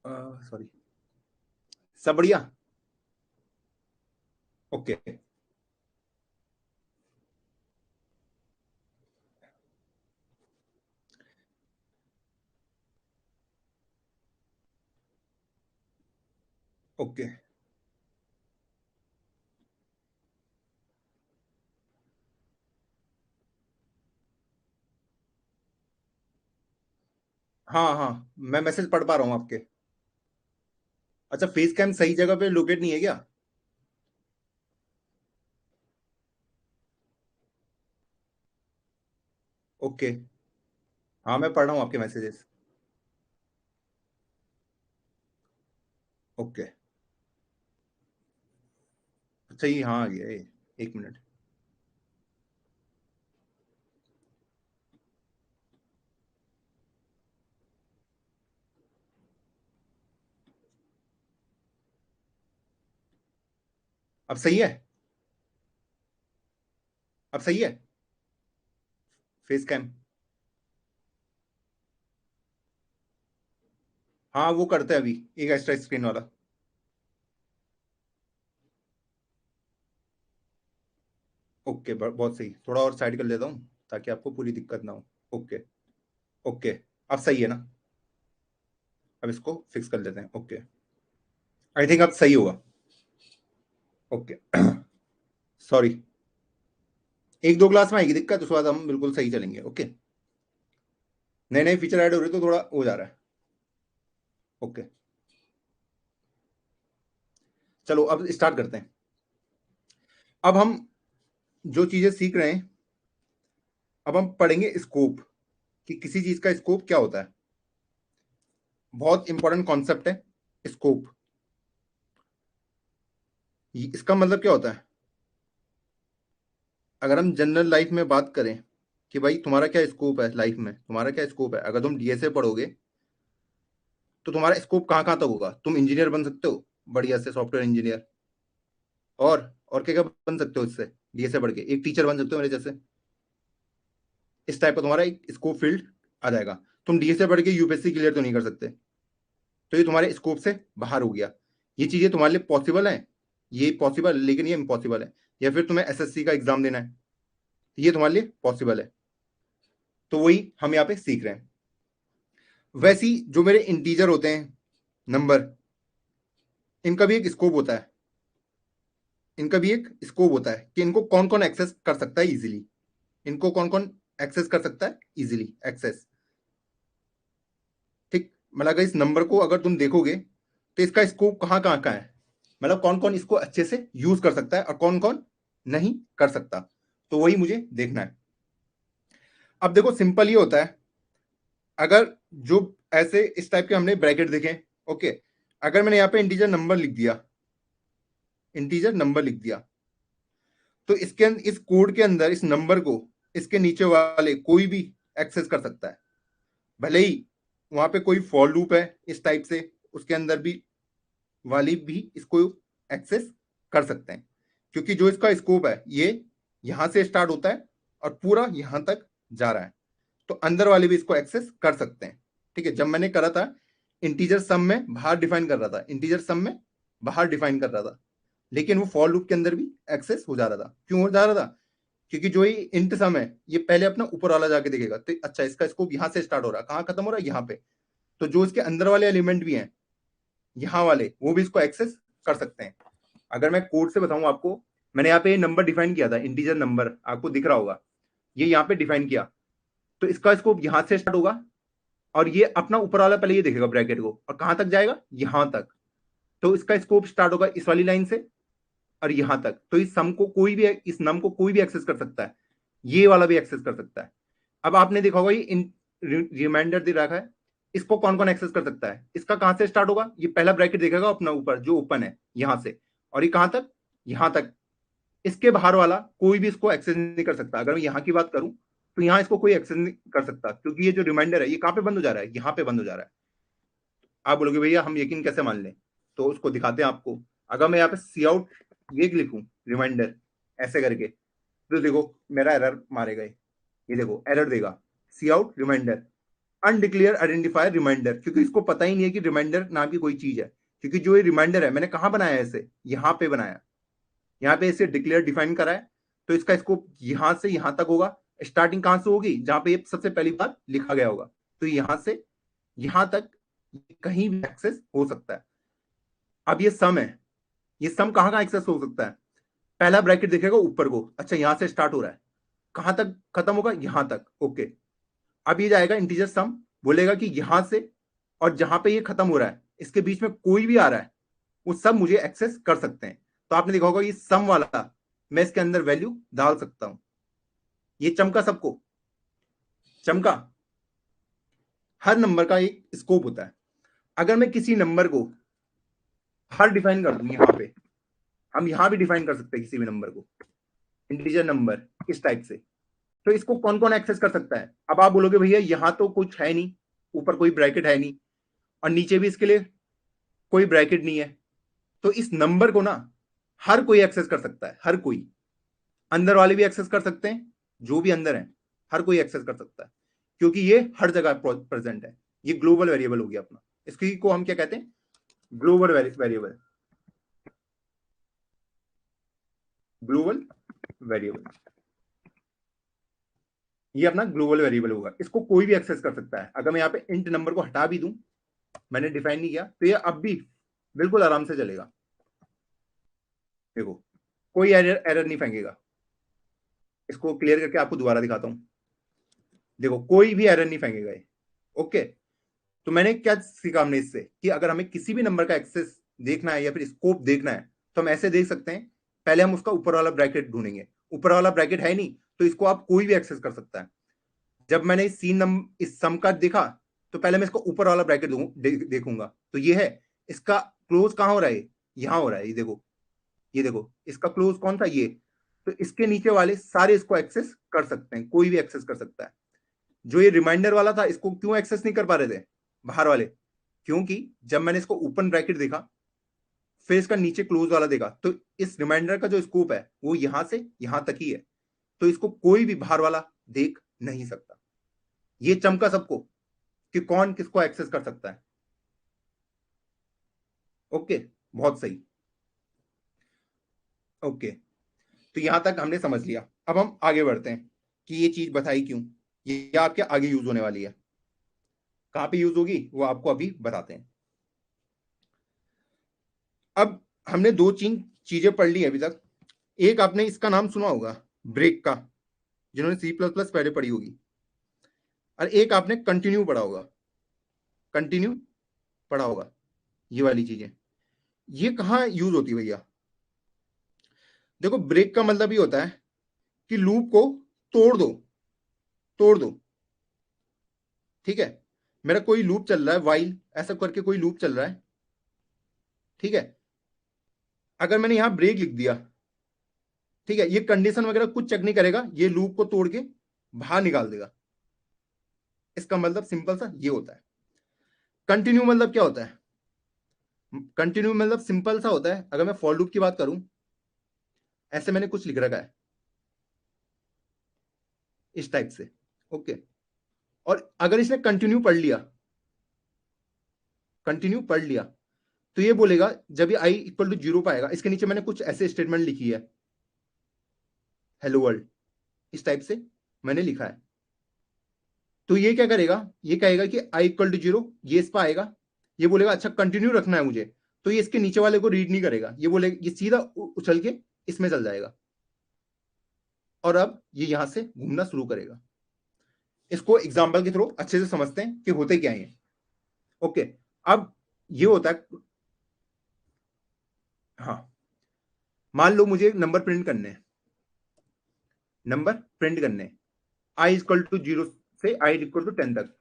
सॉरी, सब बढ़िया। Okay, okay. हाँ हाँ, मैं मैसेज पढ़ पा रहा हूँ आपके। अच्छा, फेस कैम सही जगह पे लोकेट नहीं है क्या? ओके, हाँ मैं पढ़ रहा हूँ आपके मैसेजेस। ओके, अच्छा ये हाँ आ गया ये, एक मिनट। अब सही है? अब सही है फेस कैम? हाँ वो करते हैं अभी, एक एक्स्ट्रा स्क्रीन वाला। ओके, बहुत सही, थोड़ा और साइड कर लेता हूँ ताकि आपको पूरी दिक्कत ना हो। ओके, ओके, अब सही है ना? अब इसको फिक्स कर लेते हैं। ओके, आई थिंक अब सही होगा। ओके, सॉरी, एक दो क्लास में आएगी दिक्कत, उसके बाद हम बिल्कुल सही चलेंगे। ओके, नए नए फीचर ऐड हो रहे तो थोड़ा हो जा रहा है। ओके, चलो अब स्टार्ट करते हैं। अब हम जो चीजें सीख रहे हैं, अब हम पढ़ेंगे स्कोप, कि किसी चीज का स्कोप क्या होता है। बहुत इंपॉर्टेंट कॉन्सेप्ट है स्कोप। इसका मतलब क्या होता है? अगर हम जनरल लाइफ में बात करें कि भाई तुम्हारा क्या स्कोप है लाइफ में, तुम्हारा क्या स्कोप है, अगर तुम डीएसए पढ़ोगे तो तुम्हारा स्कोप कहाँ कहाँ तक होगा? तुम इंजीनियर बन सकते हो, बढ़िया से सॉफ्टवेयर इंजीनियर। और क्या क्या बन सकते हो इससे? डीएसए पढ़ के एक टीचर बन सकते हो मेरे जैसे। इस टाइप का तुम्हारा एक स्कोप फील्ड आ जाएगा। तुम डीएसए पढ़ के यूपीएससी क्लियर तो नहीं कर सकते, तो ये तुम्हारे स्कोप से बाहर हो गया। ये चीजें तुम्हारे लिए पॉसिबल है, ये पॉसिबल, लेकिन ये इम्पॉसिबल है। या फिर तुम्हें एसएससी का एग्जाम देना है, ये तुम्हारे लिए पॉसिबल है। तो वही हम यहाँ पे सीख रहे हैं। वैसी जो मेरे इंटीजर होते हैं, नंबर, इनका भी एक स्कोप होता है। इनका भी एक स्कोप होता है कि इनको कौन कौन एक्सेस कर सकता है इजीली। इनको कौन कौन एक्सेस कर सकता है इजीली एक्सेस। ठीक, मतलब अगर इस नंबर को अगर तुम देखोगे तो इसका स्कोप कहाँ कहाँ का है, मतलब कौन कौन इसको अच्छे से यूज कर सकता है और कौन कौन नहीं कर सकता। तो वही मुझे देखना है। अब देखो सिंपल ये होता है, अगर जो ऐसे इस टाइप के हमने ब्रैकेट देखे, ओके, अगर मैंने यहाँ पे इंटीजर नंबर लिख दिया, इंटीजर नंबर लिख दिया, तो इसके इस कोड के अंदर इस नंबर को इसके नीचे वाले कोई भी एक्सेस कर सकता है। भले ही वहां पे कोई फॉर लूप है इस टाइप से, उसके अंदर भी वाली भी इसको एक्सेस कर सकते हैं, क्योंकि जो इसका स्कोप है ये यहां से स्टार्ट होता है और पूरा यहां तक जा रहा है। तो अंदर वाले भी इसको एक्सेस कर सकते हैं। ठीक है, जब मैंने करा था इंटीजर सम में बाहर डिफाइन कर रहा था, इंटीजर सम में बाहर डिफाइन कर रहा था, लेकिन वो फॉर लूप के अंदर भी एक्सेस हो जा रहा था। क्यों हो जा रहा था? क्योंकि जो ये इंट सम है ये पहले अपना ऊपर वाला जाके देखेगा, तो अच्छा इसका स्कोप यहाँ से स्टार्ट हो रहा है, कहाँ खत्म हो रहा है? यहाँ पे। तो जो इसके अंदर वाले एलिमेंट भी हैं यहाँ वाले, वो भी इसको एक्सेस कर सकते हैं। अगर मैं कोड से बताऊं आपको, मैंने यहाँ पे नंबर डिफाइन किया था, इंटीजर नंबर आपको दिख रहा होगा, ये यहाँ पे डिफाइन किया, तो इसका स्कोप यहाँ से स्टार्ट होगा और ये अपना ऊपर वाला पहले ये देखेगा ब्रैकेट को, और कहां तक जाएगा? यहां तक। तो इसका स्कोप स्टार्ट होगा इस वाली लाइन से और यहां तक। तो इस सम को कोई भी, इस नम को कोई भी एक्सेस कर सकता है, ये वाला भी एक्सेस कर सकता है। अब आपने देखा होगा ये रिमाइंडर दे रखा है, इसको कौन कौन एक्सेस कर सकता है? इसका कहां से स्टार्ट होगा? ये पहला ब्रैकेट देखेगा अपना ऊपर जो ओपन है यहां से, और ये कहां तक? यहां तक। इसके बाहर वाला कोई भी इसको एक्सेस नहीं कर सकता। अगर मैं यहाँ की बात करूं तो यहाँ इसको कोई एक्सेस नहीं कर सकता, क्योंकि ये जो रिमाइंडर है ये कहां पे बंद हो जा रहा है? यहाँ पे बंद हो जा रहा है। आप बोलोगे भैया हम यकीन कैसे मान लें? तो उसको दिखाते हैं आपको। अगर मैं यहाँ पे सी आउट ये लिखूं, रिमाइंडर ऐसे करके, तो देखो मेरा एरर मारेगा ये देखो एरर देगा, cout remainder, undeclared identifier remainder, क्योंकि इसको पता ही नहीं है कि रिमाइंडर नाम की कोई चीज है, क्योंकि जो ये रिमाइंडर है मैंने कहां बनाया है इसे, यहां पे बनाया, यहां पे इसे डिक्लेयर डिफाइन करा है, तो इसका स्कोप यहां से यहां तक होगा। स्टार्टिंग कहां से होगी, जहां पे ये सबसे पहली बार लिखा गया होगा, तो यहां से यहां तक कहीं भी एक्सेस हो सकता है। अब ये सम है, ये सम कहां कहां एक्सेस हो सकता है, पहला ब्रैकेट दिखेगा ऊपर को, अच्छा यहां से स्टार्ट हो रहा है, कहां तक खत्म होगा, यहां तक, ओके। अब ये जाएगा इंटीजर सम, बोलेगा कि यहां से और जहां पे ये खत्म हो रहा है इसके बीच में कोई भी आ रहा है वो सब मुझे एक्सेस कर सकते हैं। तो आपने देखा होगा ये सम वाला मैं इसके अंदर वैल्यू डाल सकता हूं। ये चमका सबको, चमका। हर नंबर का एक स्कोप होता है। अगर मैं किसी नंबर को हर डिफाइन कर दूं, यहां पे हम यहां भी डिफाइन कर सकते हैं किसी भी नंबर को, इंटीजर नंबर इस टाइप से, तो इसको कौन कौन एक्सेस कर सकता है। अब आप बोलोगे भैया यहां तो कुछ है नहीं, ऊपर कोई ब्रैकेट है नहीं और नीचे भी इसके लिए कोई ब्रैकेट नहीं है, तो इस नंबर को ना हर कोई एक्सेस कर सकता है, हर कोई, अंदर वाले भी एक्सेस कर सकते हैं, जो भी अंदर है हर कोई एक्सेस कर सकता है, क्योंकि ये हर जगह प्रेजेंट है। ये ग्लोबल वेरिएबल हो गया अपना, इसकी को हम क्या कहते हैं, ग्लोबल वेरिएबल, ग्लोबल वेरिएबल, ये अपना ग्लोबल वेरिएबल होगा। इसको कोई भी एक्सेस कर सकता है। अगर मैं यहाँ पे इंट नंबर को हटा भी दूं, मैंने डिफाइन नहीं किया, तो ये अब भी बिल्कुल आराम से चलेगा। देखो कोई एरर नहीं फेंकेगा। इसको क्लियर करके आपको दोबारा दिखाता हूं। देखो कोई भी एरर नहीं फेंकेगा ये, ओके। तो मैंने क्या सीखा हमने इससे, कि अगर हमें किसी भी नंबर का एक्सेस देखना है या फिर स्कोप देखना है तो हम ऐसे देख सकते हैं। पहले हम उसका ऊपर वाला ब्रैकेट ढूंढेंगे, ऊपर वाला ब्रैकेट है नहीं तो इसको आप कोई भी एक्सेस कर सकता है। जब मैंने इस सम का देखा तो पहले मैं इसको ऊपर वाला ब्रैकेट देखूंगा, तो ये है, इसका क्लोज कहां हो रहा है, यहां हो रहा है, ये देखो, ये देखो इसका क्लोज कौन था, ये। तो इसके नीचे वाले सारे इसको एक्सेस कर सकते हैं, कोई भी एक्सेस कर सकता है। जो ये रिमाइंडर वाला था इसको क्यों एक्सेस नहीं कर पा रहे थे बाहर वाले, क्योंकि जब मैंने इसको ओपन ब्रैकेट देखा फिर इसका नीचे क्लोज वाला देखा, तो इस रिमाइंडर का जो स्कोप है वो यहां से यहां तक ही है, तो इसको कोई भी बाहर वाला देख नहीं सकता। ये चमका सबको कि कौन किसको एक्सेस कर सकता है। ओके, बहुत सही। ओके, तो यहां तक हमने समझ लिया। अब हम आगे बढ़ते हैं कि ये चीज बताई क्यों, ये आपके आगे यूज होने वाली है। कहां पे यूज होगी वो आपको अभी बताते हैं। अब हमने दो चीजें पढ़ ली अभी तक। एक आपने इसका नाम सुना होगा ब्रेक का, जिन्होंने सी प्लस प्लस पहले पढ़ी होगी, और एक आपने कंटिन्यू पढ़ा होगा, कंटिन्यू पढ़ा होगा। ये वाली चीजें ये कहां यूज होती है भैया। देखो ब्रेक का मतलब ये होता है कि लूप को तोड़ दो, तोड़ दो, ठीक है। मेरा कोई लूप चल रहा है, वाइल ऐसा करके कोई लूप चल रहा है, ठीक है। अगर मैंने यहां ब्रेक लिख दिया, ठीक है, ये कंडीशन वगैरह कुछ चेक नहीं करेगा, ये लूप को तोड़ के बाहर निकाल देगा। इसका मतलब सिंपल सा ये होता है। कंटिन्यू मतलब क्या होता है, कंटिन्यू मतलब सिंपल सा होता है। अगर मैं फॉर लूप की बात करूं, ऐसे मैंने कुछ लिख रखा है इस टाइप से, ओके। और अगर इसने कंटिन्यू पढ़ लिया, कंटिन्यू पढ़ लिया, तो ये बोलेगा जब ये आई इक्वल टू 0 पाएगा, इसके नीचे मैंने कुछ ऐसे स्टेटमेंट लिखी है, हेलो वर्ल्ड इस टाइप से मैंने लिखा है। तो ये क्या करेगा, ये कहेगा कि आई इक्वल टू 0, ये इस पर आएगा, ये बोलेगा अच्छा कंटिन्यू रखना है मुझे, तो ये इसके नीचे वाले को रीड नहीं करेगा, ये बोलेगा, ये सीधा उछल के इसमें चल जाएगा और अब ये यहां से घूमना शुरू करेगा। इसको एग्जाम्पल के थ्रू अच्छे से समझते हैं कि होते क्या है। ओके, अब ये होता है, हाँ, मान लो मुझे नंबर प्रिंट करने हैं, नंबर प्रिंट करने हैं, आई इक्वल टू 0 से आई इक्वल टू 10 तक।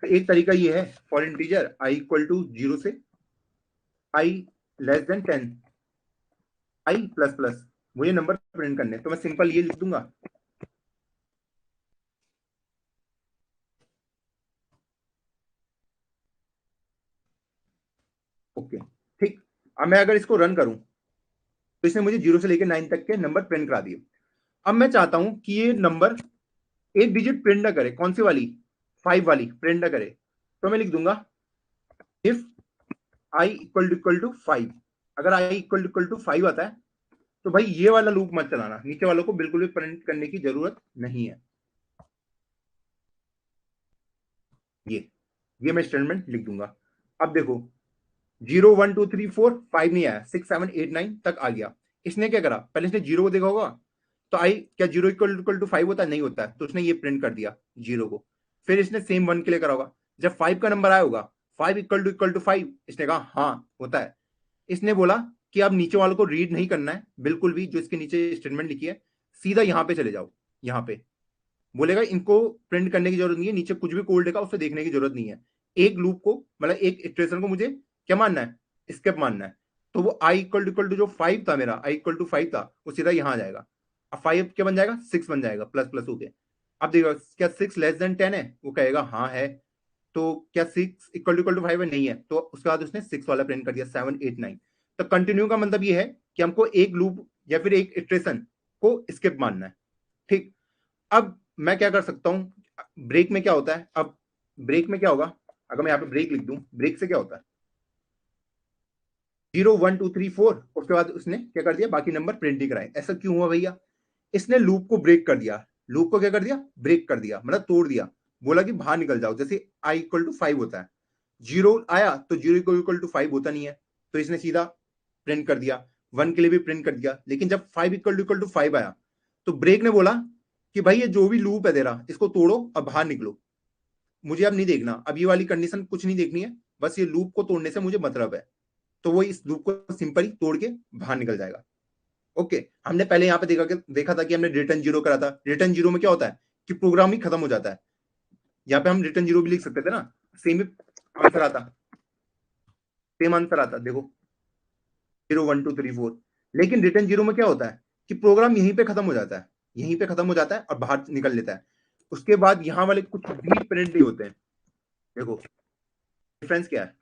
तो एक तरीका ये है, for integer I equal to 0 से आई लेस देन 10, आई प्लस प्लस, मुझे नंबर प्रिंट करने, तो मैं सिंपल ये लिख दूंगा, ओके, ठीक। अब मैं अगर इसको रन करूं तो इसने मुझे 0 से लेकर 9 तक के नंबर प्रिंट करा दिए। अब मैं चाहता हूं कि ये नंबर एक डिजिट प्रिंट ना करे, कौन सी वाली, 5 वाली प्रिंट ना करे, तो मैं लिख दूंगा इफ आई इक्वल टू 5। अगर आई इक्वल टू 5 आता है तो भाई ये वाला लूप मत चलाना, नीचे वालों को बिल्कुल भी प्रिंट करने की जरूरत नहीं है। ये मैं स्टेटमेंट लिख दूंगा। अब देखो 0 1 2 3 4 5 नहीं आया, 6 7 8 9 तक आ गया। इसने क्या करा, पहले इसने 0 को देखा होगा, तो आई क्या 0 इक्वल टू 5 होता है, नहीं होता है, तो उसने ये प्रिंट कर दिया 0 को। फिर इसने सेम 1 के लिए करा होगा, जब 5 का नंबर आया होगा 5 इक्वल टू 5, इसने कहा हाँ होता है। इसने बोला कि अब नीचे वालों को रीड नहीं करना है बिल्कुल भी, जो इसके नीचे स्टेटमेंट लिखी है, सीधा यहां पे चले जाओ। यहां पे बोलेगा इनको प्रिंट करने की जरूरत नहीं है, नीचे कुछ भी कोड लिखा उसे देखने की जरूरत नहीं है। एक लूप को मतलब एक इटरेशन को मुझे क्या मानना है, स्किप मानना है। तो वो आई इक्वल टू जो 5 था, मेरा आई इक्वल टू 5 था, वो सीधा यहां आ जाएगा। अब 5 क्या बन जाएगा, 6 बन जाएगा, प्लस प्लस हो गया। अब देखो क्या 6 लेस देन 10 है, वो कहेगा हाँ है। तो क्या 6 इक्वल टू 5 है, नहीं है, तो उसके बाद उसने 6 वाला प्रिंट कर दिया, 7 8 9। तो कंटिन्यू का मतलब ये है कि हमको एक लूप या फिर एक इटरेशन को स्किप मानना है। ठीक, अब मैं क्या कर सकता हूं, ब्रेक में क्या होता है, अब ब्रेक में क्या होगा, अगर मैं यहां पे ब्रेक लिख दूं, ब्रेक से क्या होता है 0 1 2 3 4, उसके बाद उसने क्या कर दिया, बाकी नंबर प्रिंट नहीं कराए। ऐसा क्यों हुआ भैया, इसने लूप को ब्रेक कर दिया। लूप को क्या कर दिया, ब्रेक कर दिया, मतलब तोड़ दिया। बोला कि बाहर निकल जाओ, जैसे आई इक्वल टू 5 होता है, 0 आया तो 0 इक्वल टू 5 होता नहीं है, तो इसने सीधा प्रिंट कर दिया। 1 के लिए भी प्रिंट कर दिया, लेकिन जब 5 इक्वल टू 5 आया तो ब्रेक ने बोला कि भाई ये जो भी लूप है तेरा, इसको तोड़ो अब बाहर निकलो, मुझे अब नहीं देखना, अब ये वाली कंडीशन कुछ नहीं देखनी है, बस ये लूप को तोड़ने से मुझे मतलब है। तो वो इस लूप को सिंपली तोड़ के बाहर निकल जाएगा। ओके, हमने पहले यहाँ पे देखा था कि हमने रिटर्न 0 करा था। रिटर्न 0 में क्या होता है कि प्रोग्राम ही खत्म हो जाता है। यहाँ पे हम रिटर्न 0 भी लिख सकते थे ना, सेम आंसर आता, सेम आंसर आता, देखो 0 1 2 3 4। लेकिन रिटर्न 0 में क्या होता है कि प्रोग्राम यहीं पे खत्म हो जाता है, यहीं पे खत्म हो जाता है और बाहर निकल लेता है। उसके बाद यहाँ वाले कुछ भी प्रिंट नहीं होते हैं। देखो डिफरेंस क्या है,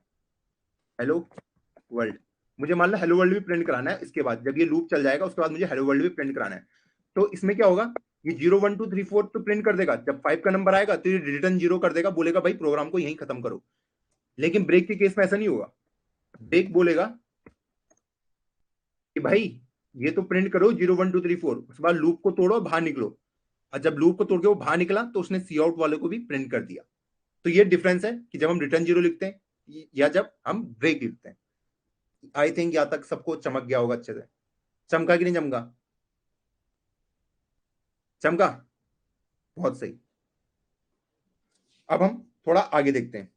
हेलो वर्ल्ड, मुझे मान लो हेलो वर्ल्ड भी प्रिंट कराना है, इसके बाद जब ये लूप चल जाएगा उसके बाद मुझे हेलो वर्ल्ड भी प्रिंट कराना है। तो इसमें क्या होगा, ये 0 1 2 3 4 तो प्रिंट कर देगा, जब 5 का नंबर आएगा तो ये रिटर्न 0 कर देगा, बोलेगा भाई प्रोग्राम को यहीं खत्म करो। लेकिन ब्रेक के केस में ऐसा नहीं होगा, ब्रेक बोलेगा कि भाई ये तो प्रिंट करो 0 1 2 3 4, उसके बाद लूप को तोड़ो बाहर निकलो। और जब लूप को तोड़ के वो बाहर निकला तो उसने सी आउट वाले को भी प्रिंट कर दिया। तो ये डिफरेंस है कि जब हम रिटर्न 0 लिखते हैं या जब हम ब्रेक लिखते हैं। आई थिंक यहां तक सबको चमक गया होगा अच्छे से। चमका कि नहीं चमका, चमका, बहुत सही। अब हम थोड़ा आगे देखते हैं।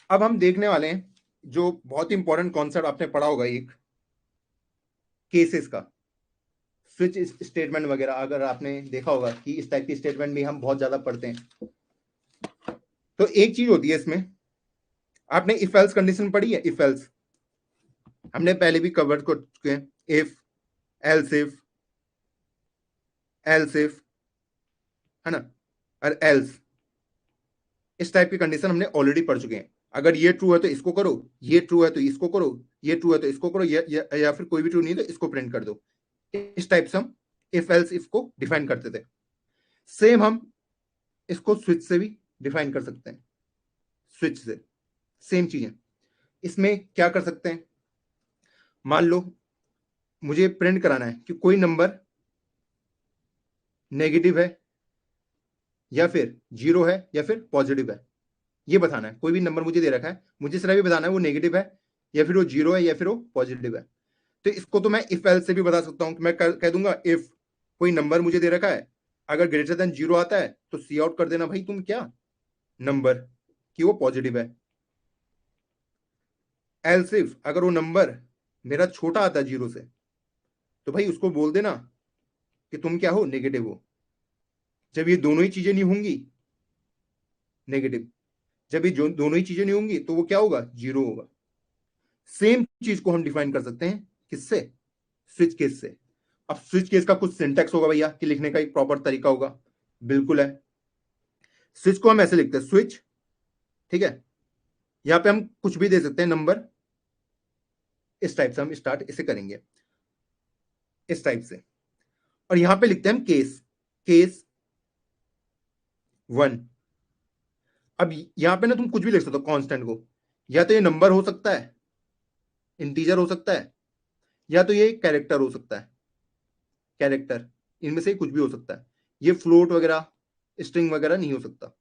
अब हम देखने वाले हैं जो बहुत इंपॉर्टेंट कॉन्सेप्ट आपने पढ़ा होगा, एक केसेस का, स्विच स्टेटमेंट वगैरह, अगर आपने देखा होगा कि इस टाइप की स्टेटमेंट भी हम बहुत ज्यादा पढ़ते हैं। तो एक चीज होती है इसमें, आपने इफ एल्स कंडीशन पढ़ी है, इफ एल्स हमने पहले भी कवर कर चुके हैं, if else if, else if, है ना, और एल्स, इस टाइप की कंडीशन हमने ऑलरेडी पढ़ चुके हैं। अगर ये ट्रू है तो इसको करो, ये ट्रू है तो इसको करो, ये ट्रू है तो इसको करो, या फिर कोई भी ट्रू नहीं है तो इसको प्रिंट कर दो। इस टाइप से हम इफ एल्स इफ को डिफाइन करते थे। सेम हम इसको स्विच से भी डिफाइन कर सकते हैं, स्विच से सेम चीजें। इसमें क्या कर सकते हैं, मान लो मुझे प्रिंट कराना है कि कोई नंबर नेगेटिव है या फिर जीरो है या फिर पॉजिटिव है, ये बताना है। कोई भी नंबर मुझे दे रखा है, मुझे सिर्फ ये बताना है वो नेगेटिव है या फिर वो जीरो है या फिर वो पॉजिटिव है। तो इसको तो मैं इफ एल्स से भी बता सकता हूं कि मैं कह दूंगा इफ कोई नंबर मुझे दे रखा है, अगर ग्रेटर देन जीरो आता है तो सी आउट कर देना भाई तुम क्या नंबर कि वो पॉजिटिव है। एल्स इफ अगर वो नंबर मेरा छोटा आता है जीरो से, तो भाई उसको बोल देना कि तुम क्या हो, नेगेटिव हो। जब ये दोनों ही चीजें नहीं होंगी, नेगेटिव, जब ये दोनों ही चीजें नहीं होंगी तो वो क्या होगा, जीरो होगा। सेम चीज को हम डिफाइन कर सकते हैं किससे, स्विच केस से। अब स्विच केस का कुछ सिंटैक्स होगा भैया कि लिखने का एक प्रॉपर तरीका होगा, बिल्कुल है। स्विच को हम ऐसे लिखते हैं, स्विच, ठीक है, यहां पे हम कुछ भी दे सकते हैं नंबर, इस टाइप से हम स्टार्ट इसे करेंगे, इस टाइप से। और यहां पे लिखते हैं हम केस, केस 1। अब यहां पे ना तुम कुछ भी लिख सकते हो कांस्टेंट को, या तो ये नंबर हो सकता है, इंटीजर हो सकता है, या तो ये कैरेक्टर हो सकता है, कैरेक्टर, इनमें से कुछ भी हो सकता है। ये फ्लोट वगैरह स्ट्रिंग वगैरह नहीं हो सकता।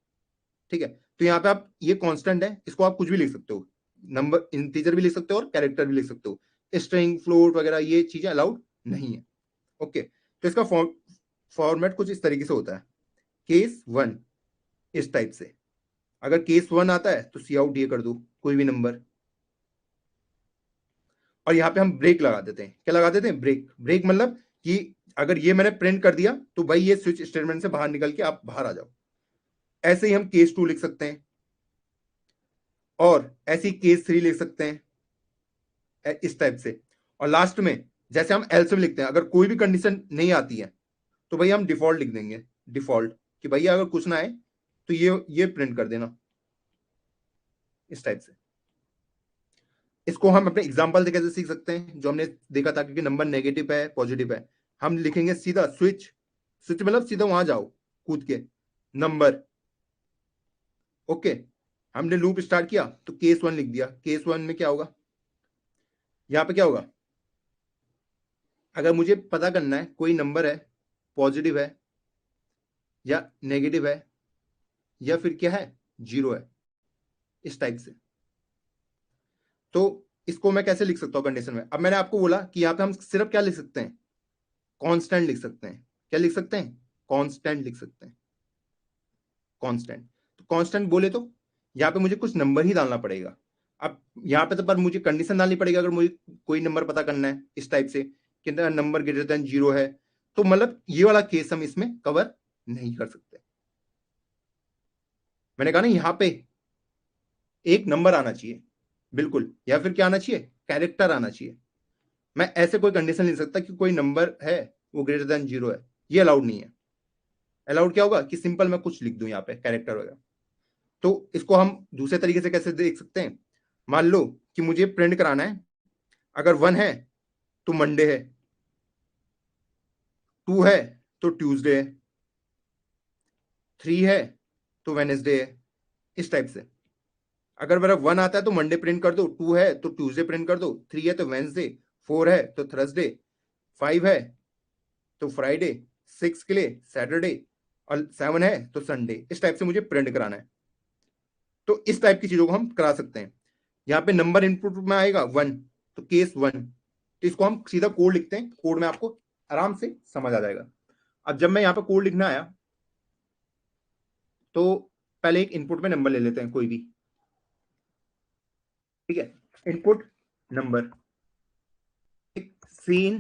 ठीक है, तो यहाँ पे आप ये कांस्टेंट है, इसको आप कुछ भी लिख सकते हो, नंबर इंटीजर भी लिख सकते हो और कैरेक्टर भी लिख सकते हो। स्ट्रिंग फ्लोट वगैरह ये चीजें अलाउड नहीं है। ओके, तो इसका फॉर्मेट कुछ इस तरीके से होता है, केस 1 इस टाइप से। अगर केस 1 आता है तो सी आउट ये कर दो कोई भी नंबर, और यहाँ पे हम ब्रेक लगा देते हैं। क्या लगा देते हैं? ब्रेक। ब्रेक मतलब कि अगर ये मैंने प्रिंट कर दिया तो भाई ये स्विच स्टेटमेंट से बाहर निकल के आप बाहर आ जाओ। ऐसे ही हम केस 2 लिख सकते हैं, और ऐसे ही केस 3 लिख सकते हैं इस टाइप से। और लास्ट में जैसे हम एल्स में लिखते हैं, अगर कोई भी कंडीशन नहीं आती है तो भाई हम डिफॉल्ट लिख देंगे, डिफॉल्ट, कि भैया अगर कुछ ना आए तो ये प्रिंट कर देना इस टाइप से। इसको हम अपने एग्जांपल से कैसे सीख सकते हैं, जो हमने देखा था, क्योंकि नंबर नेगेटिव है पॉजिटिव है, हम लिखेंगे सीधा स्विच, स्विच मतलब सीधा वहां जाओ कूद के, नंबर। ओके, हमने लूप स्टार्ट किया तो केस 1 लिख दिया। केस 1 में क्या होगा, यहां पे क्या होगा, अगर मुझे पता करना है कोई नंबर है, पॉजिटिव है या नेगेटिव है या फिर क्या है, जीरो है, इस टाइप से, तो इसको मैं कैसे लिख सकता हूं कंडीशन में। अब मैंने आपको बोला कि यहां पे हम सिर्फ क्या लिख सकते हैं, कांस्टेंट लिख सकते हैं। क्या लिख सकते हैं? कांस्टेंट लिख सकते हैं, कांस्टेंट। तो कांस्टेंट बोले तो यहाँ पे मुझे कुछ नंबर ही डालना पड़ेगा। अब यहाँ पे तो पर मुझे कंडीशन डालनी पड़ेगी, अगर मुझे कोई नंबर पता करना है इस टाइप से कि नंबर ग्रेटर देन जीरो है, तो मतलब ये वाला केस हम इसमें कवर नहीं कर सकते। मैंने कहा ना यहाँ पे एक नंबर आना चाहिए बिल्कुल, या फिर क्या आना चाहिए, कैरेक्टर आना चाहिए। मैं ऐसे कोई कंडीशन नहीं सकता कि कोई नंबर है वो ग्रेटर देन जीरो है, ये अलाउड नहीं है। अलाउड क्या होगा कि सिंपल मैं कुछ लिख दूं यहाँ पे कैरेक्टर वगैरह। तो इसको हम दूसरे तरीके से कैसे देख सकते हैं, मान लो कि मुझे प्रिंट कराना है, अगर 1 है तो मंडे है, 2 है तो ट्यूसडे है, 3 है तो वेनेसडे है, इस टाइप से। अगर मेरा 1 आता है तो मंडे प्रिंट कर दो, 2 है तो ट्यूसडे प्रिंट कर दो, 3 है तो वेंसडे, 4 है तो थर्सडे, 5 है तो फ्राइडे, 6 के लिए सैटरडे, और 7 है तो संडे। इस टाइप से मुझे प्रिंट कराना है। तो इस टाइप की चीजों को हम करा सकते हैं। यहाँ पे नंबर इनपुट में आएगा 1, तो केस 1, तो इसको हम सीधा कोड लिखते हैं, कोड में आपको आराम से समझ आ जाएगा। अब जब मैं यहाँ पे कोड लिखना आया तो पहले एक इनपुट में नंबर ले लेते हैं कोई भी। ठीक है, इनपुट नंबर, एक सीन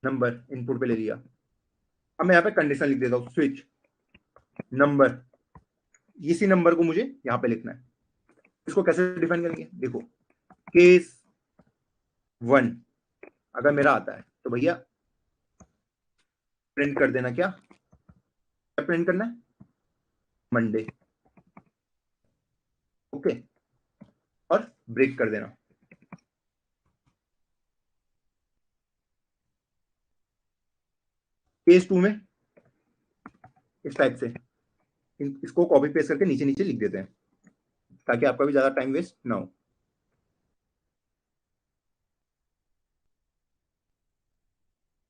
नंबर इनपुट पे ले लिया। अब मैं यहाँ पे कंडीशन लिख देता हूँ, स्विच नंबर, इसी नंबर को मुझे यहाँ पे लिखना है। इसको कैसे डिफाइन करेंगे, देखो, केस 1 अगर मेरा आता है तो भैया प्रिंट कर देना, क्या प्रिंट करना है, मंडे। ओके, और ब्रेक कर देना। केस 2 में इस टाइप से इसको कॉपी पेस्ट करके नीचे नीचे लिख देते हैं, ताकि आपका भी ज्यादा टाइम वेस्ट ना हो।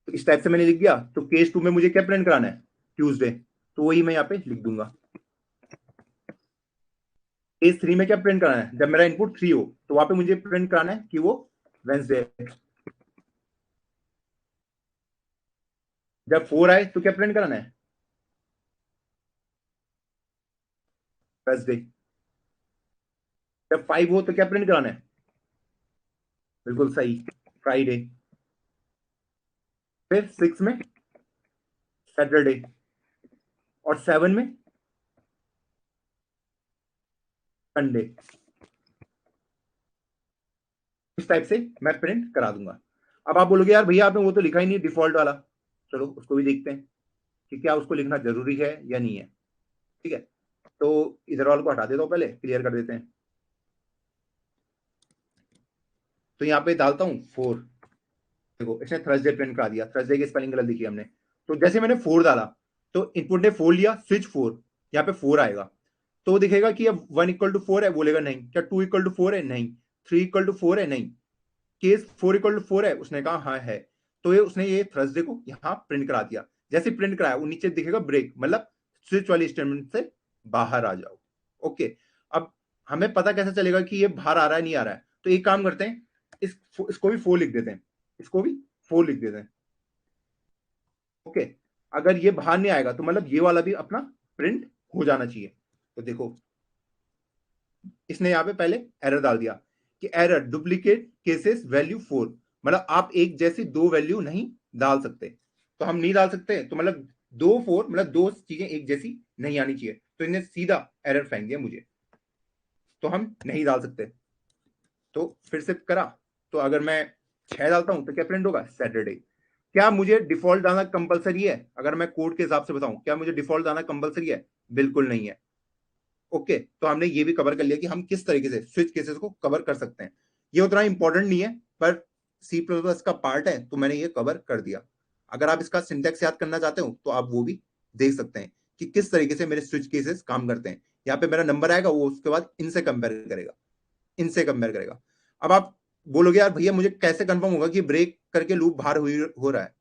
तो इस टाइप से मैंने लिख दिया, तो केस 2 में मुझे क्या प्रिंट कराना है, ट्यूसडे, तो वही मैं यहाँ पे लिख दूंगा। केस 3 में क्या प्रिंट कराना है, जब मेरा इनपुट 3 हो तो वहां पे मुझे प्रिंट कराना है कि वो वेंसडे। जब 4 आए तो क्या प्रिंट कराना है, थर्सडे। जब 5 हो तो क्या प्रिंट कराना है, बिल्कुल सही, फ्राइडे। फिर 6 में सैटरडे, और 7 में संडे। इस टाइप से मैं प्रिंट करा दूंगा। अब आप बोलोगे यार भैया आपने वो तो लिखा ही नहीं डिफॉल्ट वाला, चलो उसको भी देखते हैं कि क्या उसको लिखना जरूरी है या नहीं है। ठीक है, तो इधर वाले को हटा देता हूं, पहले क्लियर कर देते हैं। तो यहाँ पे डालता हूँ 4, देखो इसने थर्सडे प्रिंट करा दिया, थर्सडे की स्पेलिंग गलत लिखी हमने। तो जैसे मैंने 4 डाला तो इनपुट ने 4 लिया, स्विच 4, यहाँ पे 4 आएगा, तो वो दिखेगा कि अब 1 इक्वल टू 4 है, बोलेगा नहीं। क्या 2 इक्वल टू 4 है? नहीं। 3 इक्वल टू 4 है? नहीं। केस 4 इक्वल टू 4 है? उसने कहा हाँ है। तो ये उसने ये थर्सडे को यहाँ प्रिंट करा दिया। जैसे प्रिंट कराया, वो नीचे दिखेगा ब्रेक, मतलब स्विच वाली स्टेटमेंट से बाहर आ जाओ। ओके, अब हमें पता कैसे चलेगा कि ये बाहर आ रहा है नहीं आ रहा है? तो एक काम करते हैं, इसको भी 4 लिख देते हैं, इसको भी 4 लिख देते हैं। ओके, अगर ये बाहर नहीं आएगा तो मतलब ये वाला भी अपना प्रिंट हो जाना चाहिए। तो देखो, इसने यहां पे पहले एरर डाल दिया कि एरर डुप्लीकेट केसेस वैल्यू 4, मतलब आप एक जैसी दो वैल्यू नहीं डाल सकते। तो हम नहीं डाल सकते, तो मतलब 2 4, मतलब दो चीजें एक जैसी नहीं आनी चाहिए। तो इन्हें सीधा एरर फेंक दिया मुझे, तो हम नहीं डाल सकते। तो फिर से करा, तो अगर मैं 6 डालता हूं तो क्या प्रिंट होगा? सैटरडे। क्या मुझे डिफॉल्ट डालना कंपलसरी है? अगर मैं कोड के हिसाब से बताऊं, क्या मुझे डिफॉल्ट डालना कंपलसरी है? बिल्कुल नहीं है। ओके, तो हमने ये भी कवर कर लिया कि हम किस तरीके से स्विच केसेस को कवर कर सकते हैं। ये उतना इंपॉर्टेंट नहीं है, पर सी प्लस प्लस का पार्ट है, तो मैंने ये कवर कर दिया। अगर आप इसका सिंटेक्स याद करना चाहते हो तो आप वो भी देख सकते हैं कि किस तरीके से मेरे स्विच केसेस काम करते हैं। यहाँ पे मेरा नंबर आएगा, वो उसके बाद इनसे कंपेयर करेगा, इनसे कंपेयर करेगा। अब आप बोलोगे यार भैया मुझे कैसे कंफर्म होगा कि ब्रेक करके लूप बाहर हो रहा है?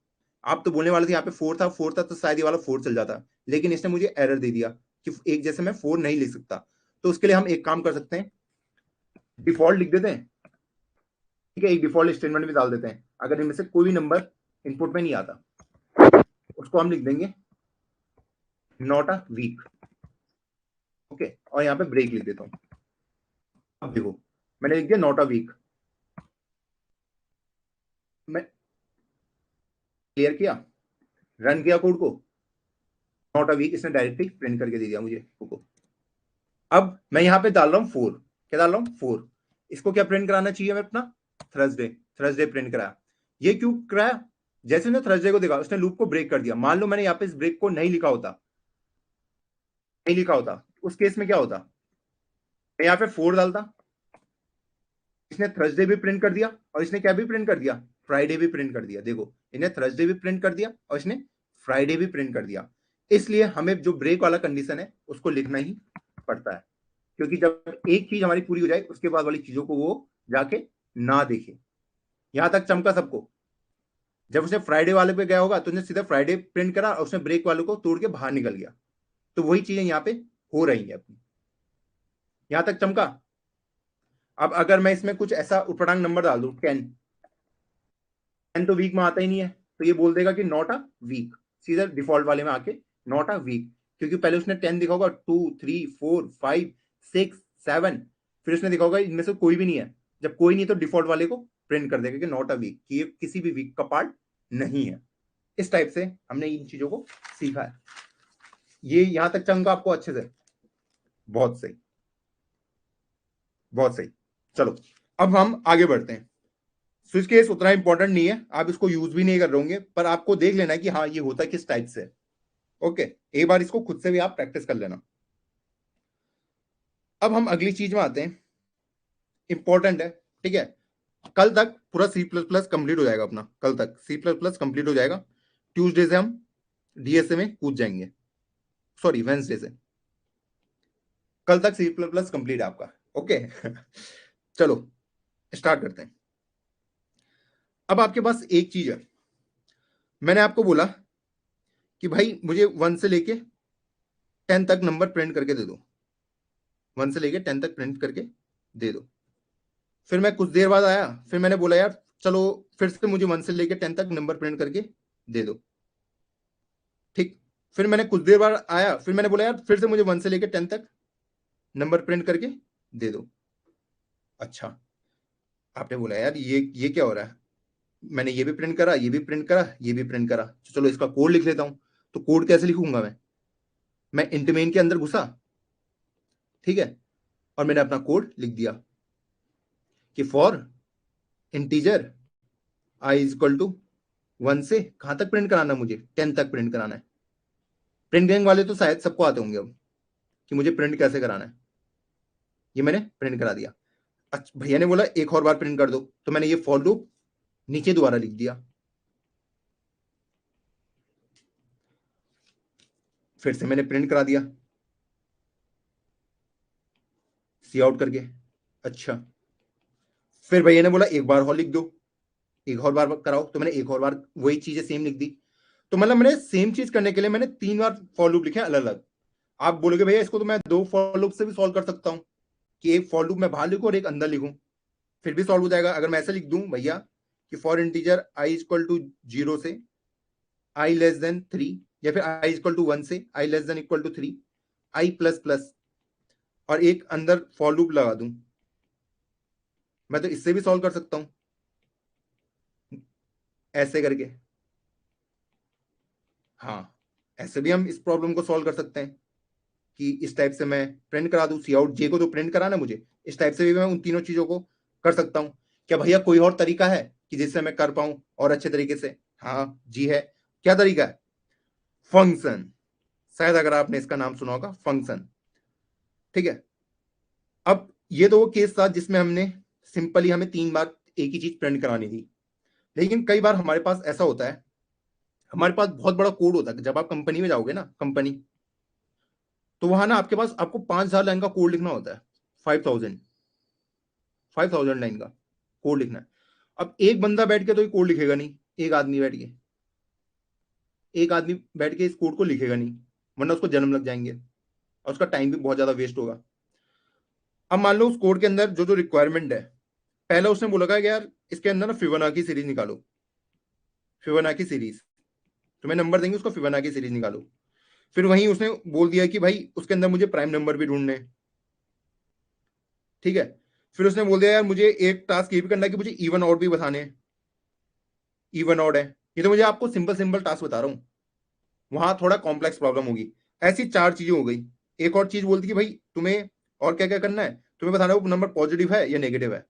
आप तो बोलने वाले थे यहाँ पे 4 था तो शायद ये वाला 4 चल जाता, लेकिन इसने मुझे एरर दे दिया कि एक जैसे मैं 4 नहीं लिख सकता। तो उसके लिए हम एक काम कर सकते हैं, डिफॉल्ट लिख देते हैं। ठीक है, एक डिफॉल्ट स्टेटमेंट भी डाल देते हैं। अगर इनमें से कोई भी नंबर इनपुट में नहीं आता, उसको हम लिख देंगे नॉट अ वीक। ओके, और यहाँ पे ब्रेक लिख देता हूं। अब देखो, मैंने लिख दिया नॉट अ वीक। मैं क्लियर किया, रन किया कोड को, नॉट अ वीक इसने डायरेक्टली प्रिंट करके दे दिया मुझे को। अब मैं यहां पे डाल रहा हूं 4। क्या डाल रहा हूं? 4। इसको क्या प्रिंट कराना चाहिए? मैं अपना थर्सडे, थर्सडे प्रिंट कराया। ये क्यों कराया? जैसे ने थर्सडे को देखा, उसने लूप को ब्रेक कर दिया। मान लो मैंने यहाँ पे इस ब्रेक को नहीं लिखा होता, नहीं लिखा होता, उस केस में क्या होता? मैं यहाँ पे 4 डालता, इसने थर्सडे भी प्रिंट कर दिया, और इसने क्या भी प्रिंट कर दिया? फ्राइडे भी प्रिंट कर दिया। देखो, इन्हें थर्सडे भी प्रिंट कर दिया और इसने फ्राइडे भी प्रिंट कर दिया। इसलिए हमें जो ब्रेक वाला कंडीशन है उसको लिखना ही पड़ता है, क्योंकि जब एक चीज हमारी पूरी हो जाए उसके बाद वाली चीजों को वो जाके ना देखे। यहां तक चमका सबको? जब उसने फ्राइडे वाले पे गया होगा तो उसने सीधा फ्राइडे प्रिंट करा और उसने ब्रेक वालों को तोड़ के बाहर निकल गया। तो वही चीजें यहाँ पे हो रही है अपनी। यहां तक चमका? अब अगर मैं इसमें कुछ ऐसा उटपटांग नंबर डाल दूं 10, 10 तो वीक में आता ही नहीं है, तो ये बोल देगा कि नॉट अ वीक, सीधा डिफॉल्ट वाले में आके नॉट अ वीक। क्योंकि पहले उसने 10 दिखा होगा, 2 3 4 5 6 7, फिर उसने देखा होगा इनमें से कोई भी नहीं है। जब कोई नहीं तो डिफॉल्ट वाले को प्रिंट कर देगा कि नॉट अ वीक, कि ये किसी भी वीक का पार्ट नहीं है। इस टाइप से हमने इन चीजों को सीखा है। ये यहां तक चंगा आपको अच्छे से? बहुत सही, बहुत सही। चलो, अब हम आगे बढ़ते हैं। स्विच केस उतना इंपॉर्टेंट नहीं है, आप इसको यूज भी नहीं कर रहे होंगे, पर आपको देख लेना है कि हाँ ये होता किस टाइप से। ओके, एक बार इसको खुद से भी आप प्रैक्टिस कर लेना। अब हम अगली चीज में आते हैं, इंपॉर्टेंट है। ठीक है, कल तक पूरा सी प्लस प्लस कंप्लीट हो जाएगा अपना, कल तक सी प्लस प्लस कंप्लीट हो जाएगा। ट्यूसडे से हम डीएसए में कूद जाएंगे, सॉरी वेंसडे से। कल तक सी प्लस प्लस कंप्लीट है आपका। ओके चलो स्टार्ट करते हैं। अब आपके पास एक चीज है, मैंने आपको बोला कि भाई मुझे 1 से लेके 10 तक नंबर प्रिंट करके दे दो, 1 से लेके 10 तक प्रिंट करके दे दो। फिर मैं कुछ देर बाद आया, फिर मैंने बोला यार चलो फिर से मुझे 1 से लेके 10 तक नंबर प्रिंट करके दे दो। ठीक, फिर मैंने कुछ देर बाद आया, फिर मैंने बोला यार फिर से मुझे 1 से लेके 10 तक नंबर प्रिंट करके दे दो। अच्छा, आपने बोला यार ये क्या हो रहा है? मैंने ये भी प्रिंट करा, ये भी प्रिंट करा, ये भी प्रिंट करा, तो चलो इसका कोड लिख लेता हूं। तो कोड कैसे लिखूंगा मैं इंट मेन के अंदर घुसा, ठीक है, और मैंने अपना कोड लिख दिया कि for integer I is equal to 1 से कहां तक प्रिंट कराना है? मुझे 10 तक प्रिंट कराना है। प्रिंट गैंग वाले तो शायद सबको आते होंगे अब कि मुझे प्रिंट कैसे कराना है। ये मैंने प्रिंट करा दिया। अच्छा, भैया ने बोला एक और बार प्रिंट कर दो, तो मैंने ये फॉर लूप नीचे दोबारा लिख दिया। फिर से मैंने प्रिंट करा दिया, सी आउट करके। अच्छा, फिर भैया ने बोला एक बार और लिख दो, एक और बार कराओ, तो मैंने एक और बार वही चीजें सेम लिख दी। तो मतलब मैंने सेम चीज करने के लिए मैंने 3 बार फॉर लूप लिखे अलग अलग। आप बोलोगे भैया इसको तो मैं 2 फॉर लूप से भी सॉल्व कर सकता हूं, कि एक फॉर लूप मैं बाहर लिखूं और एक अंदर लिखूं, फिर भी सॉल्व हो जाएगा। अगर मैं ऐसे लिख दूं भैया कि for integer I equal to 0 से आई लेस देन 3, या फिर आई इक्वल टू 1 से आई less than equal to 3, i plus plus, और एक अंदर फॉर लूप लगा दूं, मैं तो इससे भी सॉल्व कर सकता हूं ऐसे करके। हाँ, ऐसे भी हम इस प्रॉब्लम को सॉल्व कर सकते हैं कि इस टाइप से मैं प्रिंट करा दूं, सी आउट जे को तो प्रिंट कराना मुझे, इस टाइप से भी मैं उन तीनों चीजों को कर सकता हूं। क्या भैया कोई और तरीका है कि जिससे मैं कर पाऊं और अच्छे तरीके से? हाँ जी है। क्या तरीका है? फंक्शन। शायद अगर आपने इसका नाम सुना होगा, फंक्शन। ठीक है। अब ये तो वो केस था जिसमें हमने सिंपली हमें 3 बार एक ही चीज प्रिंट करानी थी। लेकिन कई बार हमारे पास ऐसा होता है, हमारे पास बहुत बड़ा कोड होता है। जब आप कंपनी में जाओगे ना, कंपनी, तो वहां ना आपके पास आपको 5,000 लाइन का कोड लिखना होता है। 5,000 5,000 लाइन का कोड लिखना है। अब एक बंदा बैठ के तो ये कोड लिखेगा नहीं, एक आदमी बैठ के, एक आदमी बैठ के इस कोड को लिखेगा नहीं, वरना उसको जन्म लग जाएंगे और उसका टाइम भी बहुत ज्यादा वेस्ट होगा। अब मान लो उस कोड के अंदर जो जो रिक्वायरमेंट है, पहले उसने बोला कि यार इसके अंदर ना फिबोनाची सीरीज निकालो, फिबोनाची सीरीज, तुम्हें नंबर देंगे उसको फिबोनाची सीरीज निकालो। फिर वहीं उसने बोल दिया कि भाई उसके अंदर मुझे प्राइम नंबर भी ढूंढने। ठीक है। फिर उसने बोल दिया यार मुझे एक टास्क ये भी करना है कि मुझे इवन ऑड भी बताने, इवन ऑड है। ये तो मुझे आपको सिंपल सिंपल टास्क बता रहा हूँ, वहां थोड़ा कॉम्प्लेक्स प्रॉब्लम होगी। ऐसी 4 चीजें हो गई। एक और चीज बोलती कि भाई तुम्हें और क्या क्या करना है, तुम्हें बताना है वो नंबर पॉजिटिव है या नेगेटिव है।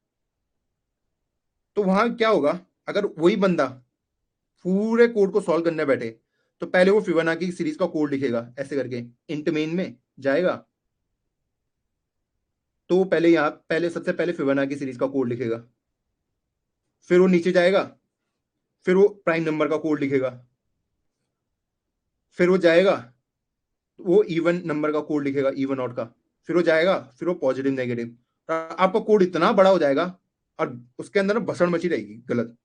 तो वहां क्या होगा, अगर वही बंदा पूरे कोड को सॉल्व करने बैठे, तो पहले वो फिबोनाची की सीरीज का कोड लिखेगा ऐसे करके, इंट मेन में जाएगा, तो वो पहले यहाँ पहले सबसे पहले फिबोनाची सीरीज का कोड लिखेगा। फिर वो नीचे जाएगा, फिर वो प्राइम नंबर का कोड लिखेगा। फिर वो जाएगा, वो इवन नंबर का कोड लिखेगा, इवन ऑड का। फिर वो जाएगा, फिर वो पॉजिटिव नेगेटिव। आपका कोड इतना बड़ा हो जाएगा, और उसके अंदर ना भसड़ मची रहेगी, गलत,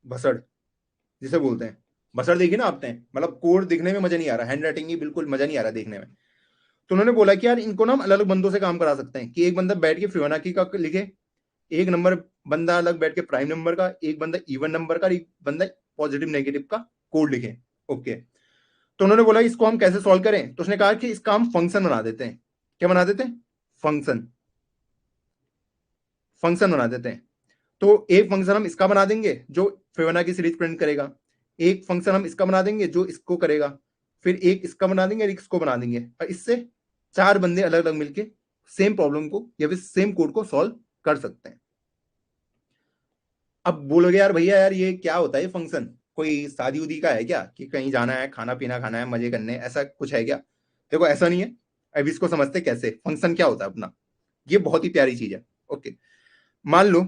भसड़ जिसे बोलते हैं। भसड़ देखी ना आपने, मतलब कोड दिखने में मजा नहीं आ रहा, हैंड राइटिंग की बिल्कुल मजा नहीं आ रहा देखने में। तो उन्होंने बोला कि यार इनको ना हम अलग अलग बंदों से काम करा सकते हैं, कि एक बंदा बैठ के फिबोनाची का लिखे, एक नंबर बंदा अलग बैठ के प्राइम नंबर का, एक बंदा इवन नंबर का, एक बंदा पॉजिटिव नेगेटिव का कोड लिखे। ओके। तो उन्होंने बोला इसको हम कैसे सॉल्व करें, तो उसने कहा कि इसका हम फंक्शन बना देते हैं। क्या बना देते हैं? फंक्शन। फंक्शन बना देते हैं। तो एक फंक्शन हम इसका बना देंगे जो फिबोनाची सीरीज प्रिंट करेगा, एक फंक्शन हम इसका बना देंगे जो इसको करेगा, फिर एक इसका बना देंगे और एक इसको बना देंगे, और इससे 4 बंदे अलग अलग मिलके सेम प्रॉब्लम को या फिर सेम कोड को सॉल्व कर सकते हैं। अब बोलोगे यार भैया यार ये क्या होता है फंक्शन, कोई शादी उदी का है क्या, कि कहीं जाना है, खाना पीना खाना है, मजे करने, ऐसा कुछ है क्या? देखो ऐसा नहीं है। अब इसको समझते कैसे फंक्शन क्या होता है अपना। ये बहुत ही प्यारी चीज है। ओके। मान लो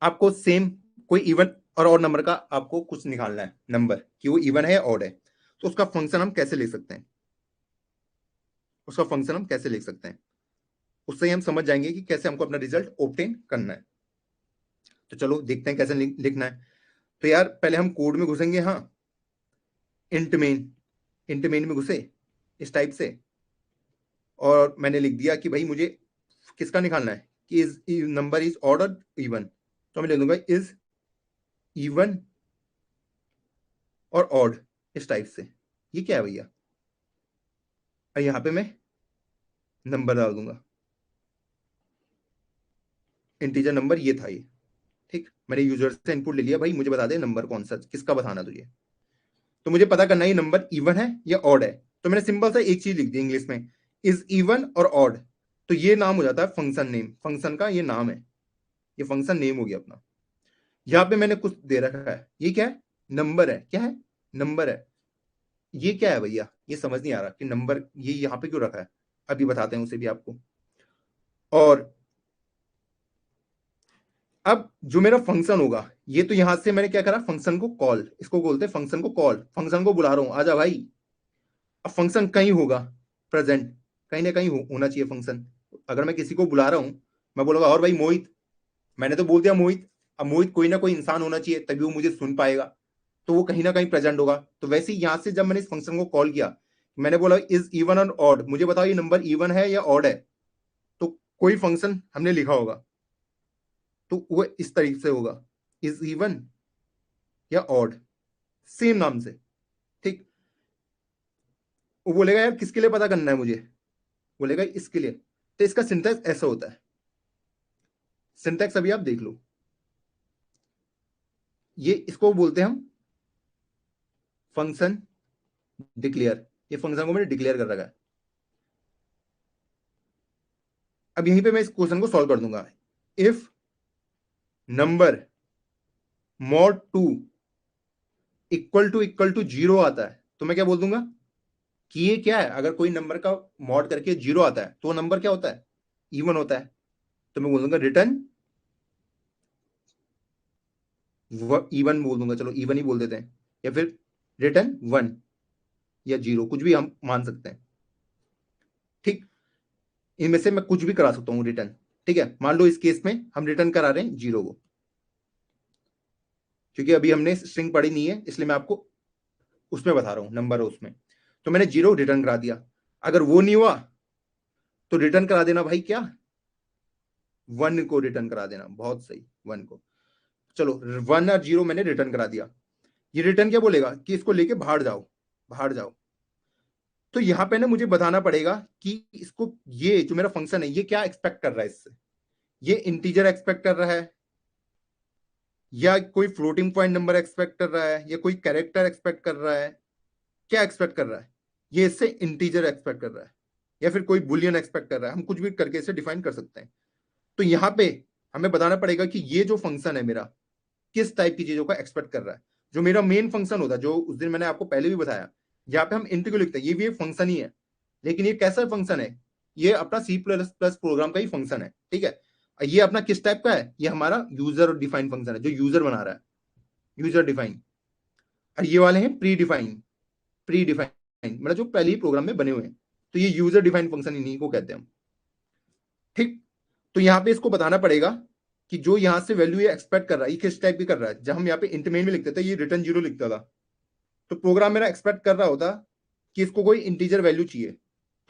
आपको सेम कोई इवन और ऑड नंबर का आपको कुछ निकालना है, नंबर कि वो इवन है या ऑड है, तो उसका फंक्शन हम कैसे ले सकते हैं, उसका फंक्शन हम कैसे लिख सकते हैं, उससे ही हम समझ जाएंगे कि कैसे हमको अपना रिजल्ट ऑब्टेन करना है। तो चलो देखते हैं कैसे लिखना है। तो यार पहले हम कोड में घुसेंगे। हाँ, इंट मेन, इंट मेन में घुसे इस टाइप से, और मैंने लिख दिया कि भाई मुझे किसका निकालना है, कि इज नंबर इज ऑड और इवन। तो मैं लिख दूंगा इज इवन और ऑड, इस टाइप से। ये क्या है भैया, और यहां पे मैं नंबर डाल दूंगा, इंटीजर नंबर ये था ये। ठीक, मैंने यूजर से इनपुट ले लिया, भाई मुझे बता दे नंबर कौन सा, किसका बताना तुझे। तो मुझे पता करना है ये नंबर इवन है या ऑड है। तो मैंने सिंपल सा एक चीज लिख दी इंग्लिश में, इज इवन और ऑड। तो ये नाम हो जाता है फंक्शन नेम, फंक्शन का ये नाम है, ये फंक्शन नेम हो गया अपना। यहाँ पे मैंने कुछ दे रखा है, ये क्या है? नंबर है। क्या है? नंबर है। ये क्या है भैया, ये समझ नहीं आ रहा कि नंबर ये यहाँ पे क्यों रखा है, अभी बताते हैं उसे भी आपको। और अब जो मेरा फंक्शन होगा, ये तो यहां से मैंने क्या करा, फंक्शन को कॉल, इसको बोलते हैं फंक्शन को कॉल, फंक्शन को बुला रहा हूं, आजा भाई। अब फंक्शन कहीं होगा प्रेजेंट, कहीं ना कहीं होना चाहिए फंक्शन। अगर मैं किसी को बुला रहा हूं, मैं बोलूंगा और भाई मोहित, मैंने तो बोल दिया मोहित, अब मोहित कोई ना कोई इंसान होना चाहिए तभी वो मुझे सुन पाएगा, तो वो कहीं ना कहीं प्रेजेंट होगा। तो वैसे ही यहां से जब मैंने इस फंक्शन को कॉल किया, मैंने बोला इज इवन और ऑड, मुझे बताओ ये नंबर इवन है या ऑड है, तो कोई फंक्शन हमने लिखा होगा तो वो इस तरीके से होगा, इज इवन या ऑड, सेम नाम से। ठीक, वो बोलेगा यार किसके लिए पता करना है मुझे, बोलेगा इसके लिए। तो इसका सिंटैक्स ऐसा होता है, सिंटैक्स अभी आप देख लो, ये इसको बोलते हैं हम फंक्शन डिक्लेयर। ये फंक्शन को मैंने डिक्लेयर कर रखा है। अब यहीं पे मैं इस क्वेश्चन को सॉल्व कर दूंगा। If number mod 2 equal to zero आता है तो मैं क्या बोल दूंगा कि ये क्या है, अगर कोई नंबर का मॉड करके जीरो आता है तो वो नंबर क्या होता है, इवन होता है। तो मैं बोल दूंगा रिटर्न इवन बोल दूंगा, चलो इवन ही बोल देते हैं, या फिर रिटर्न वन या जीरो, कुछ भी हम मान सकते हैं। ठीक, इनमें से मैं कुछ भी करा सकता हूं रिटर्न। ठीक है, मान लो इस केस में हम रिटर्न करा रहे हैं जीरो को, क्योंकि अभी हमने स्ट्रिंग पढ़ी नहीं है इसलिए मैं आपको उसमें बता रहा हूं, नंबर है उसमें। तो मैंने जीरो रिटर्न करा दिया। अगर वो नहीं हुआ तो रिटर्न करा देना भाई क्या, वन को रिटर्न करा देना, बहुत सही, वन को। चलो, वन और जीरो मैंने रिटर्न करा दिया। ये रिटर्न क्या बोलेगा कि इसको लेके बाहर जाओ, बाहर जाओ। तो यहां पे ना मुझे बताना पड़ेगा कि इसको, ये जो मेरा फंक्शन है ये क्या एक्सपेक्ट कर रहा है इससे, ये इंटीजर एक्सपेक्ट कर रहा है या कोई फ्लोटिंग पॉइंट नंबर एक्सपेक्ट कर रहा है या कोई कैरेक्टर एक्सपेक्ट कर रहा है, क्या एक्सपेक्ट कर रहा है, ये इससे इंटीजर एक्सपेक्ट कर रहा है या फिर कोई बुलियन एक्सपेक्ट कर रहा है, हम कुछ भी करके इसे डिफाइन कर सकते हैं। तो यहां पे हमें बताना पड़ेगा कि ये जो फंक्शन है मेरा किस टाइप की चीजों का एक्सपेक्ट कर रहा है। जो मेरा मेन फंक्शन होता है, जो उस दिन मैंने आपको पहले भी बताया, यहाँ पे हम इंट को लिखते हैं, ये भी एक फंक्शन ही है, लेकिन ये कैसा फंक्शन है, ये अपना सी प्लस प्लस प्रोग्राम का ही फंक्शन है। ठीक है, ये अपना किस टाइप का है, ये हमारा यूजर डिफाइंड फंक्शन है, जो यूजर बना रहा है, यूजर डिफाइन। और ये वाले हैं प्री डिफाइन, प्री डिफाइन मतलब जो पहले ही प्रोग्राम में बने हुए हैं, तो ये यूजर डिफाइंड फंक्शन इन्हीं को कहते हैं हम। ठीक, तो यहाँ पे इसको बताना पड़ेगा कि जो यहां से वैल्यू ये एक्सपेक्ट कर रहा है ये किस टाइप की कर रहा है। जब हम यहाँ पे इंट मेन में लिखते थे ये रिटर्न जीरो लिखता था, तो प्रोग्राम मेरा एक्सपेक्ट कर रहा होता कि इसको कोई इंटीजर वैल्यू चाहिए,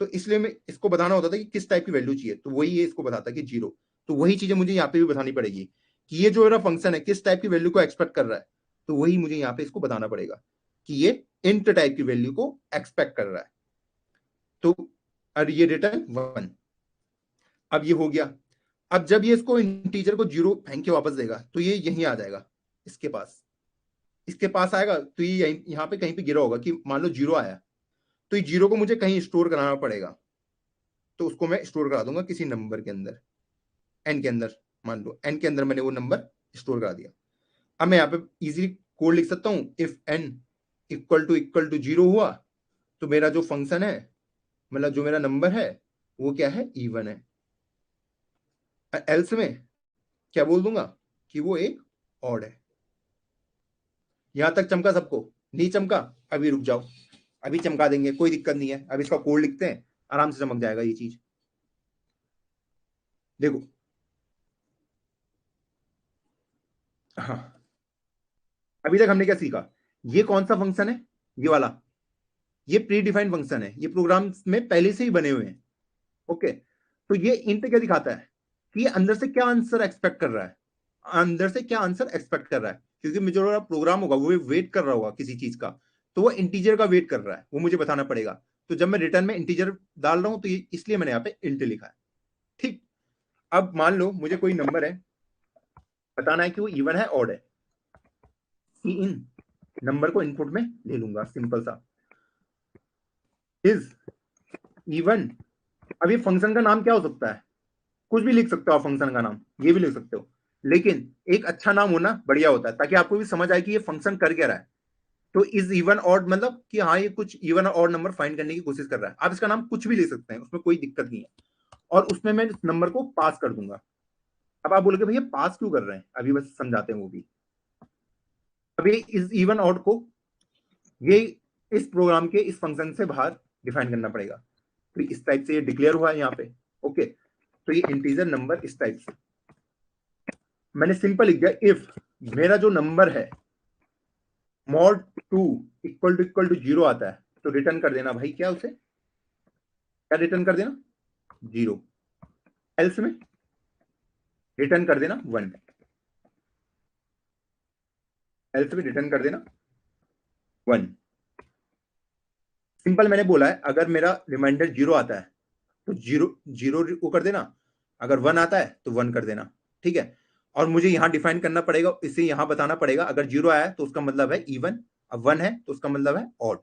तो इसलिए मैं इसको बताना होता था कि किस टाइप की वैल्यू चाहिए, तो वही ये इसको बताता कि जीरो। तो वही चीजें मुझे यहाँ पे भी बतानी पड़ेगी कि ये जो मेरा फंक्शन है किस टाइप की वैल्यू को एक्सपेक्ट कर रहा है, तो वही मुझे यहाँ पे इसको बताना पड़ेगा कि ये इंट टाइप की वैल्यू को एक्सपेक्ट कर रहा है। तो और ये रिटर्न वन, अब ये हो गया। अब जब ये इसको इंटीजर को जीरो फेंक के वापस देगा तो ये यहीं आ जाएगा, इसके पास, इसके पास आएगा, तो ये यहाँ पे कहीं पे गिरा होगा कि मान लो जीरो आया, तो ये जीरो को मुझे कहीं स्टोर कराना पड़ेगा, तो उसको मैं स्टोर करा दूंगा किसी नंबर के अंदर, एन के अंदर। मान लो एन के अंदर मैंने वो नंबर स्टोर करा दिया। अब मैं यहाँ पे इजीली कोड लिख सकता हूँ, if N equal to zero हुआ तो मेरा जो फंक्शन है, मतलब जो मेरा नंबर है वो क्या है, इवन है। एल्स में क्या बोल दूंगा कि वो एक ऑड है। यहां तक चमका सबको, नहीं चमका अभी रुक जाओ, अभी चमका देंगे, कोई दिक्कत नहीं है। अभी इसका कोड लिखते हैं, आराम से चमक जाएगा ये चीज। देखो, हाँ, अभी तक हमने क्या सीखा, ये कौन सा फंक्शन है, ये वाला, ये प्री डिफाइंड फंक्शन है, ये प्रोग्राम में पहले से ही बने हुए हैं। ओके, तो ये इंट क्या दिखाता है कि ये अंदर से क्या आंसर एक्सपेक्ट कर रहा है, अंदर से क्या आंसर एक्सपेक्ट कर रहा है, क्योंकि मुझे जो प्रोग्राम होगा वो वेट कर रहा होगा किसी चीज का, तो वो इंटीजर का वेट कर रहा है, वो मुझे बताना पड़ेगा। तो जब मैं रिटर्न में इंटीजर डाल रहा हूं तो ये इसलिए मैंने यहाँ पे इंट लिखा है। ठीक, अब मान लो मुझे कोई नंबर है, बताना है कि वो इवन है ऑड है, इन नंबर को इनपुट में ले लूंगा, सिंपल सा इज इवन। अब ये फंक्शन का नाम क्या हो सकता है, कुछ भी लिख सकते हो आप, फंक्शन का नाम ये भी लिख सकते हो, लेकिन एक अच्छा नाम होना बढ़िया होता है ताकि आपको भी समझ आए कि ये फंक्शन कर क्या रहा है। तो इज इवन ऑड मतलब कि हाँ ये कुछ इवन और ऑड नंबर फाइंड करने की कोशिश कर रहा है। आप इसका नाम कुछ भी ले सकते हैं, उसमें कोई दिक्कत नहीं है, और उसमें मैं इस नंबर को पास कर दूंगा। अब आप बोलोगे भैया पास क्यों कर रहे हैं, अभी बस समझाते हैं वो भी। अभी इस इवन ऑड को ये इस प्रोग्राम के इस फंक्शन से बाहर डिफाइन करना पड़ेगा, तो इस टाइप से ये डिक्लेयर हुआ है यहाँ पे। ओके, तो ये इंटीजर नंबर इस टाइप से मैंने सिंपल लिख दिया, इफ मेरा जो नंबर है मॉड 2 इक्वल टू 0 आता है तो रिटर्न कर देना भाई, क्या उसे क्या रिटर्न कर देना, 0। एल्स में रिटर्न कर देना 1, एल्स में रिटर्न कर देना 1। सिंपल मैंने बोला है, अगर मेरा रिमाइंडर 0 आता है तो 0 को कर देना, अगर 1 आता है तो 1 कर देना, ठीक है। और मुझे यहां डिफाइन करना पड़ेगा, इसे यहां बताना पड़ेगा, अगर 0 आया तो उसका मतलब है इवन, अब 1 है तो उसका मतलब है ऑड।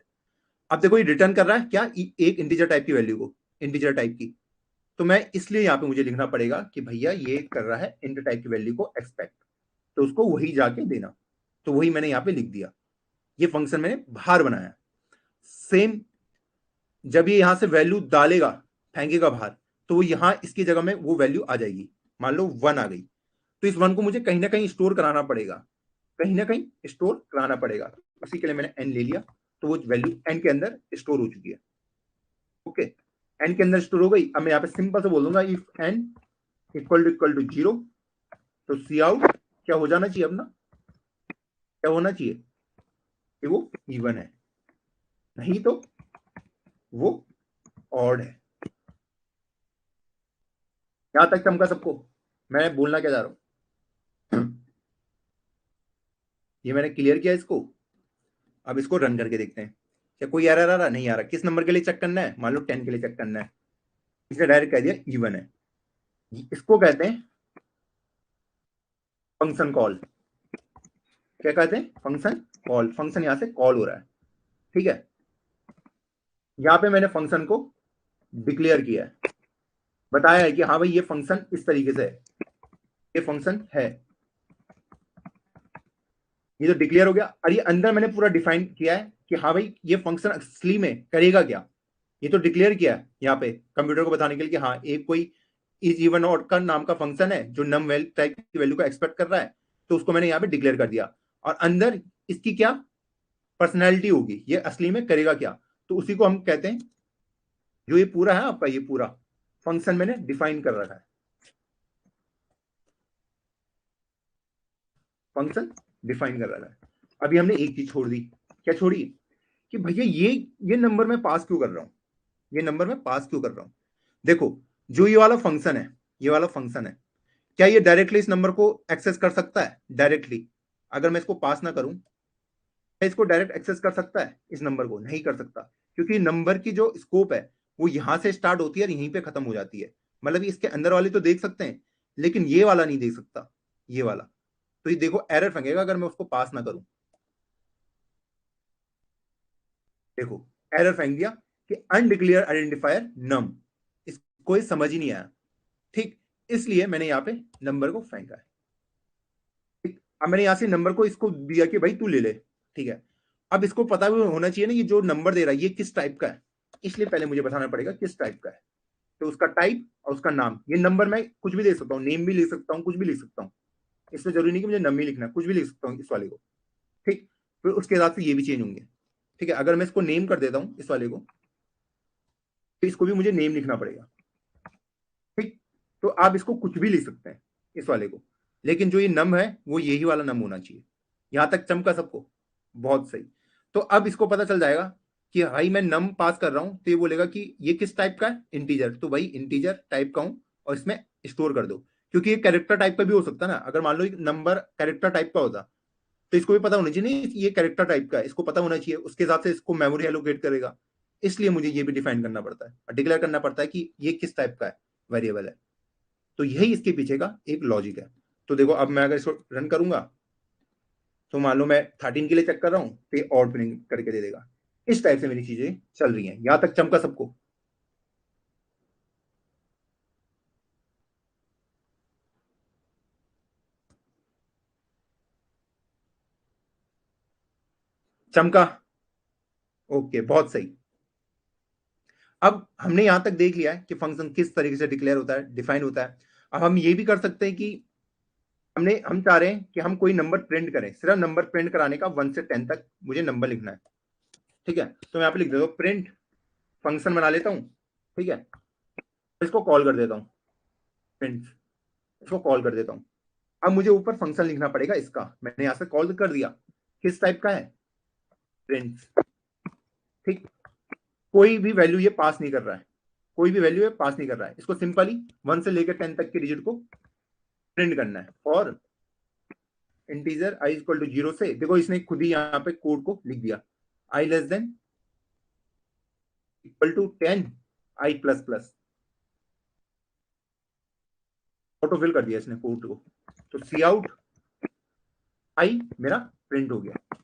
अब देखो ये रिटर्न कर रहा है क्या, एक इंटीजर टाइप की वैल्यू को, इंटीजर टाइप की, तो मैं इसलिए यहां पे मुझे लिखना पड़ेगा कि भैया ये कर रहा है इंट टाइप की वैल्यू को एक्सपेक्ट, तो उसको वही जाके देना, तो वही मैंने यहां पे लिख दिया। ये फंक्शन मैंने बाहर बनाया। सेम जब ये यहां से वैल्यू डालेगा, फेंकेगा बाहर, तो वो यहां इसकी जगह में वो वैल्यू आ जाएगी। मान लो 1 आ गई, तो इस 1 को मुझे कहीं ना कहीं स्टोर कराना पड़ेगा, कहीं ना कहीं स्टोर कराना पड़ेगा। उसी के लिए मैंने n ले लिया, तो वो वैल्यू n के अंदर स्टोर हो चुकी है। ओके, n के अंदर स्टोर हो गई। अब मैं यहाँ पे सिंपल से बोल दूंगा इफ n इक्वल टू 0, तो सी आउट क्या हो जाना चाहिए अपना, क्या होना चाहिए कि वो इवन है, नहीं तो वो ऑड है। यहां तक चमका सबको, मैं बोलना क्या जा रहा हूं? ये मैंने क्लियर किया इसको। अब इसको रन करके देखते हैं क्या कोई एरर आ रहा, नहीं आ रहा। किस नंबर के लिए चेक करना है, मान लो 10 के लिए चेक करना है, इसने डायरेक्ट कह दिया इवन है। इसको कहते हैं फंक्शन कॉल। क्या कहते हैं, फंक्शन कॉल। फंक्शन यहां से कॉल हो रहा है, ठीक है। यहां पे मैंने फंक्शन को डिक्लेयर किया है, बताया है कि हाँ भाई ये फंक्शन इस तरीके से है, ये फंक्शन है, ये तो डिक्लेयर हो गया। और ये अंदर मैंने पूरा डिफाइन किया है कि हाँ भाई ये फंक्शन असली में करेगा क्या, ये तो डिक्लेयर किया है यहाँ पे कंप्यूटर को बताने के लिए कि हाँ एक कोई इज इवन ऑड का नाम का फंक्शन है जो नम वैल्यू टाइप की वैल्यू को एक्सपेक्ट कर रहा है, तो उसको मैंने यहाँ पे डिक्लेयर कर दिया। और अंदर इसकी क्या पर्सनैलिटी होगी, ये असली में करेगा क्या, तो उसी को हम कहते हैं, जो ये पूरा है आपका, ये पूरा फंक्शन मैंने डिफाइन कर रखा है, फंक्शन डिफाइन कर रखा है। अभी हमने एक चीज छोड़ दी, क्या छोड़ी, कि भैया ये नंबर मैं पास क्यों कर रहा हूं, ये नंबर मैं पास क्यों कर रहा हूं। देखो जो ये वाला फंक्शन है, ये वाला फंक्शन है, क्या ये डायरेक्टली इस नंबर को एक्सेस कर सकता है डायरेक्टली, अगर मैं इसको पास ना करूं, क्या इसको डायरेक्ट एक्सेस कर सकता है इस नंबर को, नहीं कर सकता, क्योंकि नंबर की जो स्कोप है वो यहां से स्टार्ट होती है और यहीं पे खत्म हो जाती है। मतलब इसके अंदर वाले तो देख सकते हैं, लेकिन ये वाला नहीं देख सकता, ये वाला। तो ये देखो एरर फेंकेगा अगर मैं उसको पास ना करूं। देखो एरर फेंक दिया कि अनडिक्लेयर आइडेंटिफायर नम, इसको समझ ही नहीं आया, ठीक। इसलिए मैंने यहां पे नंबर को फेंका है, ठीक। अब मैंने यहां से नंबर को इसको दिया कि भाई तू ले ले, ठीक है। अब इसको पता भी होना चाहिए ना, ये जो नंबर दे रहा है ये किस टाइप का है, इसलिए पहले मुझे बताना पड़ेगा किस टाइप का है। तो उसका टाइप और उसका नाम, ये नंबर मैं कुछ भी दे सकता हूँ, नेम भी लिख सकता हूँ, कुछ भी लिख सकता हूँ, इसमें जरूरी नहीं कि मुझे नम ही लिखना, कुछ भी लिख सकता हूँ इस वाले को, ठीक। फिर उसके हिसाब से ये भी चेंज होंगे, ठीक है। अगर मैं इसको नेम कर देता हूँ इस वाले को, तो इसको भी मुझे नेम लिखना पड़ेगा, ठीक। तो आप इसको कुछ भी लिख सकते हैं इस वाले को, लेकिन जो ये नम है वो यही वाला नम होना चाहिए। यहां तक चमका सबको, बहुत सही। तो अब इसको पता चल जाएगा कि भाई मैं नम पास कर रहा हूं, तो ये बोलेगा कि ये किस टाइप का है, इंटीजर, तो भाई इंटीजर टाइप का हूं और इसमें स्टोर कर दो। क्योंकि ये कैरेक्टर टाइप का भी हो सकता है ना, अगर मान लो एक नंबर कैरेक्टर टाइप का होता तो इसको भी पता होना चाहिए नहीं ये कैरेक्टर टाइप का है, इसको पता होना चाहिए, उसके हिसाब से इसको मेमोरी एलोकेट करेगा। इसलिए मुझे ये भी डिफाइन करना पड़ता है और डिक्लेयर करना पड़ता है कि ये किस टाइप का है, वेरिएबल है। तो यही इसके पीछे का एक लॉजिक है। तो देखो अब मैं अगर इसको रन करूंगा, तो मान लो मैं 13 के लिए चेक कर रहा हूं, तो ये ऑड प्रिंट करके दे देगा। इस टाइप से मेरी चीजें चल रही हैं। यहां तक चमका सबको, चमका, ओके बहुत सही। अब हमने यहां तक देख लिया है कि फंक्शन किस तरीके से डिक्लेयर होता है, डिफाइन होता है। अब हम ये भी कर सकते हैं कि हम चाह रहे हैं कि हम कोई नंबर प्रिंट करें, सिर्फ नंबर प्रिंट कराने का 1 से 10 तक मुझे नंबर लिखना है, ठीक है। तो मैं यहाँ पे लिख देता हूँ प्रिंट, फंक्शन बना लेता हूँ, ठीक है, इसको कॉल कर देता हूँ, फ्रेंड्स, इसको कॉल कर देता हूँ। अब मुझे ऊपर फंक्शन लिखना पड़ेगा इसका, मैंने यहां से कॉल कर दिया, किस टाइप का है, फ्रेंड्स, ठीक। कोई भी वैल्यू ये पास नहीं कर रहा है, कोई भी वैल्यू ये पास नहीं कर रहा है, इसको सिंपली 1 से लेकर 10 तक के डिजिट को प्रिंट करना है। और इंटीजर i इक्वल टू 0 से, देखो इसने खुद ही यहाँ पे कोड को लिख दिया, i less than equal to 10 i plus plus, auto fill कर दिया इसने कोड को। तो सी आउट i मेरा प्रिंट हो गया।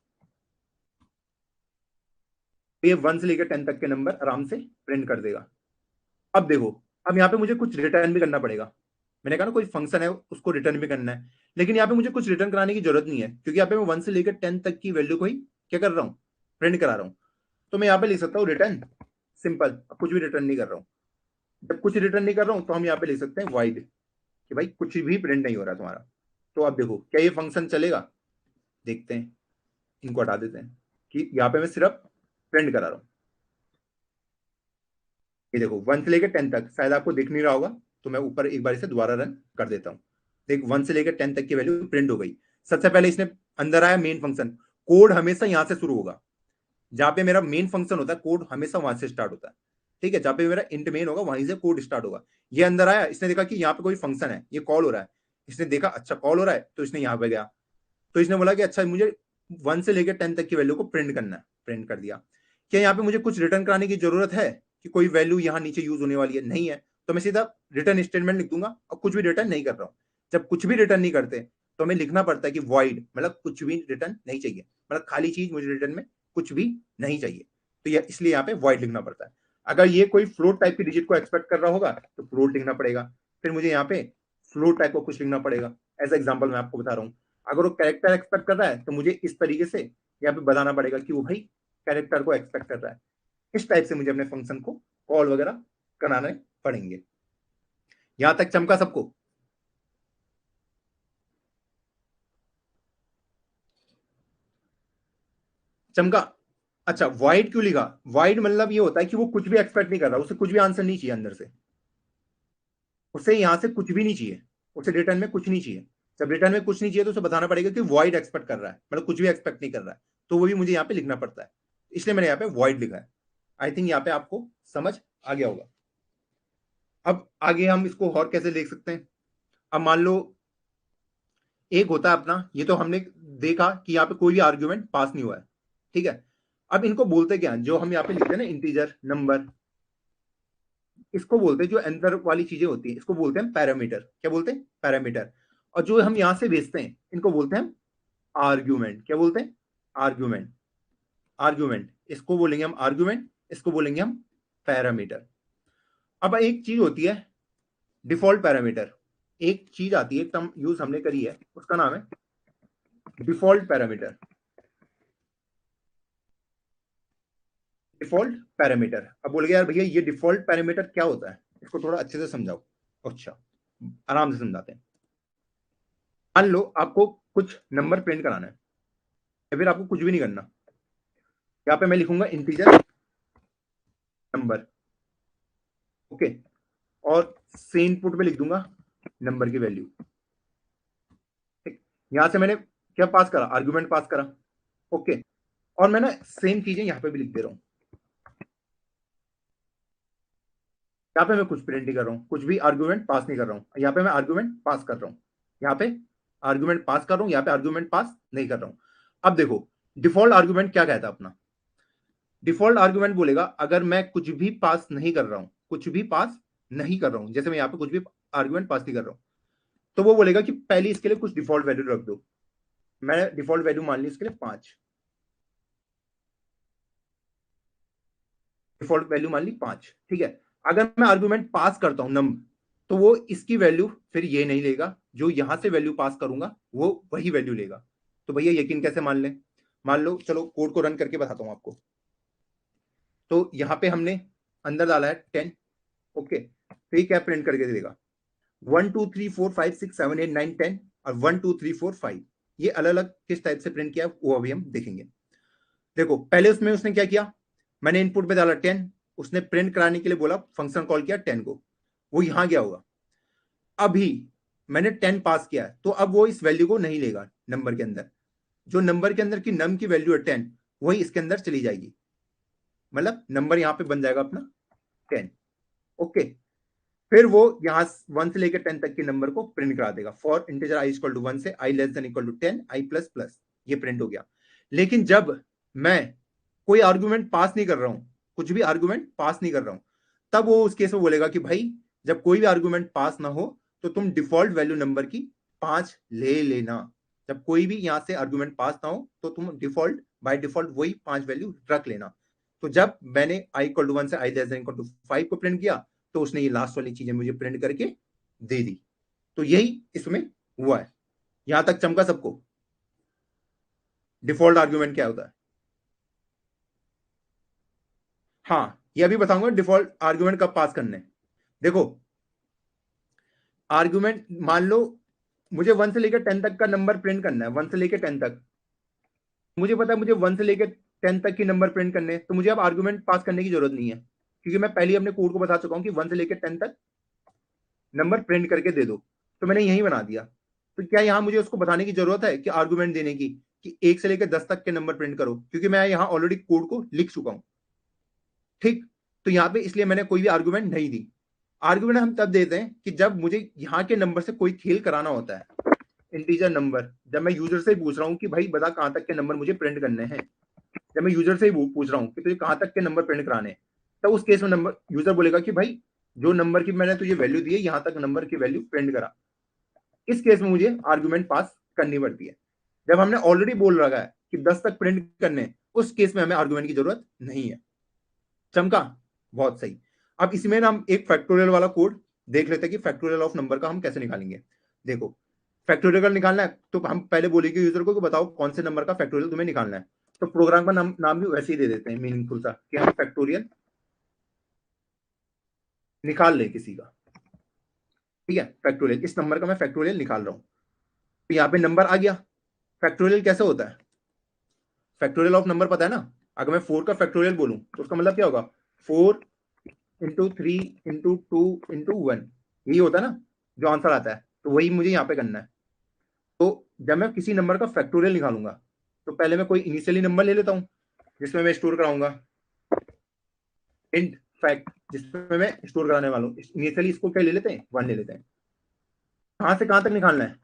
ये 1 से लेकर 10 तक के नंबर आराम से प्रिंट कर देगा। अब देखो, अब यहाँ पे मुझे कुछ रिटर्न भी करना पड़ेगा। मैंने कहा ना कोई फंक्शन है उसको रिटर्न भी करना है, लेकिन यहाँ पे मुझे कुछ रिटर्न कराने की जरूरत नहीं है, क्योंकि यहाँ पे मैं 1 से लेकर 10 तक की वैल्यू को ही क्या कर रहा हूँ, प्रिंट करा रहा हूँ। तो मैं यहाँ पे लिख सकता हूँ रिटर्न सिंपल, कुछ भी रिटर्न नहीं कर रहा हूँ। जब कुछ रिटर्न नहीं कर रहा हूँ तो हम यहाँ पे लिख सकते हैं वाइड, कि भाई कुछ भी प्रिंट नहीं हो रहा तुम्हारा। तो अब देखो क्या ये फंक्शन चलेगा, देखते हैं, इनको हटा देते हैं, कि यहाँ पे मैं सिर्फ प्रिंट करा रहा हूँ। ये देखो 1 से लेकर 10 तक, शायद आपको दिख नहीं रहा होगा, तो मैं ऊपर एक बार इसे दोबारा रन कर देता हूँ। देख 1 से लेकर 10 तक की वैल्यू प्रिंट हो गई। सबसे पहले इसने अंदर आया मेन फंक्शन, कोड हमेशा यहां से शुरू होगा, जहां पे मेरा मेन फंक्शन होता है कोड हमेशा वहां से स्टार्ट होता है, ठीक है। जहां पे मेरा इंट मेन होगा वहीं से कोड स्टार्ट होगा। ये अंदर आया, इसने देखा कि यहाँ पे कोई फंक्शन है, ये कॉल हो रहा है, इसने देखा अच्छा कॉल हो रहा है, तो इसने यहाँ पे गया, तो इसने बोला कि अच्छा मुझे 1 से लेकर 10 तक की वैल्यू को प्रिंट करना है, प्रिंट कर दिया। क्या यहाँ पे मुझे कुछ रिटर्न कराने की जरूरत है, कि कोई वैल्यू यहाँ नीचे यूज होने वाली है, नहीं है, तो मैं सीधा रिटर्न स्टेटमेंट लिख दूंगा, और कुछ भी रिटर्न नहीं कर रहा हूँ। जब कुछ भी रिटर्न नहीं करते तो हमें लिखना पड़ता है कि वॉइड, मतलब कुछ भी रिटर्न नहीं चाहिए, मतलब खाली चीज, मुझे रिटर्न में कुछ भी नहीं चाहिए, तो ये इसलिए यहाँ पे वॉइड लिखना पड़ता है। अगर ये कोई फ्लोट टाइप की डिजिट को एक्सपेक्ट कर रहा होगा तो फ्लोट लिखना पड़ेगा, फिर मुझे यहाँ पे फ्लोट टाइप को कुछ लिखना पड़ेगा। एज एग्जाम्पल मैं आपको बता रहा हूँ, अगर वो कैरेक्टर एक्सपेक्ट कर रहा है तो मुझे इस तरीके से यहाँ पे बताना पड़ेगा कि वो भाई कैरेक्टर को एक्सपेक्ट कर रहा है। इस टाइप से मुझे अपने फंक्शन को कॉल वगैरह कराने पड़ेंगे। यहां तक चमका सबको? चमका? अच्छा, वाइड क्यों लिखा? वाइड मतलब ये होता है कि वो कुछ भी एक्सपेक्ट नहीं कर रहा, उसे कुछ भी आंसर नहीं चाहिए अंदर से, उसे यहां से कुछ भी नहीं चाहिए, उसे रिटर्न में कुछ नहीं चाहिए। जब रिटर्न में कुछ नहीं चाहिए तो उसे बताना पड़ेगा कि वॉइड एक्सपेक्ट कर रहा है, मतलब कुछ भी एक्सपेक्ट नहीं कर रहा है, तो वो भी मुझे यहाँ पे लिखना पड़ता है, इसलिए मैंने यहाँ पे वॉइड लिखा है। आई थिंक यहाँ पे आपको समझ आ गया होगा। अब आगे हम इसको और कैसे देख सकते हैं? अब मान लो एक होता है अपना, ये तो हमने देखा कि यहाँ पे कोई भी आर्ग्यूमेंट पास नहीं हुआ है, ठीक है। अब इनको बोलते क्या हैं, जो हम यहाँ पे लिखते हैं ना इंटीजर नंबर, इसको बोलते हैं, जो अंदर वाली चीजें होती हैं इसको बोलते हैं पैरामीटर। क्या बोलते हैं? पैरामीटर। और जो हम यहाँ से भेजते हैं इनको बोलते हैं आर्ग्यूमेंट। क्या बोलते हैं? आर्ग्यूमेंट। आर्ग्यूमेंट, इसको बोलेंगे हम आर्ग्यूमेंट, इसको बोलेंगे हम पैरामीटर। अब एक चीज होती है डिफॉल्ट पैरामीटर, एक चीज आती है, टर्म यूज हमने करी है, उसका नाम है डिफॉल्ट पैरामीटर। Default parameter. अब बोल गया यार भैया ये डिफॉल्ट पैरामीटर क्या होता है, इसको थोड़ा अच्छे से समझाओ। अच्छा, आराम से समझाते हैं। मान लो आपको कुछ नंबर प्रिंट कराना है, या फिर आपको कुछ भी नहीं करना, यहाँ पे मैं लिखूंगा इंटीजर नंबर, ओके, और से इनपुट में लिख दूंगा नंबर की वैल्यू, ठीक। यहां से मैंने क्या पास करा? आर्गुमेंट पास करा, ओके। और मैं ना सेम चीजें यहाँ पे भी लिख दे रहा हूँ, यहाँ पे मैं कुछ प्रिंट नहीं कर रहा हूँ, कुछ भी आर्गुमेंट पास नहीं कर रहा हूँ, यहाँ पे मैं आर्गुमेंट पास कर रहा हूँ, यहाँ पे आर्गुमेंट पास कर रहा हूँ, यहाँ पे आर्गुमेंट पास नहीं कर रहा हूँ। अब देखो डिफॉल्ट आर्गुमेंट क्या कहता है अपना, डिफॉल्ट आर्गुमेंट बोलेगा अगर मैं कुछ भी पास नहीं कर रहा हूं, कुछ भी पास नहीं कर रहा हूं, जैसे मैं यहाँ पे कुछ भी आर्गुमेंट पास नहीं कर रहा हूं, तो वो बोलेगा कि पहले इसके लिए कुछ डिफॉल्ट वैल्यू रख दो। मैं डिफॉल्ट वैल्यू मान ली इसके लिए 5, डिफॉल्ट वैल्यू मान ली 5, ठीक है। अगर मैं आर्गुमेंट पास करता हूं नम, तो वो इसकी वैल्यू फिर ये नहीं लेगा, जो यहां से वैल्यू पास करूंगा वो वही वैल्यू लेगा। तो भैया यकीन कैसे मान लें? मान लो, चलो कोड को रन करके बताता हूं आपको। तो यहां पे हमने अंदर डाला है 10, ओके, तो ये क्या प्रिंट करके देगा? 1 2 3 4 5 6 7 8 9 10 और 1 2 3 4 5, ये अलग अलग किस टाइप से प्रिंट किया वो अभी हम देखेंगे। देखो पहले उसमें उसने क्या किया, मैंने इनपुट में डाला 10, उसने प्रिंट कराने के लिए बोला, फंक्शन कॉल किया 10 को, वो यहां गया होगा। अभी मैंने 10 पास किया है, तो अब वो इस वैल्यू को नहीं लेगा नंबर के अंदर। जो नंबर के अंदर की नम की वैल्यू है 10, वही इसके अंदर चली जाएगी, मतलब नंबर यहां पे बन जाएगा अपना 10। ओके, फिर वो यहां 1 से लेकर 10 तक के नंबर को प्रिंट करा देगा। For integer I equal to 1 से आई less than equal to 10 I plus plus, ये प्रिंट हो गया। लेकिन जब मैं कोई आर्गुमेंट पास नहीं कर रहा हूं, कुछ भी आर्गुमेंट पास नहीं कर रहा हूं, तब वो उस केस में बोलेगा कि भाई जब कोई भी आर्गुमेंट पास ना हो तो तुम डिफॉल्ट वैल्यू नंबर की 5 ले लेना। जब कोई भी यहां से आर्गुमेंट पास ना हो तो तुम डिफॉल्ट बाय डिफॉल्ट वही 5 वैल्यू रख लेना। तो जब मैंने आई इक्वल टू 1 से आई लेस देन इक्वल टू 5 को प्रिंट किया, तो उसने ये लास्ट वाली चीजें मुझे प्रिंट करके दे दी। तो यही इसमें हुआ है। यहां तक चमका सबको डिफॉल्ट आर्गुमेंट क्या होता है? हाँ, ये अभी बताऊंगा डिफॉल्ट आर्गुमेंट कब पास करने। देखो, आर्गुमेंट मान लो मुझे 1 से लेकर 10 तक का नंबर प्रिंट करना है, 1 से लेकर 10 तक। मुझे पता है मुझे 1 से लेकर 10 तक की नंबर प्रिंट करने हैं, तो मुझे अब आर्गुमेंट पास करने की जरूरत नहीं है, क्योंकि मैं पहले ही अपने कोड को बता चुका हूं कि 1 से लेकर 10 तक नंबर प्रिंट करके दे दो। तो मैंने यही बना दिया। तो क्या यहां मुझे उसको बताने की जरूरत है कि आर्गुमेंट देने की कि 1 से लेकर 10 तक के नंबर प्रिंट करो, क्योंकि मैं यहां ऑलरेडी कोड को लिख चुका हूं। ठीक, तो यहां पे इसलिए मैंने कोई भी आर्गुमेंट नहीं दी। आर्गुमेंट हम तब देते हैं कि जब मुझे यहाँ के नंबर से कोई खेल कराना होता है। इंटीजर नंबर, जब मैं यूजर से पूछ रहा हूँ कि भाई बता कहां तक के नंबर मुझे प्रिंट करने हैं, जब मैं यूजर से ही पूछ रहा हूँ कि तुझे कहां तक के नंबर प्रिंट कराने हैं, तब उस केस में नंबर यूजर बोलेगा कि भाई जो नंबर की मैंने तुझे वैल्यू दी है यहां तक नंबर की वैल्यू प्रिंट करा। इस केस में मुझे आर्गुमेंट पास करनी पड़ती है। जब हमने ऑलरेडी बोल रखा है कि 10 तक प्रिंट करने, उस केस में हमें आर्गुमेंट की जरूरत नहीं है। चमका? बहुत सही। अब इसमें ना हम एक फैक्टोरियल वाला कोड देख लेते हैं कि फैक्टोरियल ऑफ नंबर का हम कैसे निकालेंगे। देखो, फैक्टोरियल का निकालना है तो हम पहले बोलेंगे यूजर को कि बताओ कौन से नंबर का फैक्टोरियल तुम्हें निकालना है। तो प्रोग्राम का नाम भी वैसे ही दे देते हैं मीनिंगफुल सा कि हम फैक्टोरियल निकाल ले किसी का। ठीक है, फैक्टोरियल, इस नंबर का मैं फैक्टोरियल निकाल रहा हूं। तो यहाँ पे नंबर आ गया। फैक्टोरियल कैसे होता है? फैक्टोरियल ऑफ नंबर पता है ना? अगर मैं 4 का फैक्टोरियल बोलूं तो उसका मतलब क्या होगा? 4 इंटू 3 इंटू 2 इंटू 1, यही होता है ना जो आंसर आता है। तो वही मुझे यहाँ पे करना है। तो जब मैं किसी नंबर का फैक्टोरियल निकालूंगा तो पहले मैं कोई इनिशियली नंबर ले लेता हूँ जिसमें मैं स्टोर कराऊंगा इंट फैक्ट, जिसमें मैं स्टोर कराने वाला हूँ। इनिशियली इसको क्या ले लेते हैं? 1 ले लेते हैं। कहां से कहां तक निकालना है?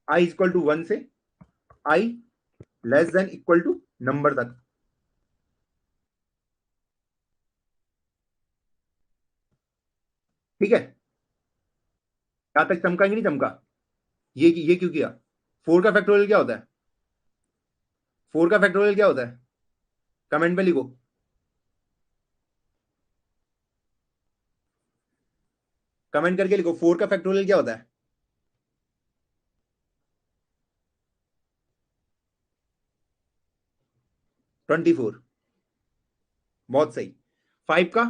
आई इक्वल टू 1 से आई less than equal to number तक। ठीक है, यहां तक चमका कि नहीं चमका? ये क्यों किया? 4 का फैक्टोरियल क्या होता है? 4 का फैक्टोरियल क्या होता है? कमेंट में लिखो। कमेंट करके लिखो 4 का फैक्टोरियल क्या होता है? 24। बहुत सही। 5 का?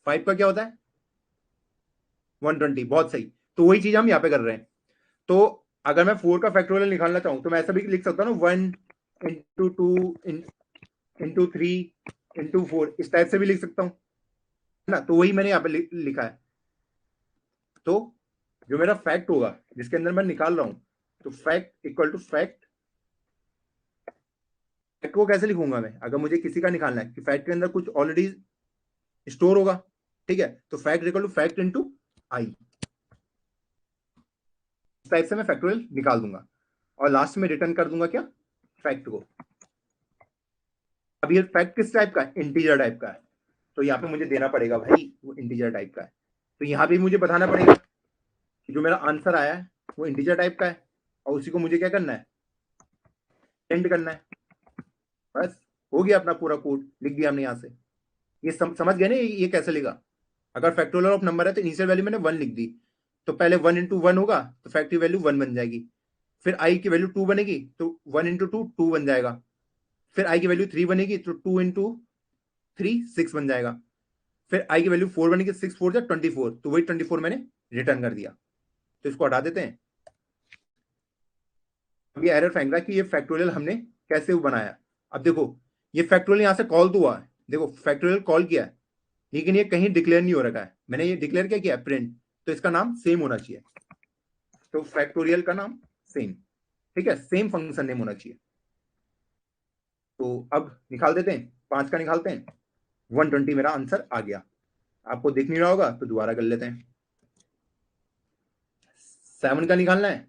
5 का क्या होता है? 120। बहुत सही। तो वही चीज हम यहाँ पे कर रहे हैं। तो अगर मैं 4 का फैक्टोरियल निकालना चाहूं तो मैं ऐसा भी लिख सकता हूँ ना, 1 इंटू 2 इंटू 3 इंटू 4, इस टाइप से भी लिख सकता हूँ ना। तो वही मैंने यहाँ पे लिखा है। तो जो मेरा फैक्ट होगा जिसके अंदर मैं निकाल रहा हूं, तो fact equal to fact. Fact को कैसे लिखूंगा मैं? अगर मुझे किसी का निकालना है कि फैक्ट के अंदर कुछ ऑलरेडी स्टोर होगा, ठीक है, तो fact equal to fact into i. इस टाइप से मैं फैक्टोरियल निकाल दूंगा और लास्ट में रिटर्न कर दूंगा क्या? फैक्ट को। अब ये फैक्ट किस टाइप का है? इंटीजर टाइप का है। तो यहाँ पे मुझे देना पड़ेगा भाई वो इंटीजर टाइप का है। तो यहाँ पे मुझे बताना पड़ेगा कि जो मेरा आंसर आया है वो इंटीजर टाइप का है और उसी को मुझे क्या करना है? प्रिंट करना है। बस, हो गया अपना पूरा कोड लिख दिया हमने यहाँ से। ये समझ गए ना ये कैसे लिखा? अगर फैक्टोरियल ऑफ नंबर है तो इनिशियल वैल्यू मैंने 1 लिख दी, तो पहले 1 इंटू 1 होगा तो फैक्टरी वैल्यू 1 बन जाएगी। फिर आई की वैल्यू 2 बनेगी तो 1 इंटू 2 2 बन जाएगा। फिर आई की वैल्यू 3 बनेगी तो 2 इंटू 3 6 बन जाएगा। फिर आई की वैल्यू 4 बनेगी, 6 4 24, तो वही 24 मैंने रिटर्न कर दिया। तो इसको हटा देते हैं। अब ये एरर फेंक रहा है कि ये फैक्टोरियल हमने कैसे बनाया। अब देखो, ये फैक्टोरियल यहां से कॉल तो हुआ है, देखो फैक्टोरियल कॉल किया है, लेकिन ये कहीं डिक्लेयर नहीं हो रखा है। मैंने ये डिक्लेयर क्या किया? प्रिंट। तो इसका नाम सेम होना चाहिए, तो फैक्टोरियल का नाम सेम, ठीक है, सेम फंक्शन नेम होना चाहिए। तो अब निकाल देते हैं, 5 का निकालते हैं, 120 मेरा आंसर आ गया। आपको दिख नहीं रहा होगा तो दोबारा कर लेते हैं। 7 का निकालना है,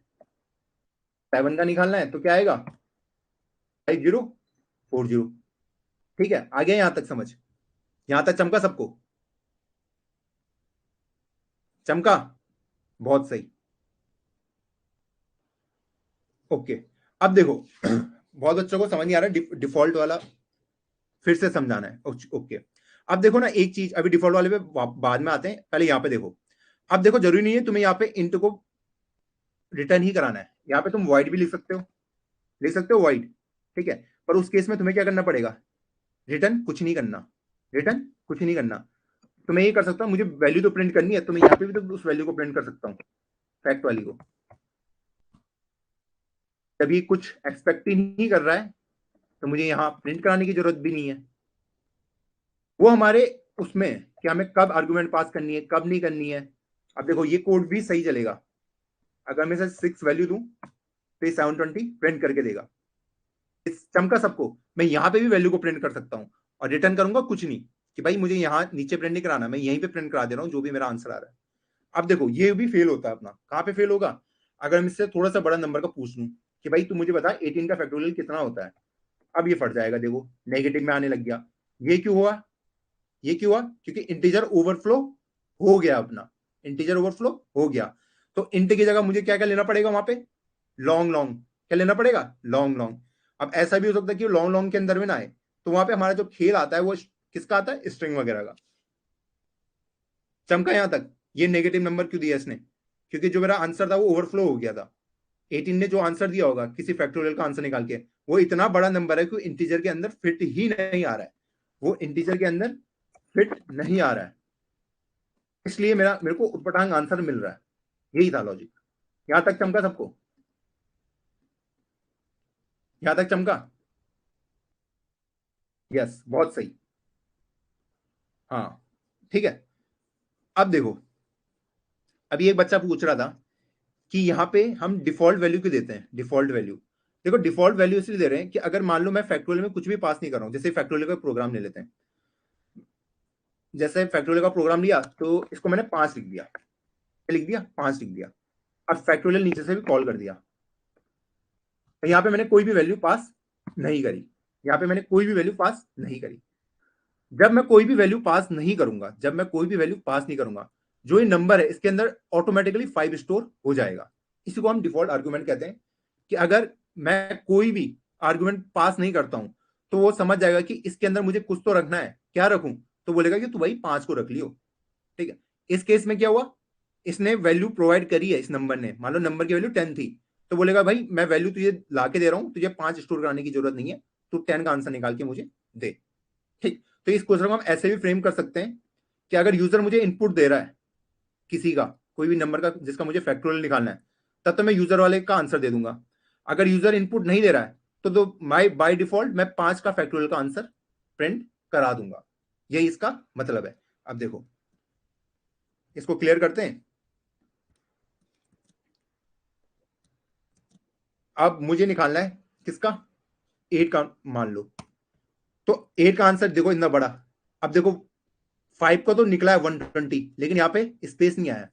7 का निकालना है तो क्या आएगा, 5040। ठीक है, आ गया यहां तक समझ, यहां तक चमका सबको, चमका, बहुत सही। ओके, अब देखो बहुत बच्चों को समझ नहीं आ रहा, डिफॉल्ट वाला फिर से समझाना है। ओके, अब देखो ना एक चीज, अभी डिफॉल्ट वाले पे बाद में आते हैं, पहले यहां पे देखो। अब देखो जरूरी नहीं है तुम्हें यहाँ पे इंट को रिटर्न ही कराना है, यहाँ पे तुम वॉइड भी लिख सकते हो, लिख सकते हो वॉइड, ठीक है, पर उस केस में तुम्हें क्या करना पड़ेगा, रिटर्न कुछ नहीं करना, रिटर्न कुछ नहीं करना। तो मैं ये कर सकता हूँ, मुझे वैल्यू तो प्रिंट करनी है, तो मैं यहाँ पे भी तो उस वैल्यू को प्रिंट कर सकता हूँ, फैक्ट वाली को। जब ये कुछ एक्सपेक्ट ही नहीं कर रहा है तो मुझे यहाँ प्रिंट कराने की जरूरत भी नहीं है। वो हमारे उसमें कि हमें कब आर्गुमेंट पास करनी है, कब नहीं करनी है। अब देखो ये कोड भी सही चलेगा, अगर मैं इसे 6 वैल्यू दूं तो ये 720 प्रिंट करके देगा। इस चमका सबको, मैं यहाँ पे भी वैल्यू को प्रिंट कर सकता हूँ और रिटर्न करूंगा कुछ नहीं, कि भाई मुझे यहाँ नीचे प्रिंट नहीं कराना, मैं यहीं पे प्रिंट करा दे रहा हूँ जो भी मेरा आंसर आ रहा है। अब देखो ये भी फेल होता है अपना, कहाँ पे फेल होगा, अगर मैं इससे थोड़ा सा बड़ा नंबर का पूछ लूं कि भाई तू मुझे बता 18 का फैक्टोरियल कितना होता है, अब ये फट जाएगा, देखो नेगेटिव में आने लग गया। ये क्यों हुआ, ये क्यों हुआ, क्योंकि इंटीजर ओवरफ्लो हो गया, अपना इंटीजर ओवरफ्लो हो गया। तो इंट की जगह मुझे क्या क्या लेना पड़ेगा वहां पे, लॉन्ग लॉन्ग, क्या लेना पड़ेगा, लॉन्ग लॉन्ग। अब ऐसा भी हो सकता है कि लॉन्ग लॉन्ग के अंदर में ना आए, तो वहां पे हमारा जो खेल आता है वो किसका आता है, स्ट्रिंग वगैरह का। चमका यहां तक, ये नेगेटिव नंबर क्यों दिया इसने, क्योंकि जो मेरा आंसर था वो ओवरफ्लो हो गया था। 18 ने जो आंसर दिया होगा किसी फैक्टोरियल का आंसर निकाल के, वो इतना बड़ा नंबर है कि इंटीजर के अंदर फिट ही नहीं आ रहा है, वो इंटीजर के अंदर फिट नहीं आ रहा है, इसलिए मेरे को उटपटांग आंसर मिल रहा है। यही था लॉजिक। यहां तक चमका सबको, यहां तक चमका, यस बहुत सही। हाँ ठीक है, अब देखो, अभी एक बच्चा पूछ रहा था कि यहाँ पे हम डिफॉल्ट वैल्यू क्यों देते हैं, डिफॉल्ट वैल्यू। देखो डिफॉल्ट वैल्यू इसलिए दे रहे हैं कि अगर मान लो मैं फैक्टोरियल में कुछ भी पास नहीं कर रहा हूं, जैसे फैक्टोरियल का प्रोग्राम ले लेते हैं, जैसे फैक्टोरियल का प्रोग्राम लिया तो इसको मैंने 5 लिख दिया, लिख दिया 5 लिख दिया, और फैक्टोरियल नीचे से भी कॉल कर दिया, तो यहाँ पे मैंने कोई भी वैल्यू पास नहीं करी, यहाँ पे मैंने कोई भी वैल्यू पास नहीं करी। जब मैं कोई भी वैल्यू पास नहीं करूंगा, जब मैं कोई भी वैल्यू पास नहीं करूंगा, जो ये नंबर है इसके अंदर ऑटोमेटिकली 5 स्टोर हो जाएगा। इसी को हम डिफॉल्ट आर्गुमेंट कहते हैं, कि अगर मैं कोई भी आर्गुमेंट पास नहीं करता हूं तो वो समझ जाएगा कि इसके अंदर मुझे कुछ तो रखना है, क्या रखूं, तो बोलेगा कि तू भाई 5 को रख लियो। ठीक है, इस केस में क्या हुआ, इसने वैल्यू प्रोवाइड करी है, इस नंबर ने, मान लो नंबर की वैल्यू 10 थी, तो बोलेगा भाई मैं वैल्यू तुझे ला के दे रहा हूं, तुझे 5 स्टोर कराने की जरूरत नहीं है, तू 10 का आंसर निकाल के मुझे दे। ठीक, तो इस क्वेश्चन को हम ऐसे भी फ्रेम कर सकते हैं कि अगर यूजर मुझे इनपुट दे रहा है किसी का, कोई भी नंबर का जिसका मुझे फैक्टोरियल निकालना है, तब तो मैं यूजर वाले का आंसर दे दूंगा। अगर यूजर इनपुट नहीं दे रहा है तो माई बाय डिफॉल्ट मैं 5 का फैक्टोरियल का आंसर प्रिंट करा दूंगा, यही इसका मतलब है। अब देखो इसको क्लियर करते हैं। अब मुझे निकालना है किसका, 8 का मान लो, तो 8 का आंसर देखो इतना बड़ा। अब देखो 5 का तो निकला है 120, लेकिन यहाँ पे स्पेस नहीं आया,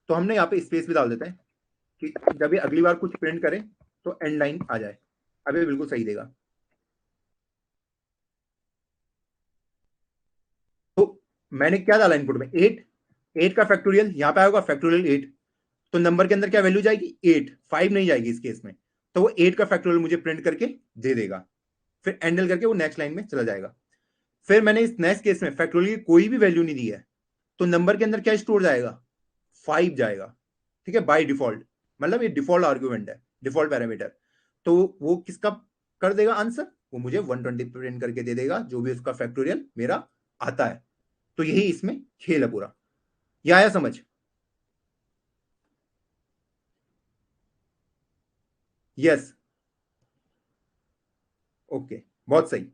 तो हमने यहाँ पे स्पेस भी डाल देते हैं कि जब ये अगली बार कुछ प्रिंट करे तो एंड लाइन आ जाए। अब ये बिल्कुल सही देगा। तो मैंने क्या डाला इनपुट में, 8, 8 का फैक्टोरियल यहाँ पे आएगा फैक्टोरियल 8, तो नंबर के अंदर क्या वैल्यू जाएगी 8, 5 नहीं जाएगी इस केस में, तो वो 8 का फैक्टोरियल मुझे प्रिंट करके दे देगा, फिर एंडल करके वो नेक्स्ट लाइन में चला जाएगा। फिर मैंने इस नेक्स्ट केस में फैक्टोरियल की कोई भी वैल्यू नहीं दी है, तो नंबर के अंदर क्या स्टोर जाएगा, 5 जाएगा। ठीक है, बाय डिफॉल्ट, मतलब ये डिफॉल्ट आर्ग्यूमेंट है, डिफॉल्ट पैरामीटर, तो वो किसका कर देगा आंसर, वो मुझे 120 प्रिंट करके दे देगा, जो भी उसका फैक्टोरियल मेरा आता है। तो यही इसमें खेल है पूरा, ये आया समझ। यस, ओके, बहुत सही।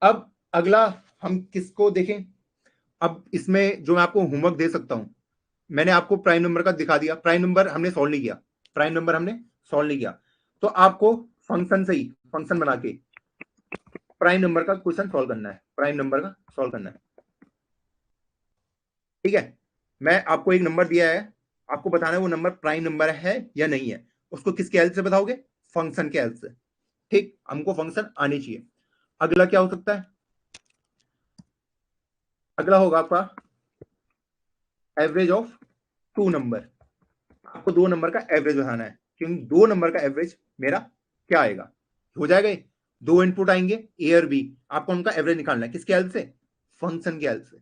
अब अगला हम किसको देखें, अब इसमें जो मैं आपको होमवर्क दे सकता हूं, मैंने आपको प्राइम नंबर का दिखा दिया, प्राइम नंबर हमने सॉल्व नहीं किया, प्राइम नंबर हमने सॉल्व नहीं किया, तो आपको फंक्शन से ही फंक्शन बना के प्राइम नंबर का क्वेश्चन सॉल्व करना है, प्राइम नंबर का सॉल्व करना है। ठीक है, मैं आपको एक नंबर दिया है, आपको बताना है वो नंबर प्राइम नंबर है या नहीं है। उसको किसके हेल्प से बताओगे? फंक्शन के हेल्प से। ठीक, हमको फंक्शन आने चाहिए। अगला क्या हो सकता है? अगला होगा आपका एवरेज ऑफ टू नंबर। आपको दो नंबर का एवरेज बताना है, क्योंकि दो नंबर का एवरेज मेरा क्या आएगा? हो जाएगा ये, दो इनपुट आएंगे ए और बी, आपको उनका एवरेज निकालना है, किसके हेल्प से? फंक्शन के हेल्प से।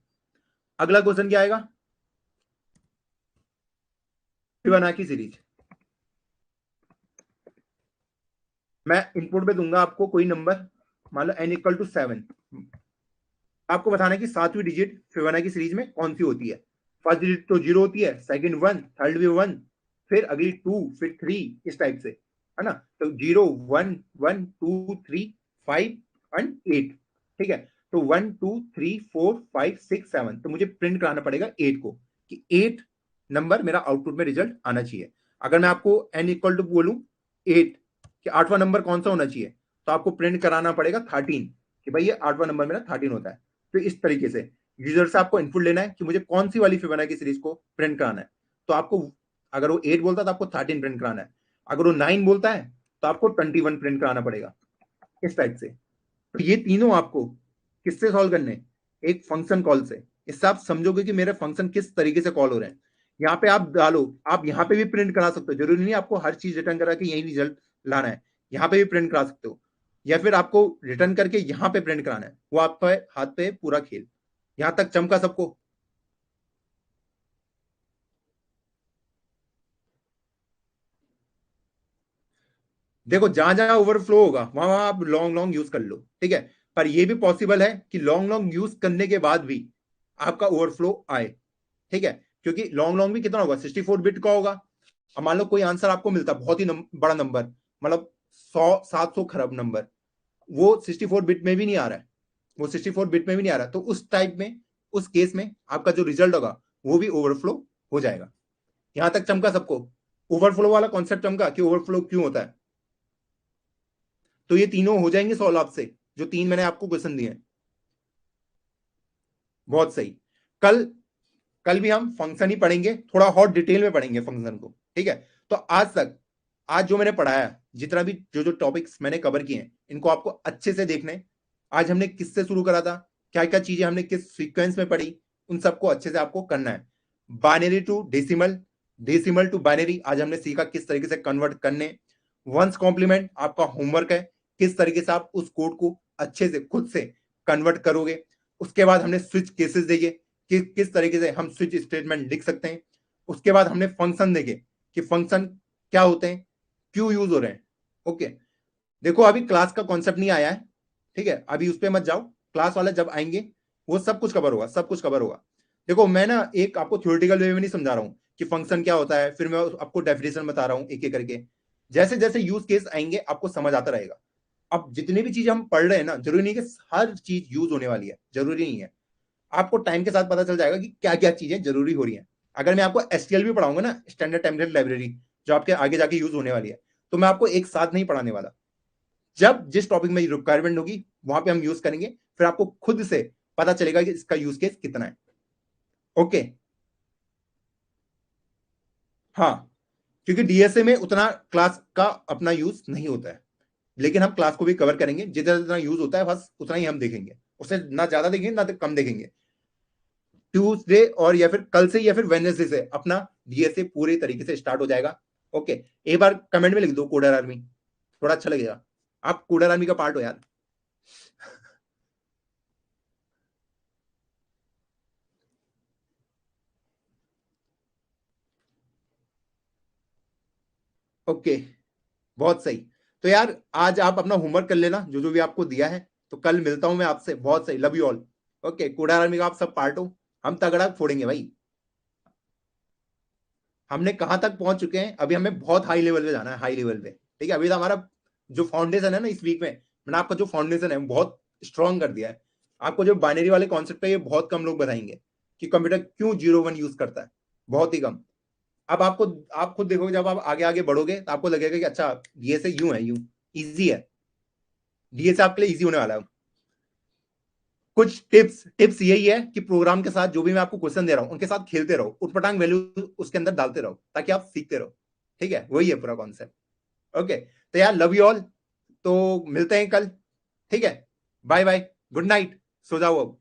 अगला क्वेश्चन क्या आएगा? Fibonacci series. मैं इनपुट पे दूंगा आपको कोई नंबर, मान लो n इक्वल टू 7, आपको बताना है कि सातवीं डिजिट फिबोनाची सीरीज में कौन सी होती है। फर्स्ट डिजिट तो 0 होती है, सेकंड 1, थर्ड भी 1, फिर अगली 2, फिर 3, इस टाइप से, है ना। तो 0 1 1 2 3 5 एंड 8। ठीक है, तो 1 2 3 4 5 6 7, तो मुझे प्रिंट कराना पड़ेगा 8 को, कि 8 नंबर मेरा आउटपुट में रिजल्ट आना चाहिए। अगर मैं आपको n इक्वल टू बोलूं 8, कि आठवां नंबर कौन सा होना चाहिए, तो आपको प्रिंट कराना पड़ेगा 13, कि भाई ये आठवां नंबर मेरा 13 होता है। तो इस तरीके से यूजर से आपको इनपुट लेना है कि मुझे कौन सी वाली फिबोनाची सीरीज को प्रिंट कराना है। तो आपको, अगर वो 8 बोलता है तो आपको 13 प्रिंट कराना है, अगर वो 9 बोलता है तो आपको 21 प्रिंट कराना पड़ेगा, इस टाइप से। तो ये तीनों आपको किससे सॉल्व करने? एक फंक्शन कॉल से। इससे आप समझोगे कि मेरे फंक्शन किस तरीके से कॉल हो रहे हैं। यहाँ पे आप डालो, आप यहाँ पे भी प्रिंट करा सकते हो, जरूरी नहीं आपको हर चीज रिटर्न करा के यही रिजल्ट लाना है, यहाँ पे भी प्रिंट करा सकते हो, या फिर आपको रिटर्न करके यहाँ पे प्रिंट कराना है, वो आपका हाथ पे पूरा खेल। यहां तक चमका सबको? देखो, जहां जहां ओवरफ्लो होगा वहां वहां आप लॉन्ग लॉन्ग यूज कर लो, ठीक है। पर यह भी पॉसिबल है कि लॉन्ग लॉन्ग यूज करने के बाद भी आपका ओवरफ्लो आए, ठीक है। क्योंकि लॉन्ग लॉन्ग भी कितना होगा? 64 बिट का होगा। अब मान लो कोई आंसर आपको मिलता बहुत ही बड़ा नंबर, मतलब 100 700 खरब नंबर, वो 64 बिट में भी नहीं आ रहा है, वो 64 बिट में भी नहीं आ रहा, तो उस टाइप में, उस केस में आपका जो रिजल्ट होगा वो भी ओवरफ्लो हो जाएगा। यहां तक चमका सबको? ओवरफ्लो वाला कॉन्सेप्ट चमका कि ओवरफ्लो क्यों होता है? तो ये तीनों हो जाएंगे सॉल्व आपसे, जो तीन मैंने आपको क्वेश्चन दिए हैं। बहुत सही। कल कल भी हम फंक्शन ही पढ़ेंगे, थोड़ा और डिटेल में पढ़ेंगे फंक्शन को, ठीक है। तो आज तक, आज जो मैंने पढ़ाया, जितना भी जो जो टॉपिक्स मैंने कवर किए हैं, इनको आपको अच्छे से देखने। आज हमने किससे शुरू करा था, क्या क्या चीजें हमने किस सीक्वेंस में पढ़ी, उन सबको अच्छे से आपको करना है। Binary to decimal, decimal to binary आज हमने सीखा किस तरीके से कन्वर्ट करने। वंस कॉम्प्लीमेंट आपका होमवर्क है, किस तरीके से आप उस कोड को अच्छे से खुद से कन्वर्ट करोगे। उसके बाद हमने स्विच केसेस देखे कि किस तरीके से हम स्विच स्टेटमेंट लिख सकते हैं। उसके बाद हमने फंक्शन देखे कि फंक्शन क्या होते हैं, क्यों यूज हो रहे हैं। ओके, देखो अभी क्लास का कॉन्सेप्ट नहीं आया है, ठीक है, अभी उस पर मत जाओ, क्लास वाले जब आएंगे वो सब कुछ कवर होगा, सब कुछ कवर होगा। देखो मैं ना एक आपको थ्योरेटिकल वे में नहीं समझा रहा हूँ कि फंक्शन क्या होता है, फिर मैं आपको डेफिनेशन बता रहा हूँ एक एक करके। जैसे जैसे यूज केस आएंगे आपको समझ आता रहेगा। अब जितनी भी चीजें हम पढ़ रहे हैं ना, जरूरी नहीं कि हर चीज यूज होने वाली है, जरूरी नहीं है। आपको टाइम के साथ पता चल जाएगा कि क्या क्या चीजें जरूरी हो रही हैं। अगर मैं आपको एसटीएल भी पढ़ाऊंगा ना, स्टैंडर्ड टेम्पलेट लाइब्रेरी, जो आपके आगे जाके यूज होने वाली है, तो मैं आपको एक साथ नहीं पढ़ाने वाला। जब जिस टॉपिक में रिक्वायरमेंट होगी वहां पे हम यूज करेंगे, फिर आपको खुद से पता चलेगा कि इसका यूज केस कितना है। ओके, हाँ, क्योंकि डीएसए में उतना क्लास का अपना यूज नहीं होता है, लेकिन हम क्लास को भी कवर करेंगे, जितना जितना यूज होता है बस उतना ही हम देखेंगे, उससे ना ज्यादा देखेंगे ना कम देखेंगे। ट्यूसडे और या फिर कल से या फिर वेडनेसडे से अपना डीएसए पूरे तरीके से स्टार्ट हो जाएगा। ओके, एक बार कमेंट में लिख दो कोडर आर्मी, थोड़ा अच्छा लगेगा, आप कोडर आर्मी का पार्ट हो यार। ओके, बहुत सही। तो यार आज आप अपना होमवर्क कर लेना जो जो भी आपको दिया है, तो कल मिलता हूं मैं आपसे। बहुत सही, love you all. Okay, coder army का आप सब पार्ट हो, हम तगड़ा फोड़ेंगे भाई। हमने कहां तक पहुंच चुके हैं, अभी हमें बहुत हाई लेवल पे जाना है, हाई लेवल पे, ठीक है। अभी तो हमारा जो फाउंडेशन है ना, इस वीक में मैंने आपका जो फाउंडेशन है बहुत स्ट्रॉन्ग कर दिया है। आपको जो बाइनरी वाले कॉन्सेप्ट है ये बहुत कम लोग बताएंगे कि कंप्यूटर क्यों 0 1 यूज करता है, बहुत ही कम। अब आप खुद देखोगे, जब आप आगे आगे बढ़ोगे तो आपको लगेगा कि अच्छा ये से यूं है, यूं इजी है, डीए से आपके लिए इजी होने वाला है। कुछ टिप्स यही है कि प्रोग्राम के साथ जो भी मैं आपको क्वेश्चन दे रहा हूं उनके साथ खेलते रहो, उटपटांग वैल्यू उसके अंदर डालते रहो ताकि आप सीखते रहो। ठीक है, वही है पूरा कॉन्सेप्ट। ओके, तो यार लव यू ऑल, तो मिलते हैं कल। ठीक है, बाय बाय, गुड नाइट, सो जाओ अब।